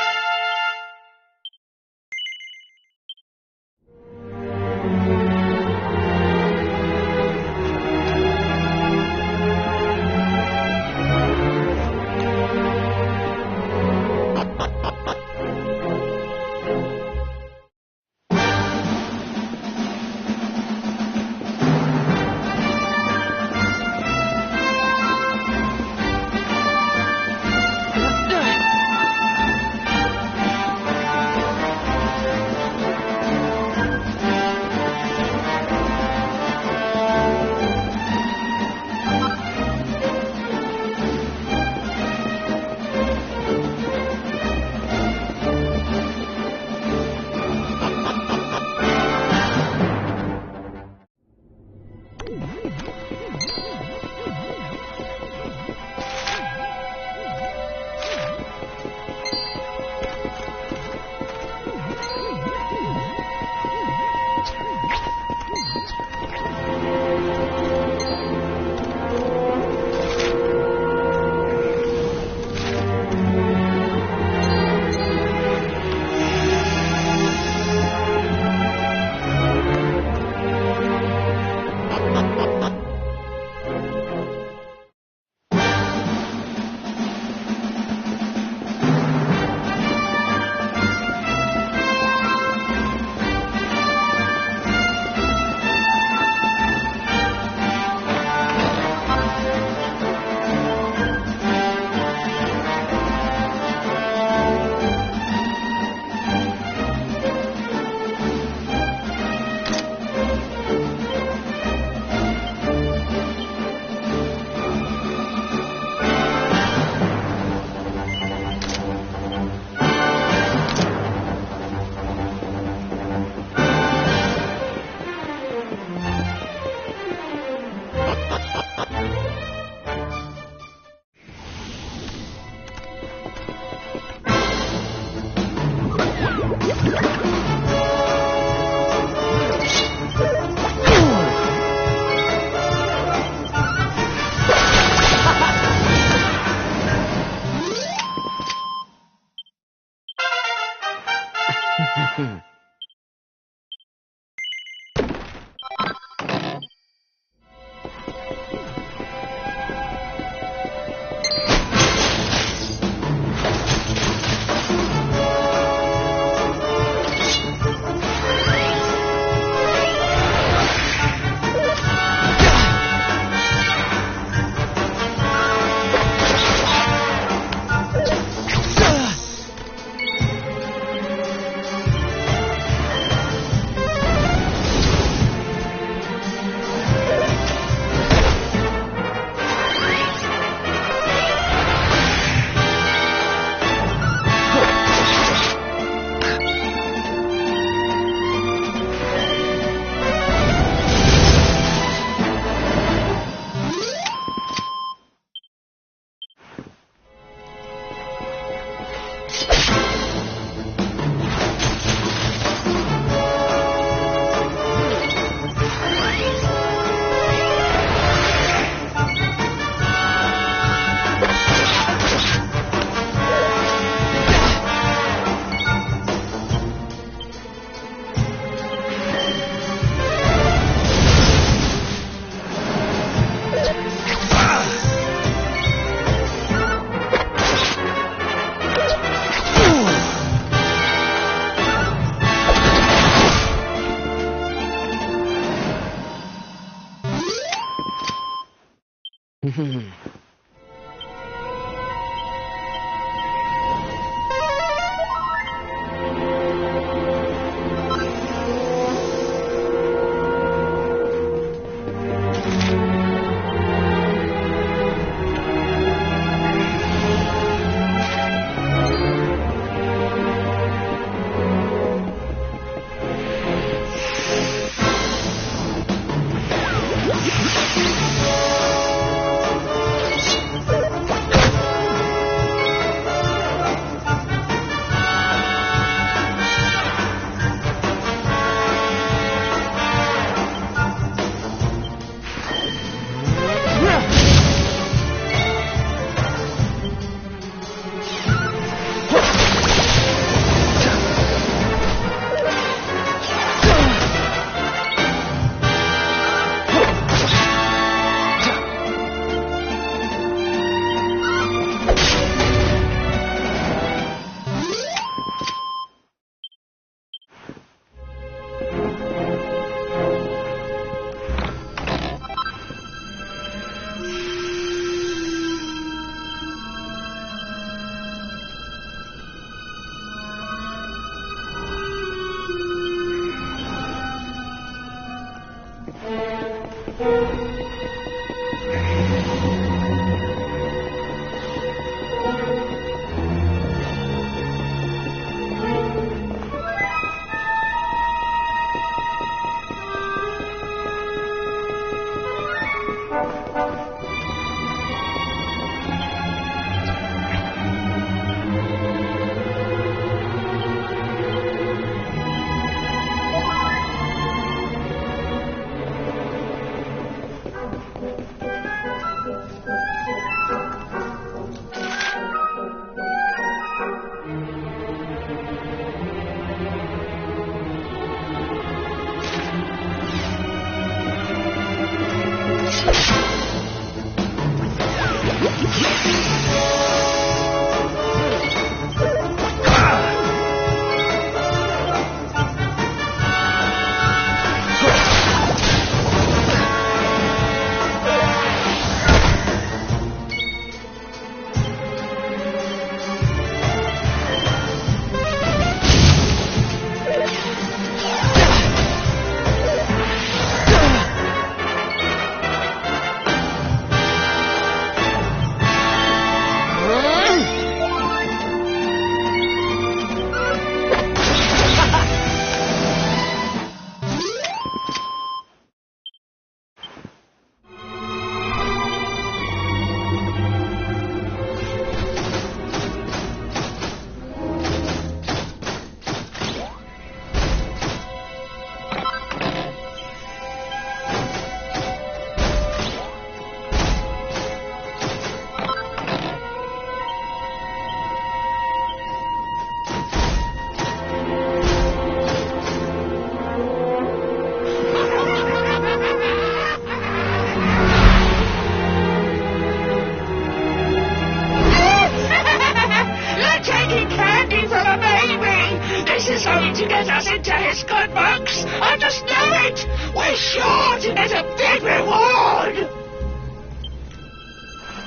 is good, monks! I just know it! We're sure to get a big reward!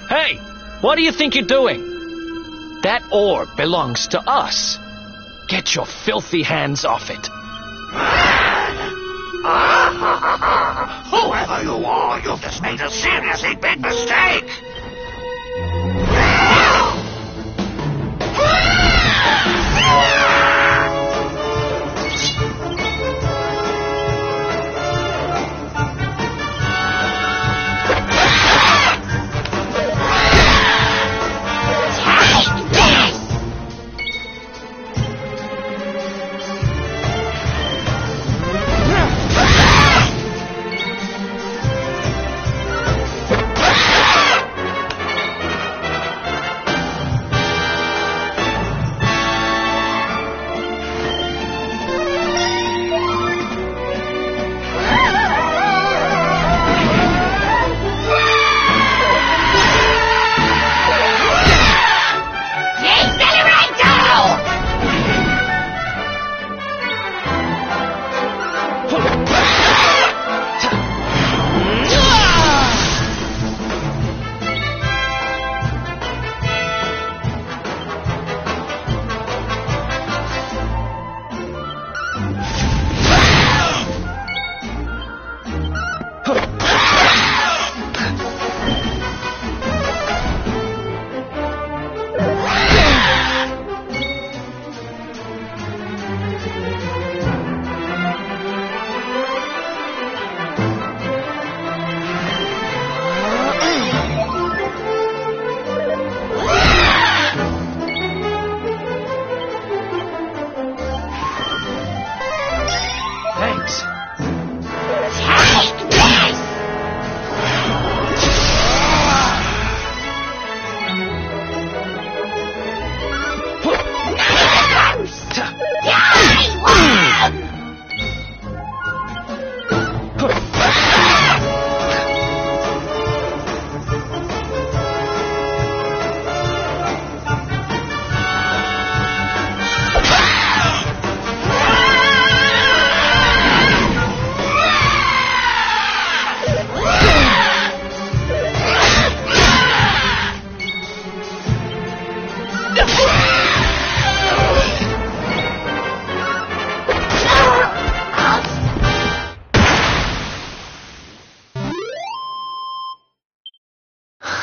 Hey! What do you think you're doing? That orb belongs to us. Get your filthy hands off it. Whoever you are, you've just made a seriously big mistake!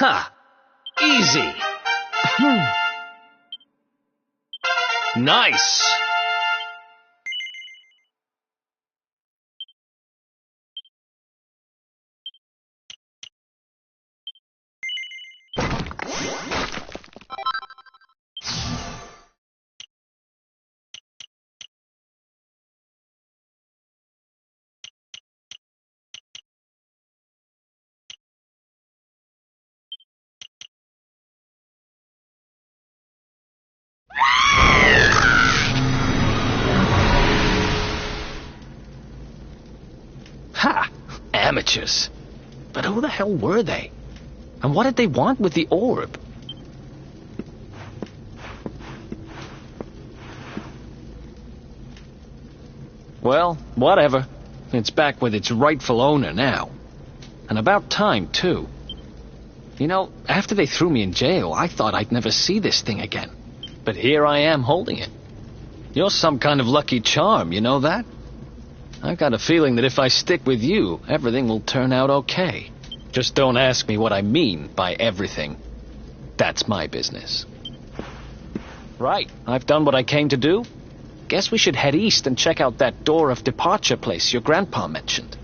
Ha! Easy! Nice! Ha! Amateurs. But who the hell were they? And what did they want with the orb? Well, whatever. It's back with its rightful owner now. And about time, too. You know, after they threw me in jail, I thought I'd never see this thing again. But here I am holding it. You're some kind of lucky charm, you know that? I've got a feeling that if I stick with you, everything will turn out okay. Just don't ask me what I mean by everything. That's my business. Right, I've done what I came to do. Guess we should head east and check out that door of departure place your grandpa mentioned.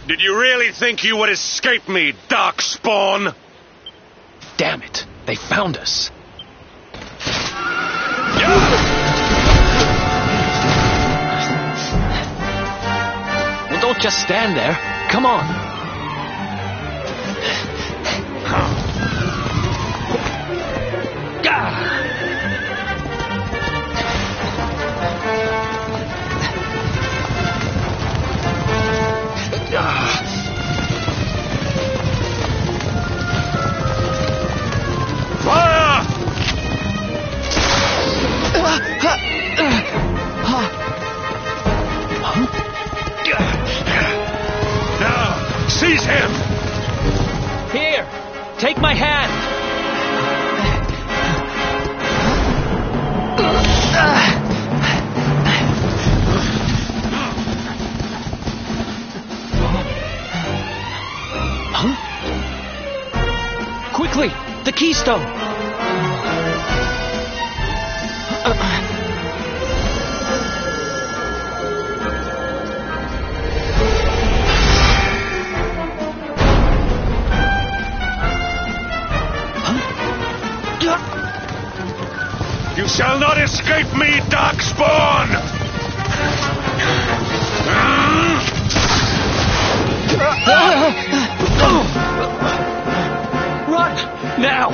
Did you really think you would escape me, Darkspawn? Damn it. They found us. Well, don't just stand there. Come on. Now, seize him! Here, take my hand. Huh? Quickly, the keystone. You shall not escape me, Darkspawn! Run! Now!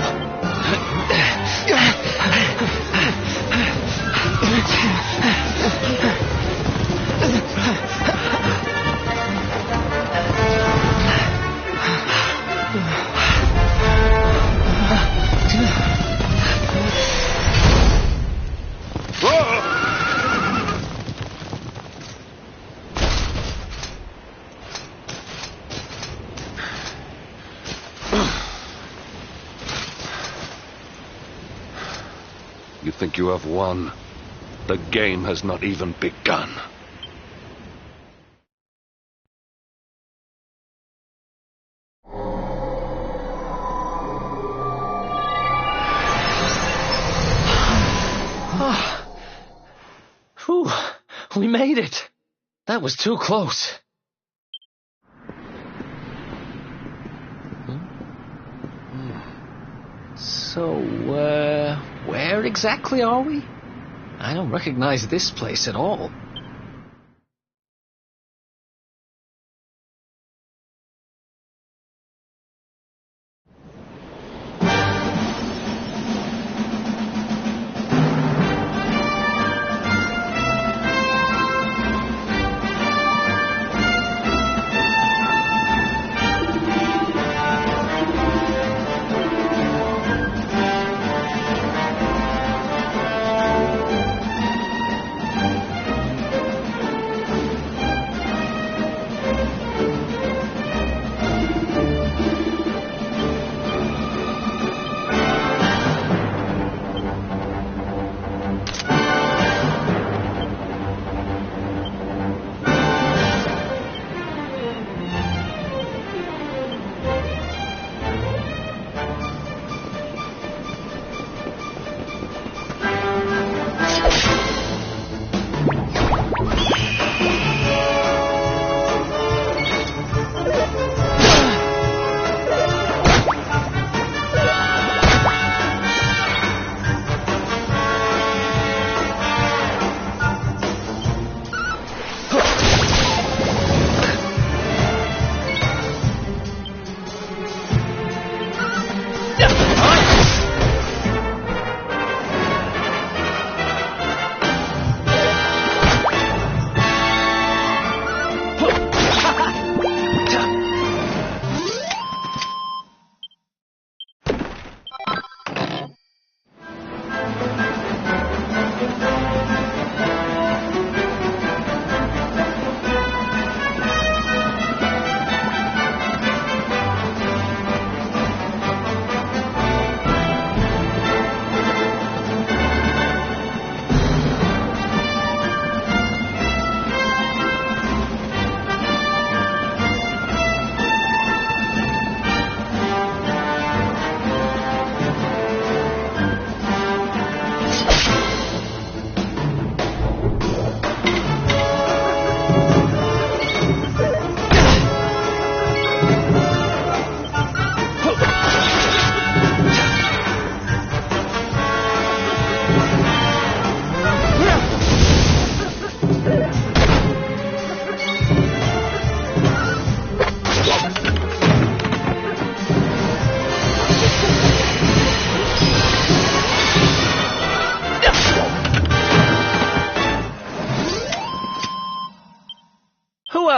You think you have won? The game has not even begun. Whew, we made it. That was too close. So, where exactly are we? I don't recognize this place at all.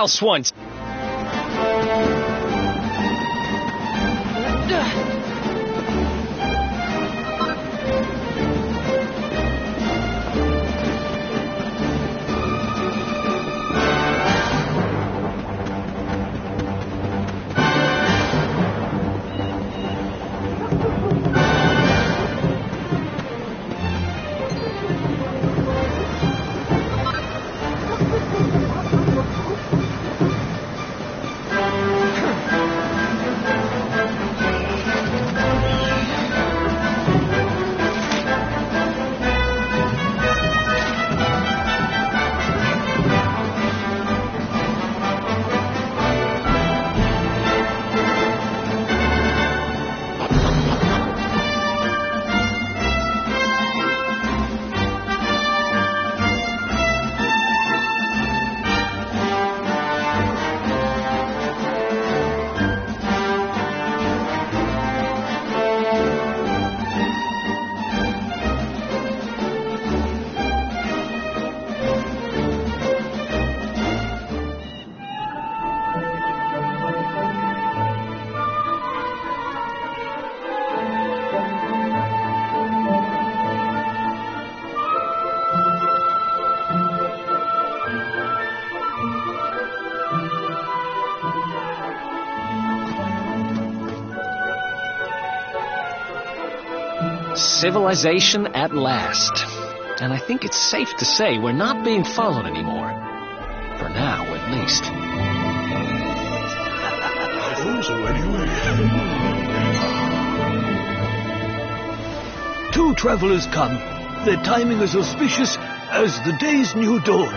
else once. Civilization at last. And I think it's safe to say we're not being followed anymore. For now, at least. Two travelers come. Their timing is auspicious as the day's new dawn.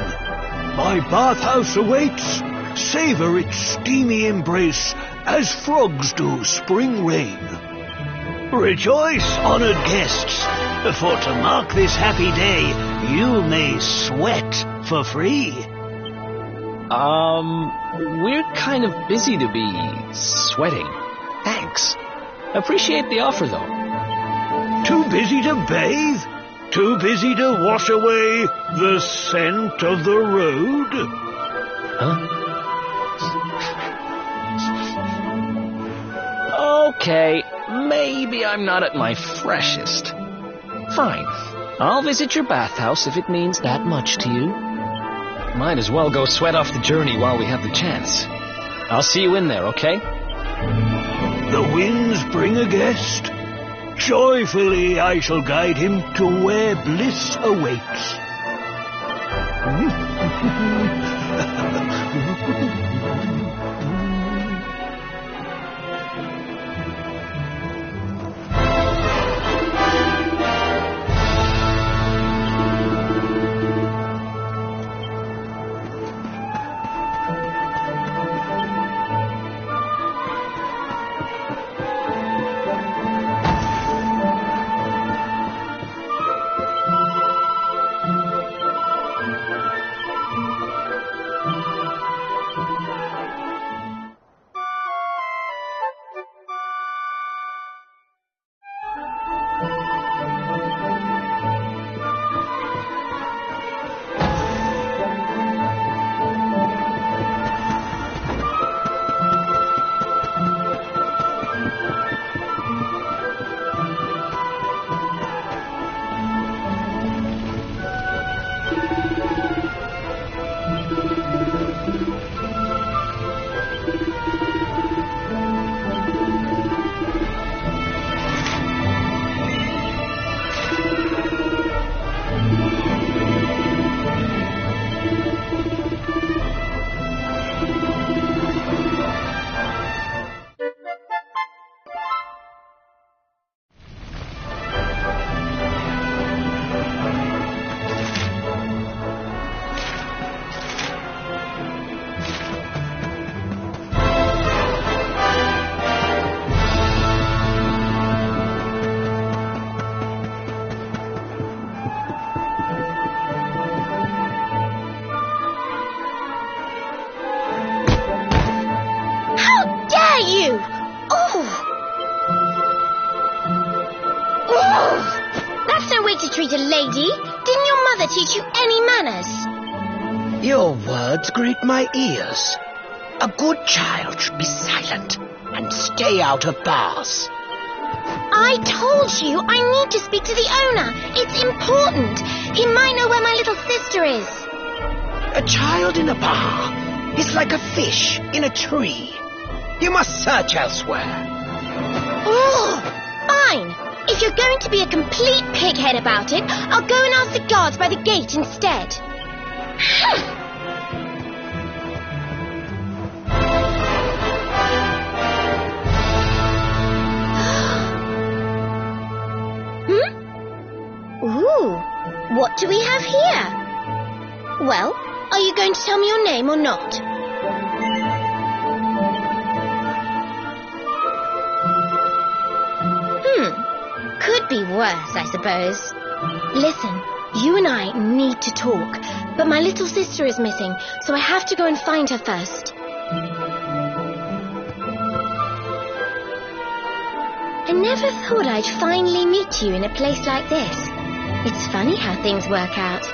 My bathhouse awaits. Savor its steamy embrace as frogs do spring rain. Rejoice, honored guests, for to mark this happy day, you may sweat for free. We're kind of busy to be sweating. Thanks. Appreciate the offer, though. Too busy to bathe? Too busy to wash away the scent of the road? Huh? Okay, maybe I'm not at my freshest. Fine. I'll visit your bathhouse if it means that much to you. Might as well go sweat off the journey while we have the chance. I'll see you in there, okay? The winds bring a guest. Joyfully I shall guide him to where bliss awaits. Treat a lady? Didn't your mother teach you any manners? Your words grate my ears. A good child should be silent and stay out of bars. I told you I need to speak to the owner. It's important. He might know where my little sister is. A child in a bar is like a fish in a tree. You must search elsewhere. Oh, fine. If you're going to be a complete pighead about it, I'll go and ask the guards by the gate instead. Ooh, what do we have here? Well, are you going to tell me your name or not? Could be worse, I suppose. Listen, you and I need to talk, but my little sister is missing, so I have to go and find her first. I never thought I'd finally meet you in a place like this. It's funny how things work out.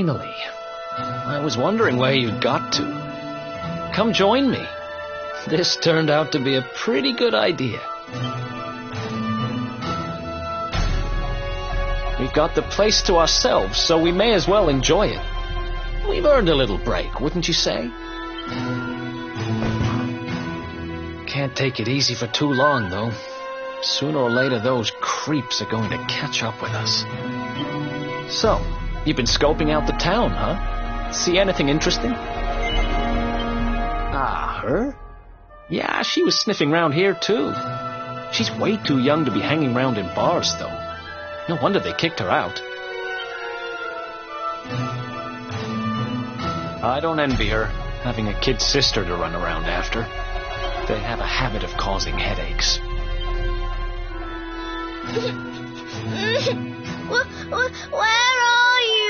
Finally. I was wondering where you'd got to. Come join me. This turned out to be a pretty good idea. We've got the place to ourselves, so we may as well enjoy it. We've earned a little break, wouldn't you say? Can't take it easy for too long, though. Sooner or later, those creeps are going to catch up with us. So, you've been scoping out the town, huh? See anything interesting? Ah, her? Yeah, she was sniffing around here, too. She's way too young to be hanging around in bars, though. No wonder they kicked her out. I don't envy her, having a kid sister to run around after. They have a habit of causing headaches. Where are you?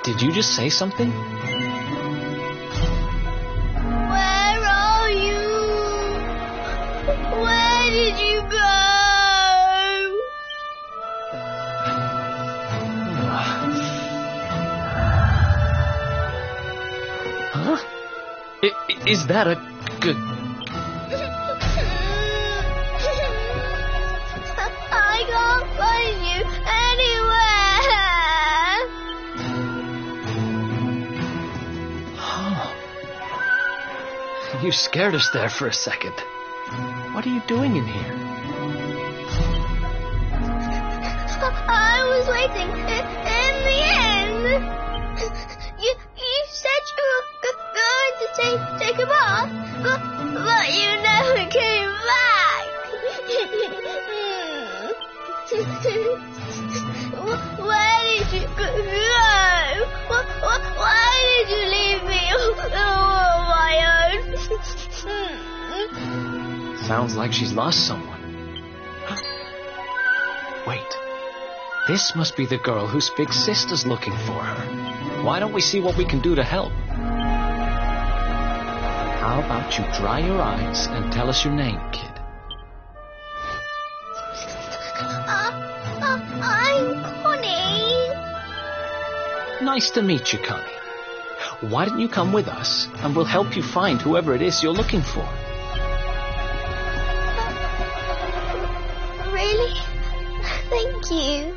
Did you just say something? Where are you? Where did you go? Huh? Is that a good... I can't find you anywhere. You scared us there for a second. What are you doing in here? I was waiting in the end. You said you were going to take a bath, but you never came back. Where did you go? Why did you leave me all on my own? Sounds like she's lost someone. Wait. This must be the girl whose big sister's looking for her. Why don't we see what we can do to help? How about you dry your eyes and tell us your name, kid? I'm Connie. Nice to meet you, Connie. Why don't you come with us, and we'll help you find whoever it is you're looking for. Really? Thank you.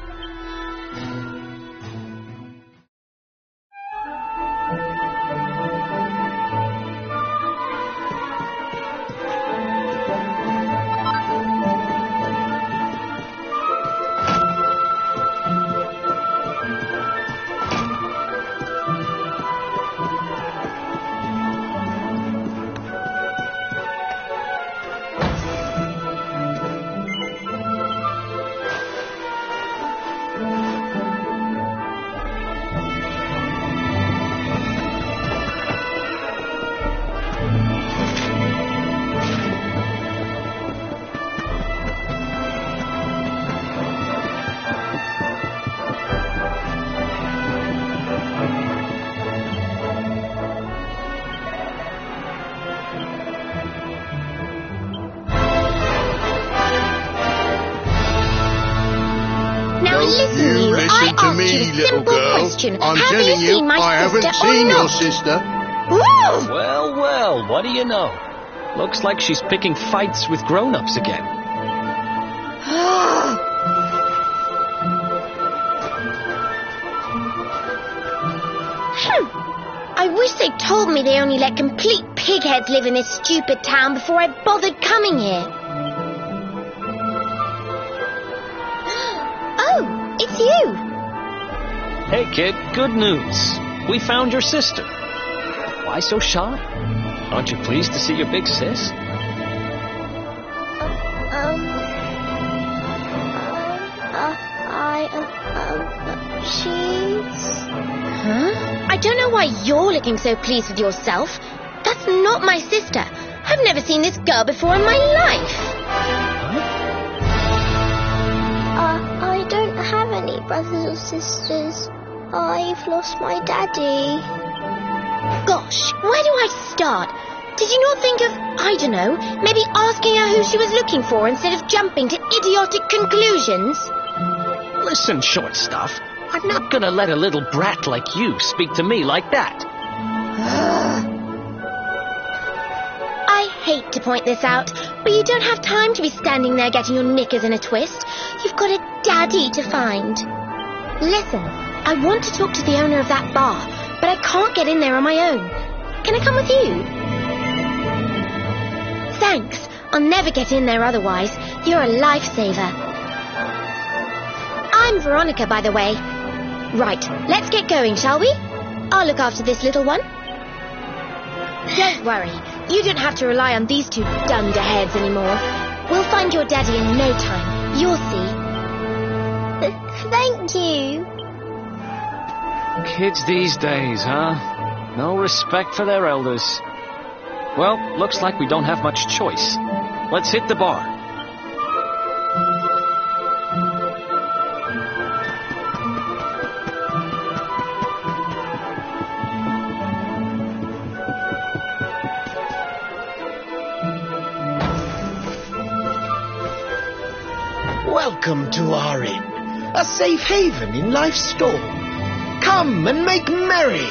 You listen to me, little girl. I'm telling you, I haven't seen your sister. Well, well, what do you know? Looks like she's picking fights with grown-ups again. I wish they told me they only let complete pigheads live in this stupid town before I bothered coming here. Oh, it's you. Hey, kid, good news. We found your sister. Why so shy? Aren't you pleased to see your big sis? She's... Huh? I don't know why you're looking so pleased with yourself. That's not my sister. I've never seen this girl before in my life. I don't have any brothers or sisters. I've lost my daddy. Gosh, where do I start? Did you not think of, I don't know, maybe asking her who she was looking for instead of jumping to idiotic conclusions? Listen, short stuff. I'm not gonna let a little brat like you speak to me like that. I hate to point this out, but you don't have time to be standing there getting your knickers in a twist. You've got a daddy to find. Listen, I want to talk to the owner of that bar, but I can't get in there on my own. Can I come with you? Thanks. I'll never get in there otherwise. You're a lifesaver. I'm Veronica, by the way. Right, let's get going, shall we? I'll look after this little one. Don't worry. You don't have to rely on these two dunderheads anymore. We'll find your daddy in no time. You'll see. Thank you. Kids these days, huh? No respect for their elders. Well, looks like we don't have much choice. Let's hit the bar. Welcome to our inn, a safe haven in life's storm. Come and make merry.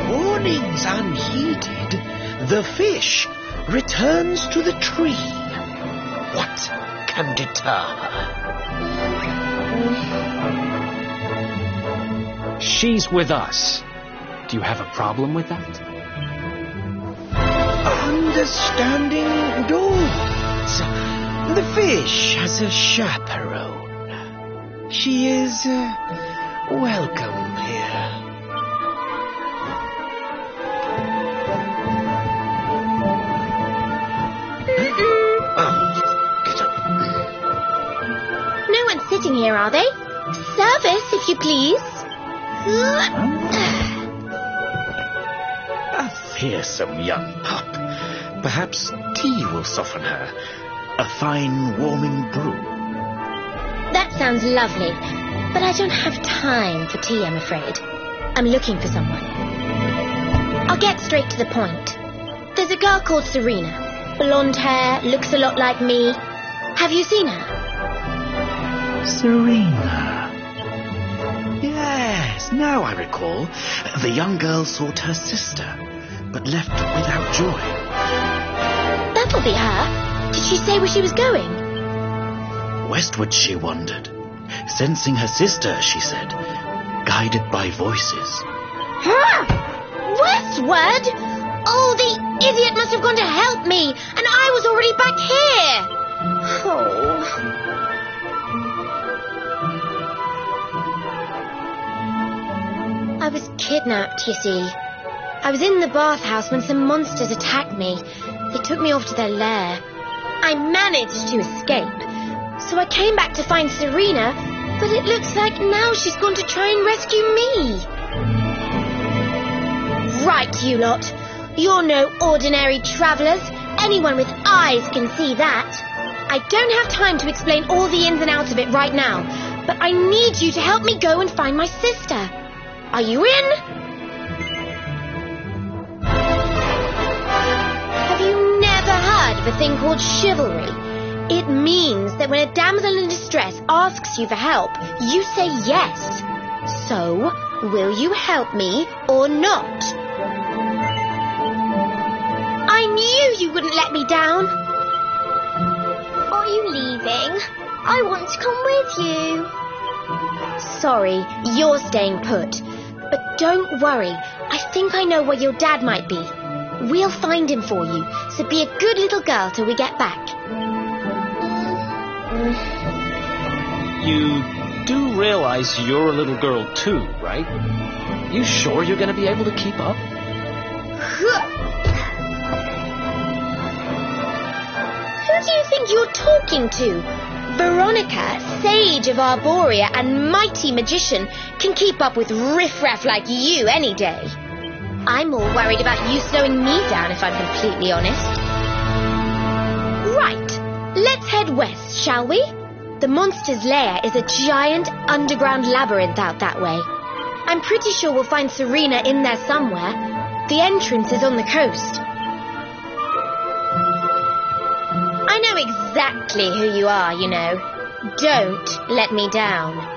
Warnings unheeded, the fish returns to the tree. What can deter her? She's with us. Do you have a problem with that? Understanding dogs. The fish has a chaperone. She is welcome here. No one's sitting here, are they? Service, if you please. A fearsome young pup. Perhaps tea will soften her. A fine warming brew. That sounds lovely, but I don't have time for tea, I'm afraid. I'm looking for someone. I'll get straight to the point. There's a girl called Serena. Blonde hair, looks a lot like me. Have you seen her? Serena. Yes, now I recall. The young girl sought her sister, but left without joy. That'll be her. Did she say where she was going? Westward she wandered, sensing her sister, she said, guided by voices. Huh? Westward? Oh, the idiot must have gone to help me, and I was already back here. Oh. I was kidnapped, you see. I was in the bathhouse when some monsters attacked me. They took me off to their lair. I managed to escape, so I came back to find Serena, but it looks like now she's gone to try and rescue me. Right, you lot. You're no ordinary travellers. Anyone with eyes can see that. I don't have time to explain all the ins and outs of it right now, but I need you to help me go and find my sister. Are you in? Have you never heard of a thing called chivalry? It means that when a damsel in distress asks you for help, you say yes. So, will you help me or not? I knew you wouldn't let me down. Are you leaving? I want to come with you. Sorry, you're staying put. But don't worry, I think I know where your dad might be. We'll find him for you, so be a good little girl till we get back. You do realize you're a little girl too, right? You sure you're going to be able to keep up? Who do you think you're talking to? Veronica, sage of Arborea and mighty magician, can keep up with riffraff like you any day. I'm more worried about you slowing me down, if I'm completely honest. Right, let's head west, shall we? The monster's lair is a giant underground labyrinth out that way. I'm pretty sure we'll find Serena in there somewhere. The entrance is on the coast. I know exactly who you are, you know. Don't let me down.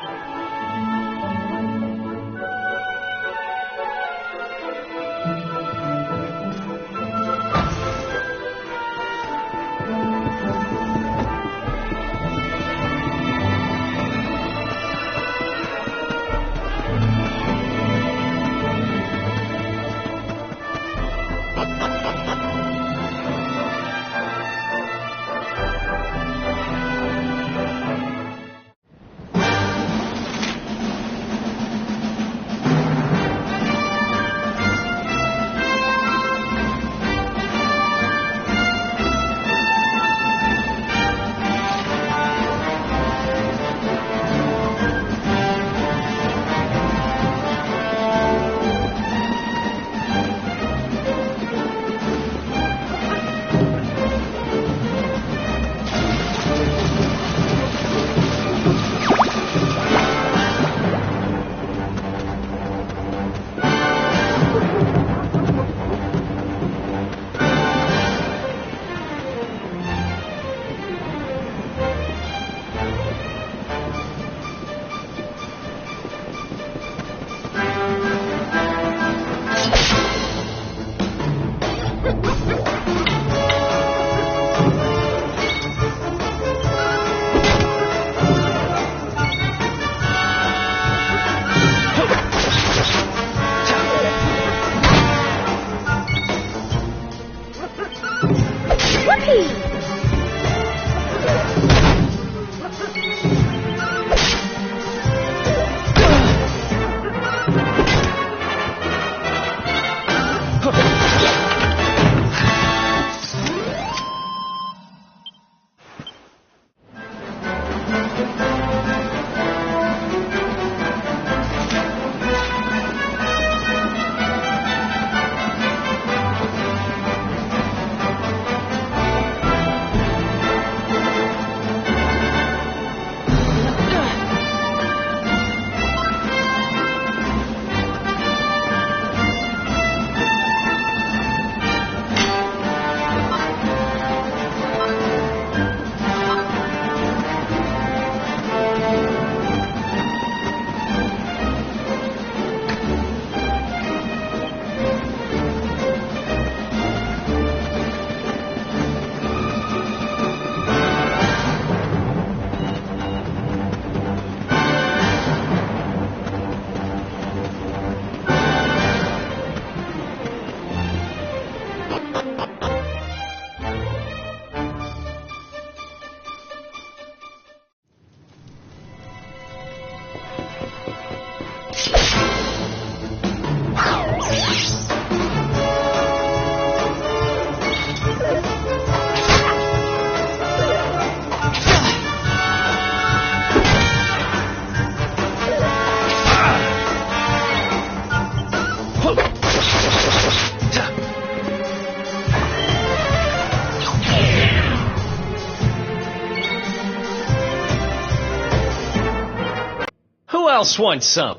Who else wants some?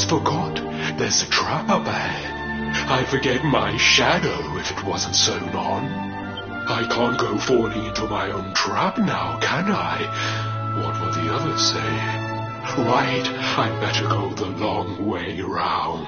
Forgot. There's a trap up ahead. I'd forget my shadow if it wasn't sewn on. I can't go falling into my own trap now, can I? What will the others say? Right, I'd better go the long way round.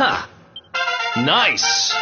Ha! Nice!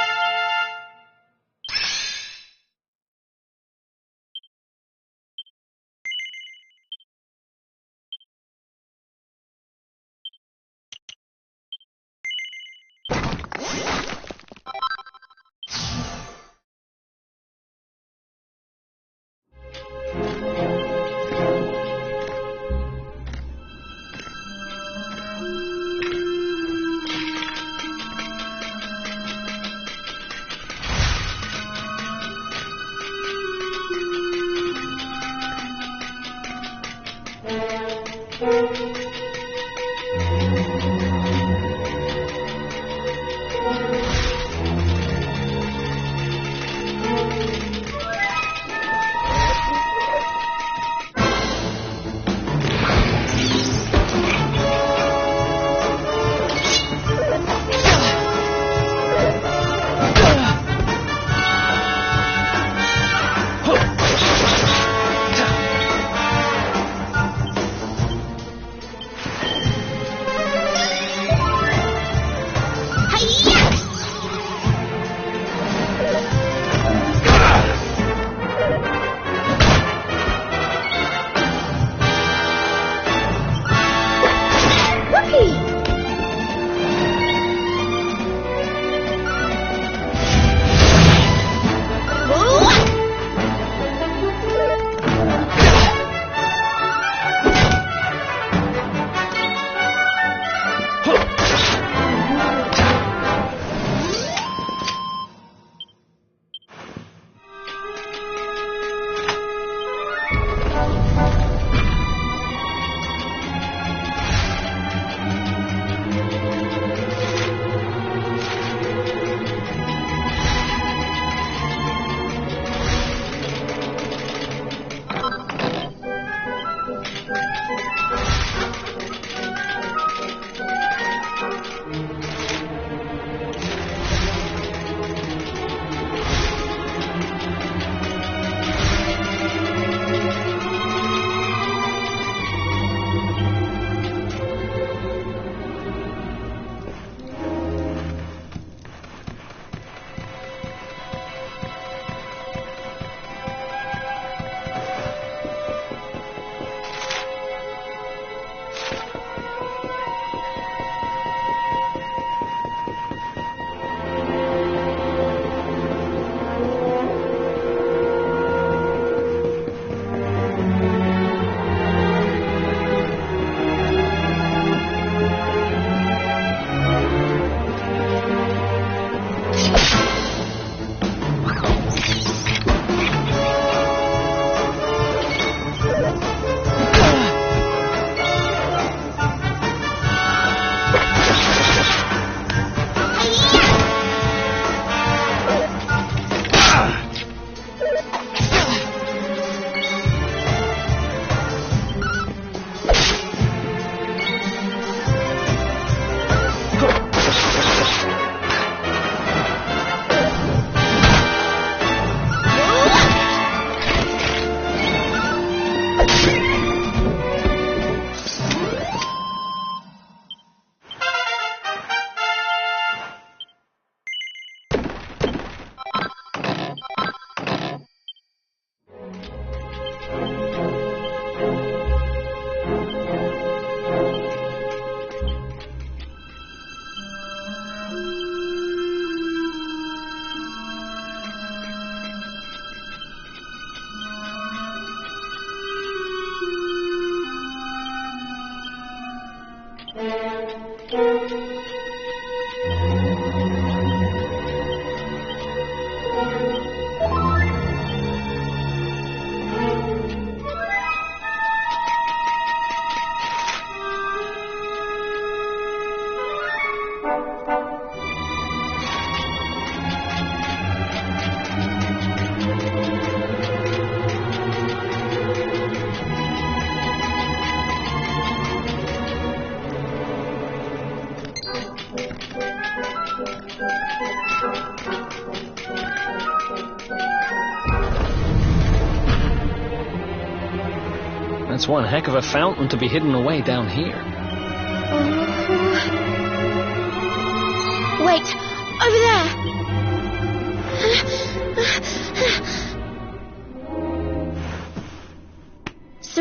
That's one heck of a fountain to be hidden away down here.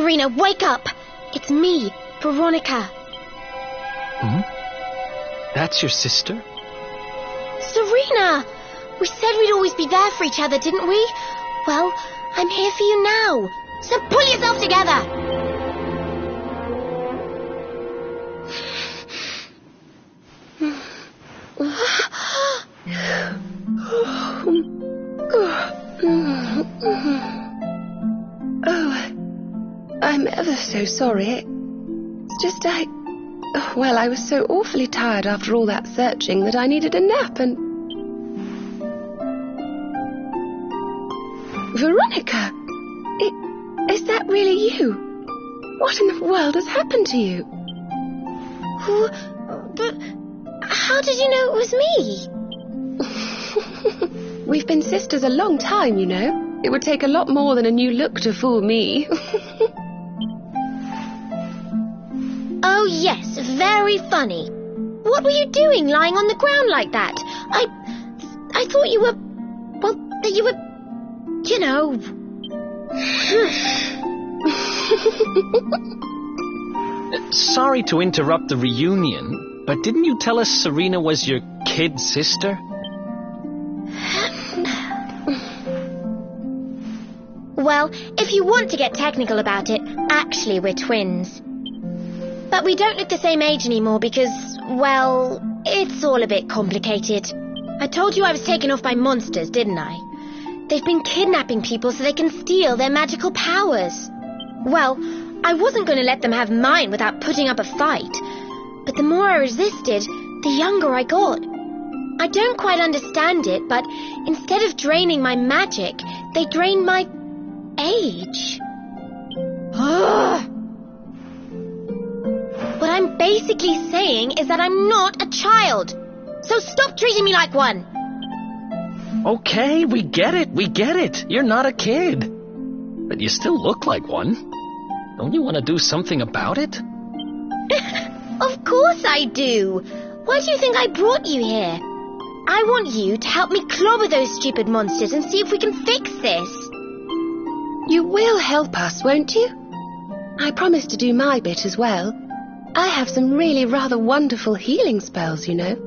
Serena, wake up! It's me, Veronica. Hmm? That's your sister? Serena! We said we'd always be there for each other, didn't we? Well, I'm here for you now. So pull yourself together! Oh, I'm ever so sorry. It's just I was so awfully tired after all that searching that I needed a nap and... Veronica! Is that really you? What in the world has happened to you? But how did you know it was me? We've been sisters a long time, you know. It would take a lot more than a new look to fool me. Oh, yes, very funny. What were you doing lying on the ground like that? I thought you were... Well, that you were... You know... Sorry to interrupt the reunion, but didn't you tell us Serena was your kid sister? Well, if you want to get technical about it, actually we're twins. But we don't look the same age anymore because, well, it's all a bit complicated. I told you I was taken off by monsters, didn't I? They've been kidnapping people so they can steal their magical powers. Well, I wasn't going to let them have mine without putting up a fight. But the more I resisted, the younger I got. I don't quite understand it, but instead of draining my magic, they drained my age. What I'm basically saying is that I'm not a child. So stop treating me like one. Okay, we get it. You're not a kid. But you still look like one. Don't you want to do something about it? Of course I do. Why do you think I brought you here? I want you to help me clobber those stupid monsters and see if we can fix this. You will help us, won't you? I promise to do my bit as well. I have some really rather wonderful healing spells, you know.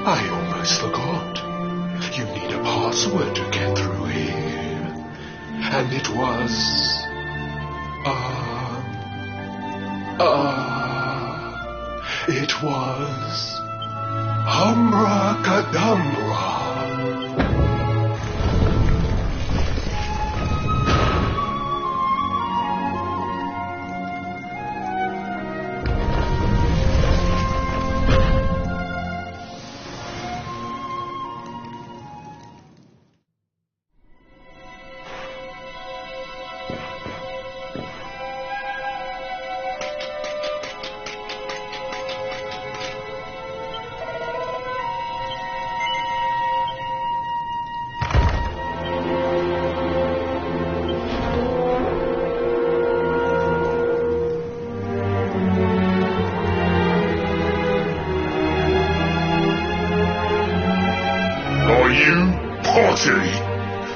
I almost forgot. You need a password to get through here. And it was... It was... Humbracadabra.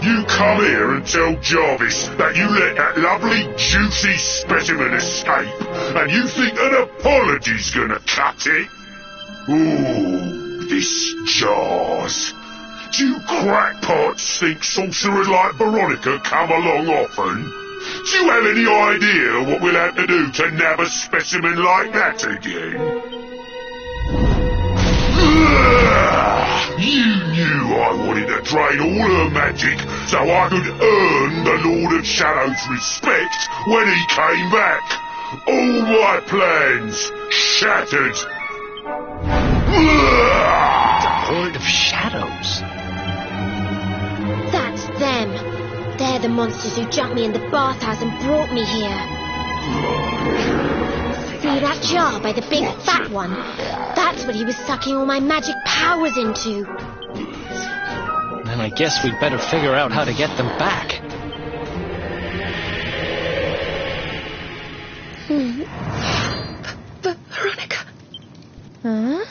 You come here and tell Jarvis that you let that lovely, juicy specimen escape, and you think an apology's gonna cut it? Ooh, this jars. Do you crackpots think sorcerers like Veronica come along often? Do you have any idea what we'll have to do to nab a specimen like that again? You knew I wanted to drain all her magic so I could earn the Lord of Shadow's respect when he came back. All my plans shattered. The Lord of Shadows? That's them. They're the monsters who jumped me in the bathhouse and brought me here. See that jar by the big fat one? That's what he was sucking all my magic powers into. Then I guess we'd better figure out how to get them back. Veronica. Huh?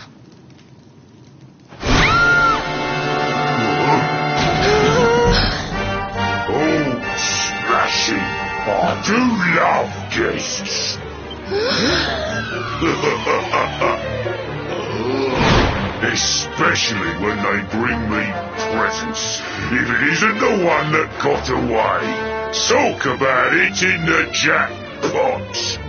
Oh, smashing! I do love guests. Especially when they bring me presents. If it isn't the one that got away. Talk about it in the jackpot.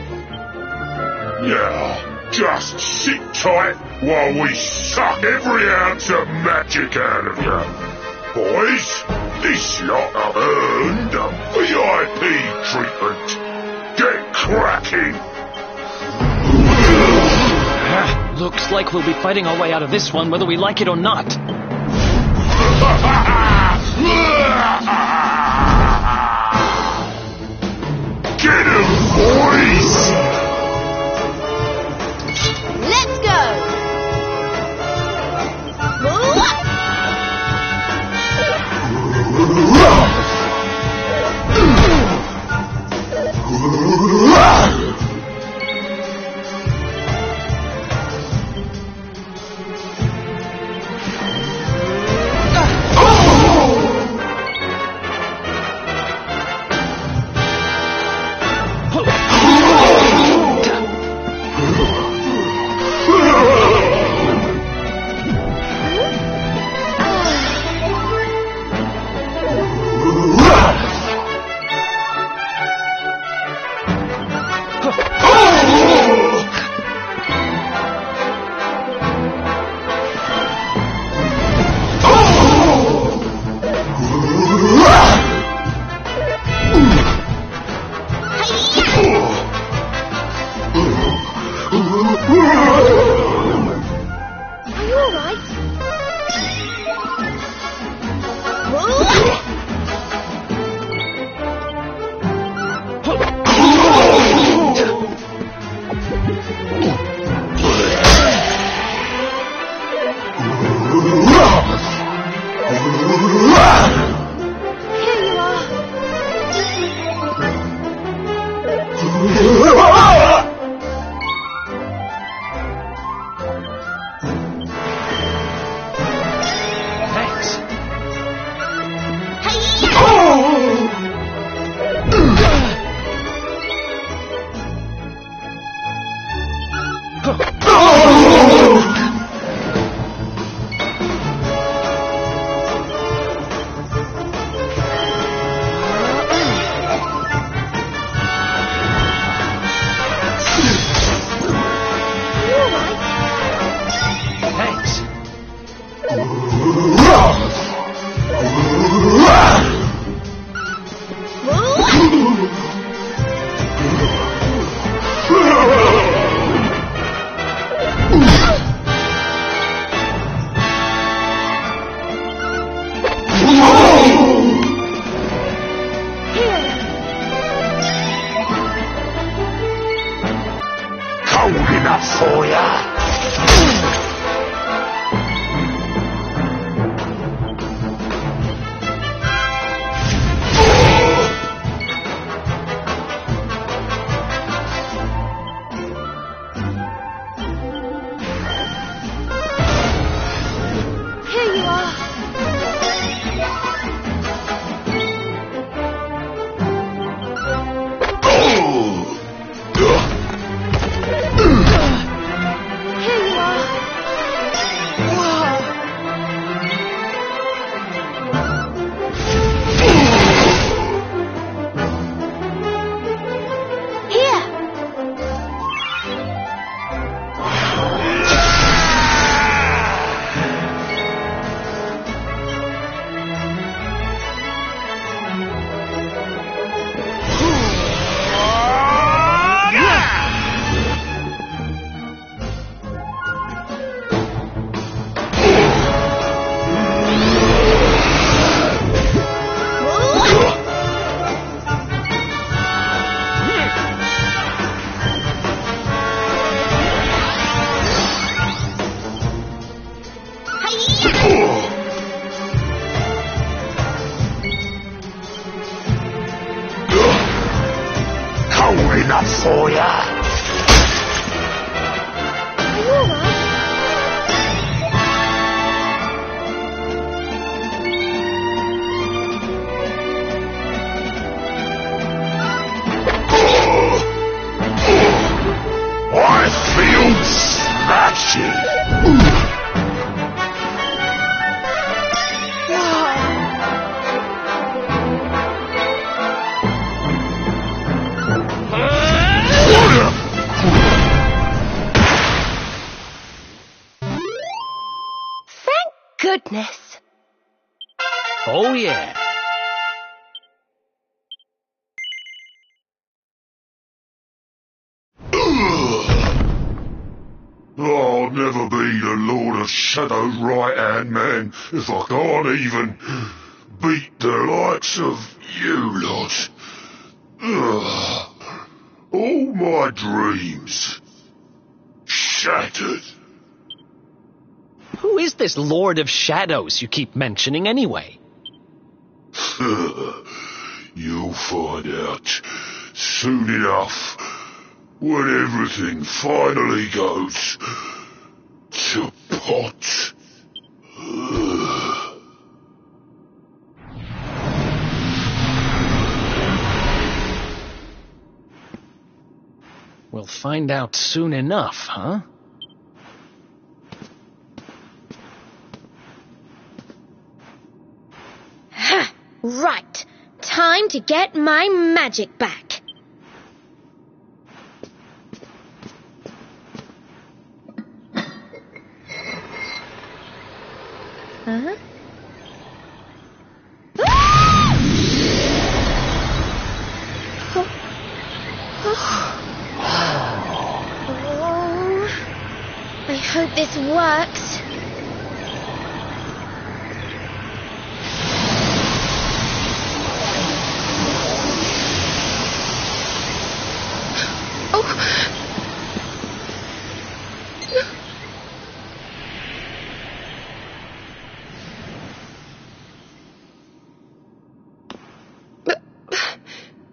Now, just sit tight while we suck every ounce of magic out of you. Boys, this lot have earned a VIP treatment. Get cracking! Looks like we'll be fighting our way out of this one whether we like it or not. Get him, boys! Let's go! goodness. Oh, yeah. I'll never be the Lord of Shadow's right-hand man if I can't even beat the likes of you lot. All my dreams shattered. Who is this Lord of Shadows you keep mentioning anyway? You'll find out soon enough when everything finally goes to pot. We'll find out soon enough, huh? Ha! Right. Time to get my magic back. Huh? I hope this works.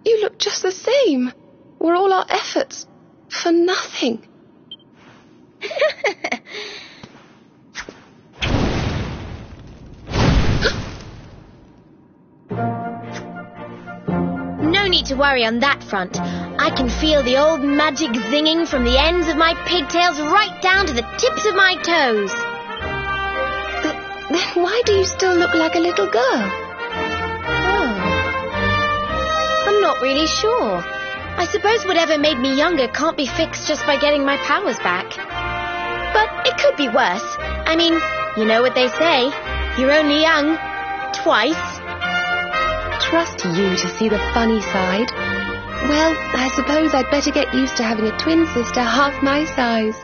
You look just the same. Were all our efforts for nothing? No need to worry on that front. I can feel the old magic zinging from the ends of my pigtails right down to the tips of my toes. Then why do you still look like a little girl? I'm not really sure. I suppose whatever made me younger can't be fixed just by getting my powers back. But it could be worse. I mean, you know what they say. You're only young. Twice. Trust you to see the funny side. Well, I suppose I'd better get used to having a twin sister half my size.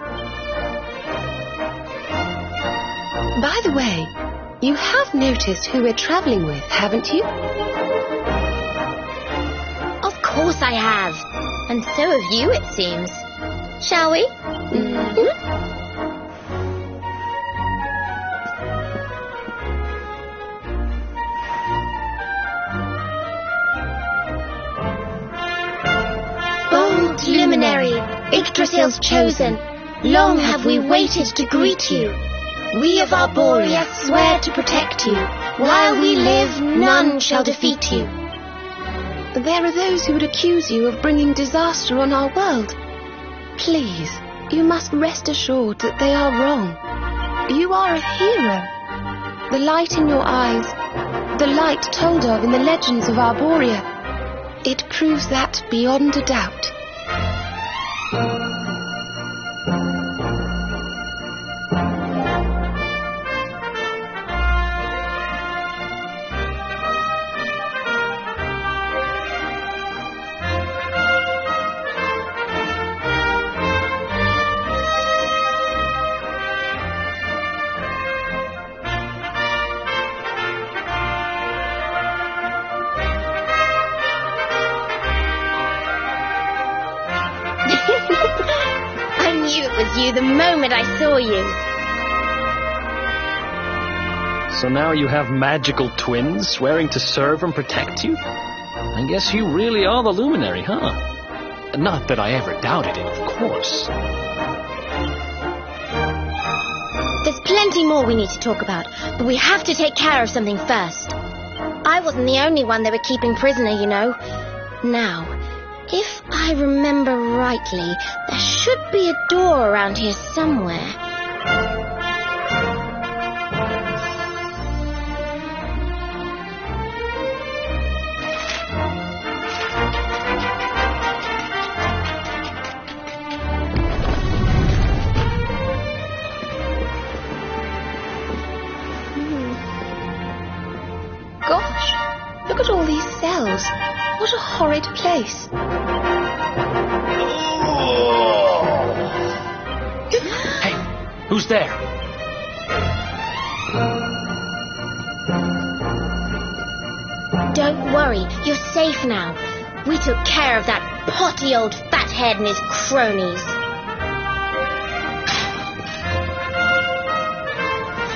By the way, you have noticed who we're travelling with, haven't you? Of course I have. And so have you, it seems. Shall we? Bold luminary, Yggdrasil's chosen, long have we waited to greet you. We of Arborea swear to protect you. While we live, none shall defeat you. There are those who would accuse you of bringing disaster on our world. Please, you must rest assured that they are wrong. You are a hero. The light in your eyes, the light told of in the legends of Arborea, it proves that beyond a doubt. I knew it was you the moment I saw you. So now you have magical twins swearing to serve and protect you? I guess you really are the luminary, huh? Not that I ever doubted it, of course. There's plenty more we need to talk about, but we have to take care of something first. I wasn't the only one they were keeping prisoner, you know. Now, if I remember rightly, there should be a door around here somewhere. gosh, look at all these cells. What a horrid place. Hey, who's there? Don't worry, you're safe now. We took care of that potty old fathead and his cronies.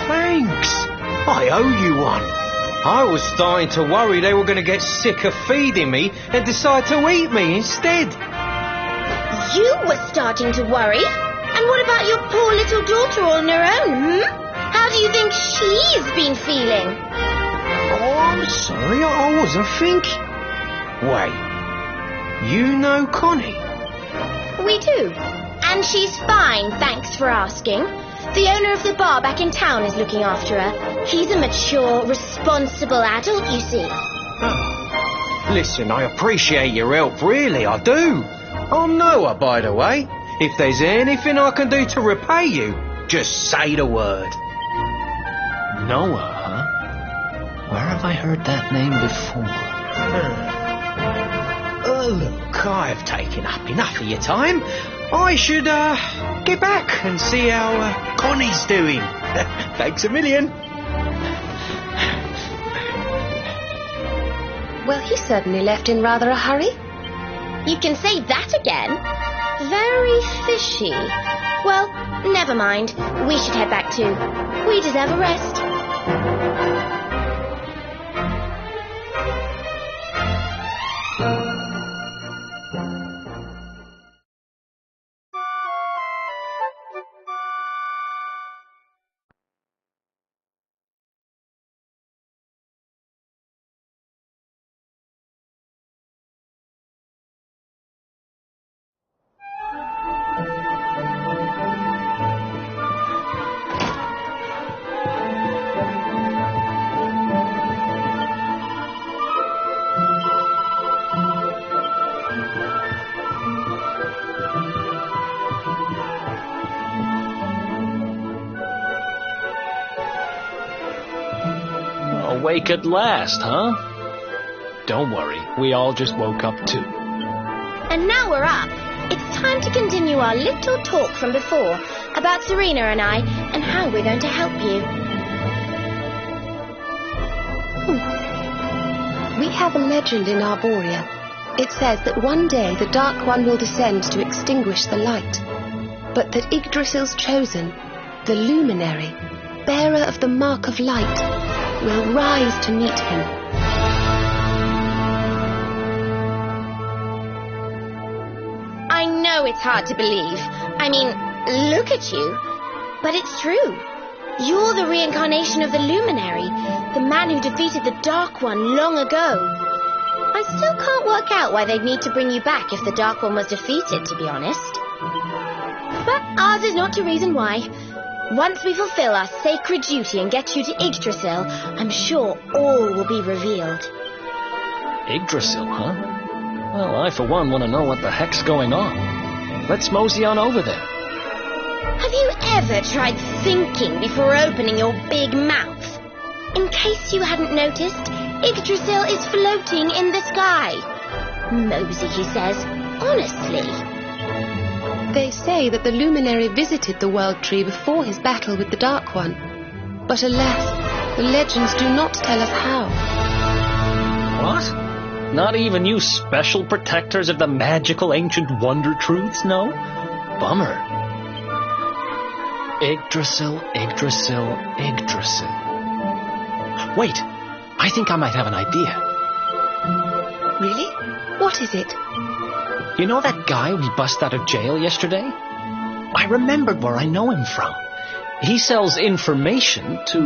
Thanks. I owe you one. I was starting to worry they were going to get sick of feeding me and decide to eat me instead. You were starting to worry? And what about your poor little daughter all on her own, How do you think she's been feeling? Oh, I'm sorry, I wasn't thinking. Wait, you know Connie? We do. And she's fine, thanks for asking. The owner of the bar back in town is looking after her. He's a mature, responsible adult, you see. Oh. Listen, I appreciate your help, really, I do. I'm Noah, by the way. If there's anything I can do to repay you, just say the word. Noah, huh? Where have I heard that name before? Look, I've taken up enough of your time. I should, get back and see how, Connie's doing. Thanks a million. Well, he certainly left in rather a hurry. You can say that again. Very fishy. Well, never mind. We should head back too. We deserve a rest. Awake at last, huh? Don't worry, we all just woke up too. And now we're up. It's time to continue our little talk from before about Serena and I and how we're going to help you. We have a legend in Arborea. It says that one day the Dark One will descend to extinguish the light, but that Yggdrasil's chosen, the Luminary, bearer of the Mark of Light, will rise to meet him. I know it's hard to believe. I mean, look at you. But it's true. You're the reincarnation of the Luminary, the man who defeated the Dark One long ago. I still can't work out why they'd need to bring you back if the Dark One was defeated, to be honest. But ours is not to reason why. Once we fulfill our sacred duty and get you to Yggdrasil, I'm sure all will be revealed. Yggdrasil, huh? Well, I for one want to know what the heck's going on. Let's mosey on over there. Have you ever tried thinking before opening your big mouth? In case you hadn't noticed, Yggdrasil is floating in the sky. Mosey, he says. Honestly. They say that the Luminary visited the World Tree before his battle with the Dark One. But alas, the legends do not tell us how. What? Not even you special protectors of the magical ancient wonder truths, no? Bummer. Yggdrasil, Yggdrasil, Yggdrasil. Wait, I think I might have an idea. Really? What is it? You know that guy we bust out of jail yesterday? I remembered where I know him from. He sells information to,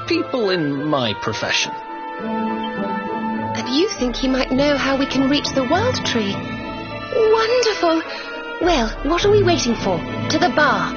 people in my profession. And you think he might know how we can reach the World Tree? Wonderful! Well, what are we waiting for? To the bar.